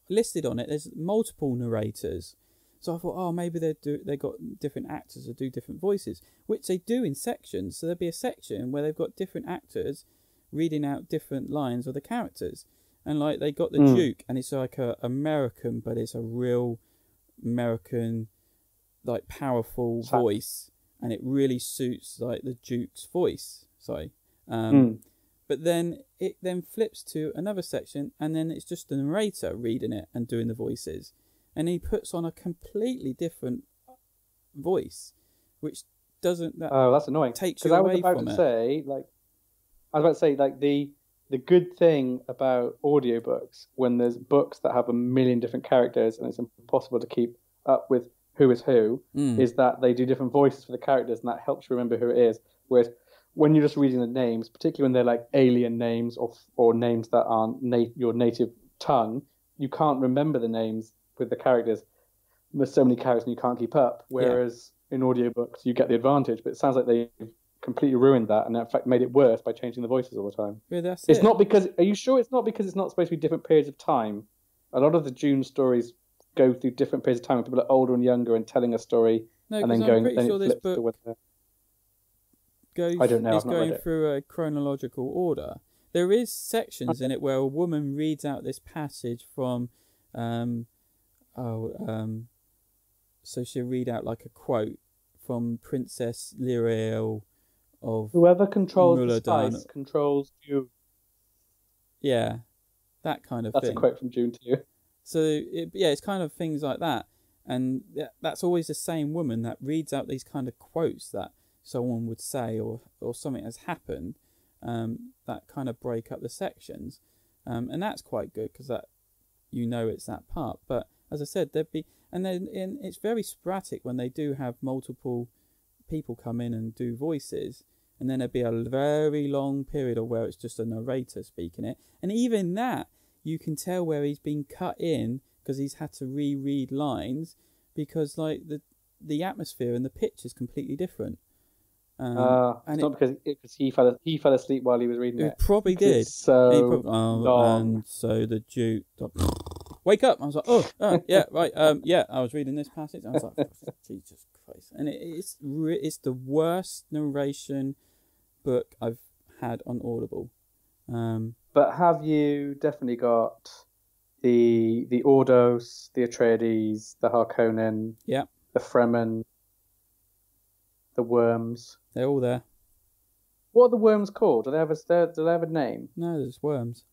listed on it. There's multiple narrators, so I thought, maybe they got different actors who do different voices, which they do in sections. So there'll be a section where they've got different actors reading out different lines of the characters, and like they got the Duke, and it's like a American, but it's a real American, like, powerful voice, and it really suits like the Duke's voice. Sorry. But then it flips to another section, and then it's just the narrator reading it and doing the voices, and he puts on a completely different voice, which doesn't. That's annoying. Takes you away from it. I was about to say, like, the good thing about audiobooks, when there's books that have a million different characters and it's impossible to keep up with who is who, is that they do different voices for the characters, and that helps you remember who it is. Whereas when you're just reading the names, particularly when they're like alien names or names that aren't your native tongue, you can't remember the names with the characters. There's so many characters and you can't keep up. Whereas in audiobooks, you get the advantage. But it sounds like they've completely ruined that, and in fact made it worse by changing the voices all the time. Yeah, that's it's not because. Are you sure it's not because it's not supposed to be different periods of time? A lot of the Dune stories go through different periods of time when people are older and younger and telling a story, and then going. Then sure it flips to I don't know. It's going through a chronological order. There is sections in it where a woman reads out this passage from, so she'll read out like a quote from Princess Lyrael of whoever controls the spice controls you. Yeah, that kind of thing. That's a quote from Dune 2. So it's kind of things like that, and that's always the same woman that reads out these kind of quotes that someone would say, or something has happened, that kind of break up the sections, and that's quite good because that it's that part. But as I said, it's very sporadic when they do have multiple people come in and do voices, and then there'd be a very long period of where it's just a narrator speaking it, and even that you can tell where he's been cut in because he's had to reread lines because like the atmosphere and the pitch is completely different. It's not because he fell asleep while he was reading it. He probably did. And so the Duke wake up. I was like, yeah, right. I was reading this passage. I was like, Jesus Christ! And it's the worst narration book I've had on Audible. But have you definitely got the Ordos, the Atreides, the Harkonnen, the Fremen, the worms? They're all there. What are the worms called? Do they have a name? No, there's worms.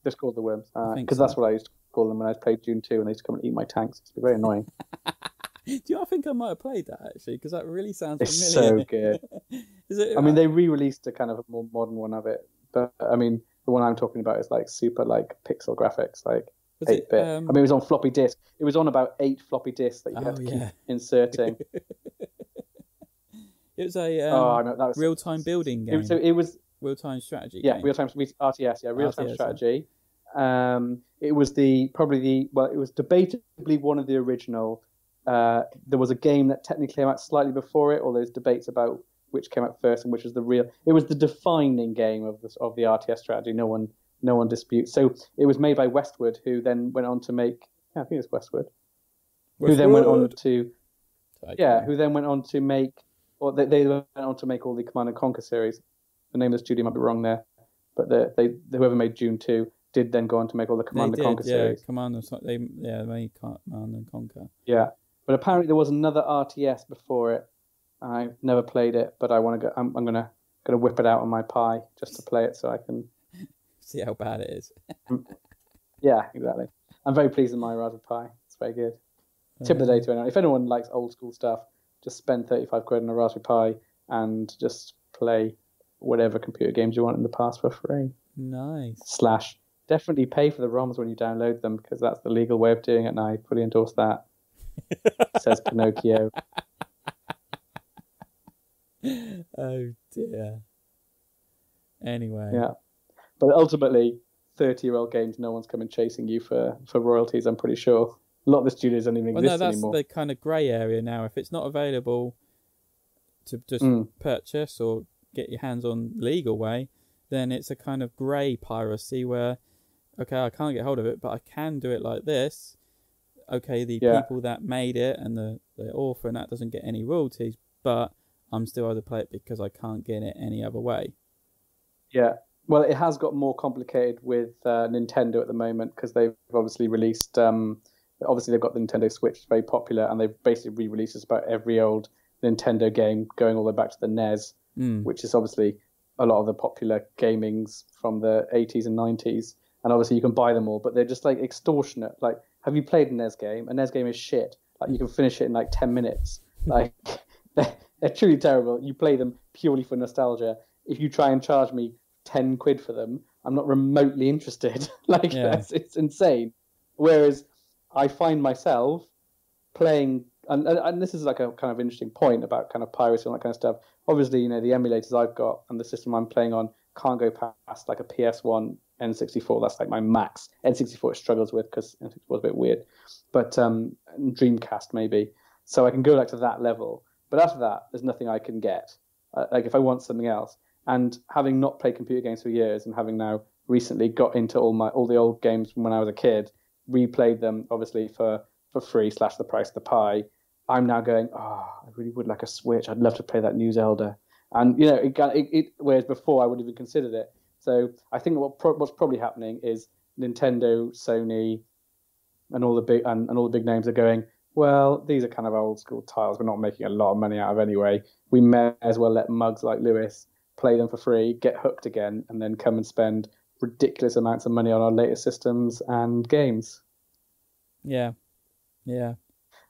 Just called the worms. Because that's what I used to call them when I played Dune 2, and they used to come and eat my tanks. It's very annoying. I think I might have played that actually, because that really sounds familiar. It's so good. Is it? I mean, they re-released a kind of a more modern one of it, but I mean, the one I'm talking about is like super like pixel graphics, like 8-bit. I mean, it was on floppy disk. It was on about 8 floppy disks that you had to keep inserting. It was a real-time building game. It was real-time strategy. Yeah, game. real-time RTS. Yeah, real-time strategy. It was it was debatably one of the original. There was a game that technically came out slightly before it, or there's debates about which came out first and which was the real. It was the defining game of the RTS strategy. No one disputes. So it was made by Westwood, who then went on to make. Yeah, I think it's Westwood. Who then went on to. Yeah, who then went on to make. Or they went on to make all the Command and Conquer series. The name of the studio might be wrong there, but whoever made Dune 2 did then go on to make all the Command and Conquer series. They made Command and Conquer. Yeah, but apparently there was another RTS before it. I've never played it, but I want to go. I'm gonna whip it out on my Pi just to play it so I can see how bad it is. Yeah, exactly. I'm very pleased with my Raspberry Pi. It's very good. Tip of the day to anyone. If anyone likes old school stuff, just spend 35 quid on a Raspberry Pi and just play whatever computer games you want in the past for free. Nice. / definitely pay for the ROMs when you download them, because that's the legal way of doing it, and I fully endorse that. Says Pinocchio. Oh dear. Anyway. Yeah. But ultimately, 30-year-old games, no one's coming chasing you for royalties, I'm pretty sure. A lot of the studios don't even exist anymore. That's the kind of grey area now. If it's not available to just purchase or get your hands on legal way, then it's a kind of grey piracy where, okay, I can't get hold of it, but I can do it like this. Okay, the people that made it and the author and that doesn't get any royalties, but I'm still able to play it because I can't get it any other way. Yeah. Well, it has got more complicated with Nintendo at the moment, because they've obviously released... obviously, they've got the Nintendo Switch, very popular, and they've basically re-released just about every old Nintendo game going all the way back to the NES, which is obviously a lot of the popular gamings from the 80s and 90s. And obviously, you can buy them all, but they're just like extortionate. Like, have you played a NES game? A NES game is shit. Like, you can finish it in like 10 minutes. Like, they're truly terrible. You play them purely for nostalgia. If you try and charge me 10 quid for them, I'm not remotely interested. It's insane. Whereas I find myself playing, and this is like a kind of interesting point about kind of piracy and that kind of stuff. Obviously, the emulators I've got and the system I'm playing on can't go past like a PS1 N64. That's like my max. N64 it struggles with because N64 is a bit weird, but Dreamcast maybe. So I can go like to that level. But after that, there's nothing I can get. Like if I want something else, and having not played computer games for years, and having now recently got into all the old games from when I was a kid, replayed them obviously for free / the price of the Pi. I'm now going, I really would like a Switch. I'd love to play that new Zelda. And whereas before I wouldn't even considered it. So I think what's probably happening is Nintendo, Sony, and all the big names are going, well, these are kind of old school titles we're not making a lot of money out of anyway. We may as well let mugs like Lewis play them for free, get hooked again, and then come and spend ridiculous amounts of money on our latest systems and games. Yeah.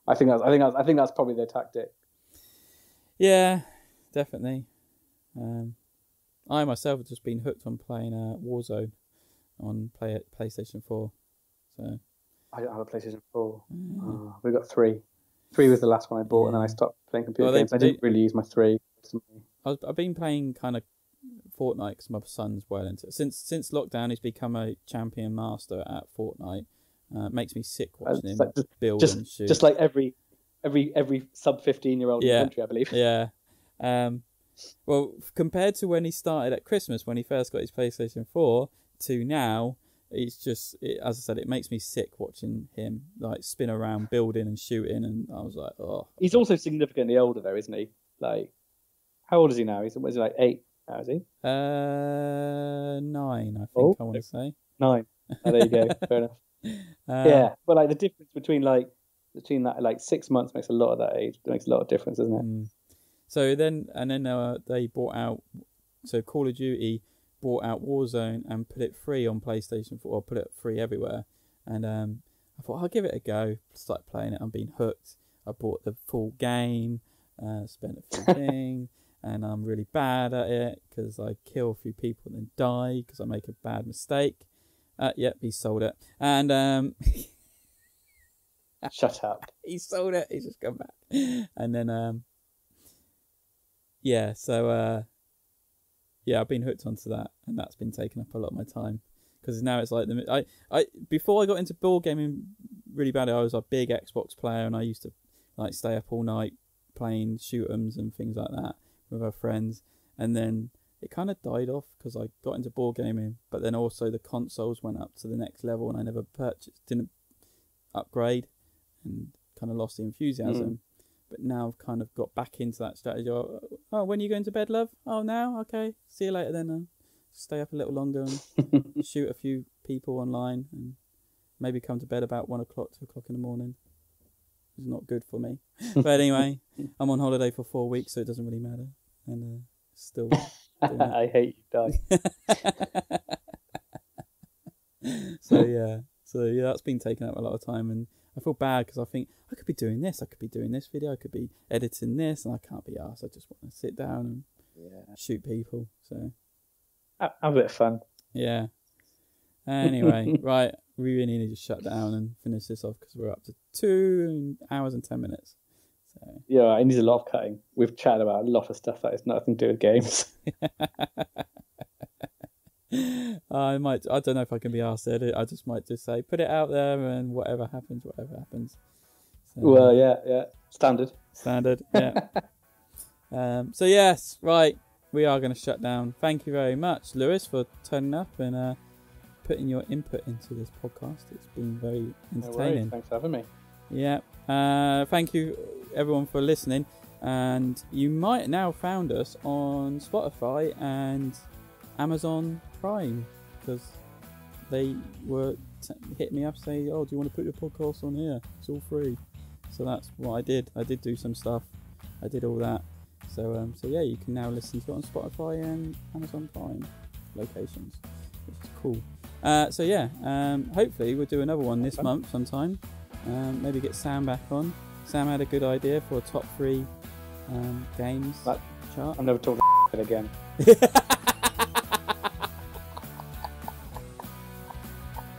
I think that's probably their tactic. Yeah, definitely. I myself have just been hooked on playing Warzone on PlayStation 4. So I don't have a PlayStation 4. We've got 3. 3 was the last one I bought, and then I stopped playing computer games. I didn't really use my 3. I've been playing kind of Fortnite because my son's well into it. Since lockdown, he's become a champion master at Fortnite. Makes me sick watching him build and shoot. Just like every sub 15-year-old in the country, I believe. Yeah. Well, compared to when he started at Christmas, when he first got his PlayStation 4, to now, it's just, as I said, it makes me sick watching him like spin around building and shooting, and I was like, oh. He's also significantly older though, isn't he? Like, how old is he now? Is he like 8 now, is he? 9, I think I want to say. 9. Oh, there you go. Fair enough. Yeah, but like the difference between that like 6 months makes a lot of that age. It makes a lot of difference, doesn't it? So then they bought out. So Call of Duty bought out Warzone and put it free on PlayStation 4, or put it free everywhere. And I thought I'll give it a go. Started playing it. I'm being hooked. I bought the full game. Spent a few thing, and I'm really bad at it because I kill a few people and then die because I make a bad mistake. Yep, he sold it. And shut up. He sold it. He's just come back. And then so I've been hooked onto that, and that's been taking up a lot of my time because now it's like I before I got into board gaming really bad, I was a big Xbox player, and I used to like stay up all night playing shoot-'ems and things like that with our friends, and then it kind of died off because I got into board gaming, but then also the consoles went up to the next level, and I never didn't upgrade, and kind of lost the enthusiasm. But now I've kind of got back into that strategy. Oh, when are you going to bed, love? Oh, now? Okay, see you later then. Stay up a little longer and shoot a few people online, and maybe come to bed about 1 o'clock, 2 o'clock in the morning. It's not good for me. But anyway, I'm on holiday for 4 weeks, so it doesn't really matter. And still I hate you, Doug. So yeah, that's been taking up a lot of time, and I feel bad because I think I could be doing this video, I could be editing this, and I can't be arsed. I just want to sit down and shoot people. So have a bit of fun. Yeah. Anyway, right, we really need to shut down and finish this off because we're up to 2 hours and 10 minutes. So yeah, it needs a lot of cutting. We've chatted about a lot of stuff that has nothing to do with games. I don't know if I can be asked to edit. I just might just say put it out there, and whatever happens. So, well, yeah, standard, yeah. So yes, right, we are going to shut down. Thank you very much, Lewis, for turning up and putting your input into this podcast. It's been very entertaining. No worries. Thanks for having me. Yeah. Thank you everyone for listening, and you might now found us on Spotify and Amazon Prime, because they were hitting me up saying, oh, do you want to put your podcast on here? It's all free. So that's what I did. I did do some stuff. I did all that. So yeah, you can now listen to it on Spotify and Amazon Prime locations, which is cool. So yeah, hopefully we'll do another one this month sometime. Maybe get Sam back on. Sam had a good idea for a top 3 games chart. I'm never talking it again.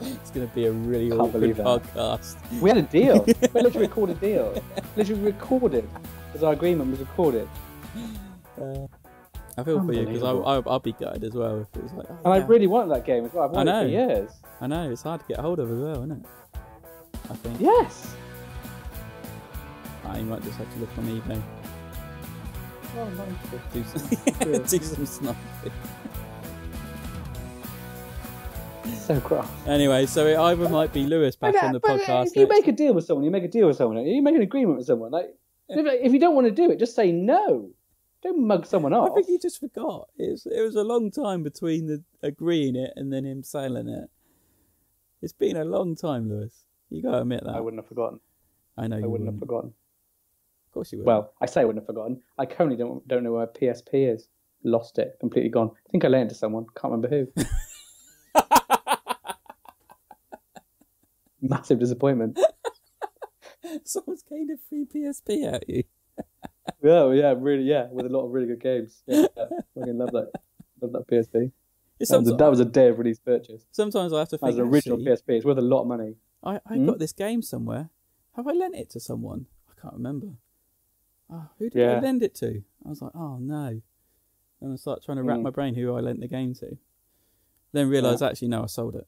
It's going to be a really awkward podcast. We had a deal. We literally recorded a deal. Literally recorded, because our agreement was recorded. I feel for you, because I'll be gutted as well if it was like. Oh, and I really wanted that game as well. I've wanted it for years. I know, it's hard to get hold of as well, isn't it? I think. Yes. You might just have to look on eBay. Oh, nice. Do some sniping. So gross. Anyway, so it either might be Lewis back on the podcast. If you make a deal with someone, you make a deal with someone. You make an agreement with someone. Like, if you don't want to do it, just say no. Don't mug someone off. I think you just forgot. It was a long time between the agreeing it and then him selling it. It's been a long time, Lewis. You got to admit that. I wouldn't have forgotten. I know you wouldn't have forgotten. Of course you would. Well, I say I wouldn't have forgotten. I currently don't know where PSP is. Lost it. Completely gone. I think I lent it to someone. Can't remember who. Massive disappointment. Someone's gained a free PSP out of you. Yeah, really, with a lot of really good games. Yeah, fucking love that PSP. That was a day of release purchase. Sometimes I have to think. As an original PSP, it's worth a lot of money. I got this game somewhere. Have I lent it to someone? I can't remember. Oh, who did I lend it to? I was like, oh no. And I start trying to wrap my brain who I lent the game to. Then realise actually no, I sold it.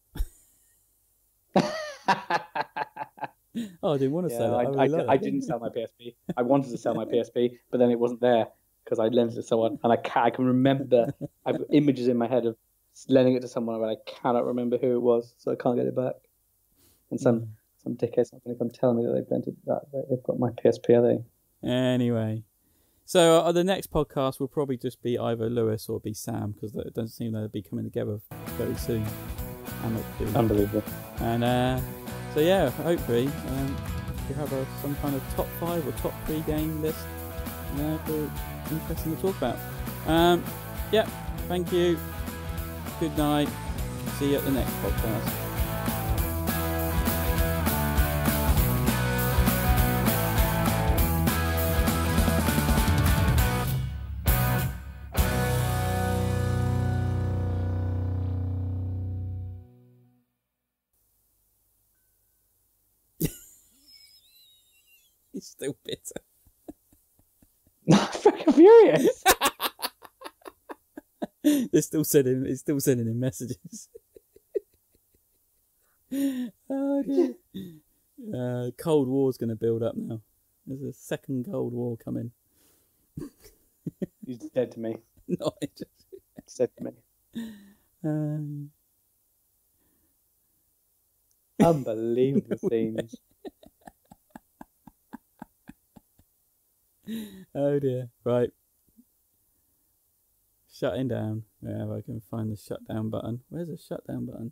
Oh, I didn't want to sell it. I didn't sell my PSP. I wanted to sell my PSP, but then it wasn't there because I lent it to someone, and I can remember. I have images in my head of lending it to someone, but I cannot remember who it was, so I can't get it back. And some dickhead's not going to come tell me that they've rented that. They've got my PSP, are they? Anyway, so the next podcast will probably just be either Lewis or be Sam, because it doesn't seem they'll be coming together very soon. Unbelievable. And so yeah, hopefully we have some kind of top 5 or top 3 game list for interesting to talk about. Yeah, thank you. Good night. See you at the next podcast. He's still bitter. I'm fucking furious. He's still sending him messages. Oh dear. Cold War's going to build up now. There's a second Cold War coming. He's dead to me. No, it just... He's dead to me. Unbelievable scenes. Oh dear. Right. Shutting down. Yeah, if I can find the shutdown button. Where's the shutdown button?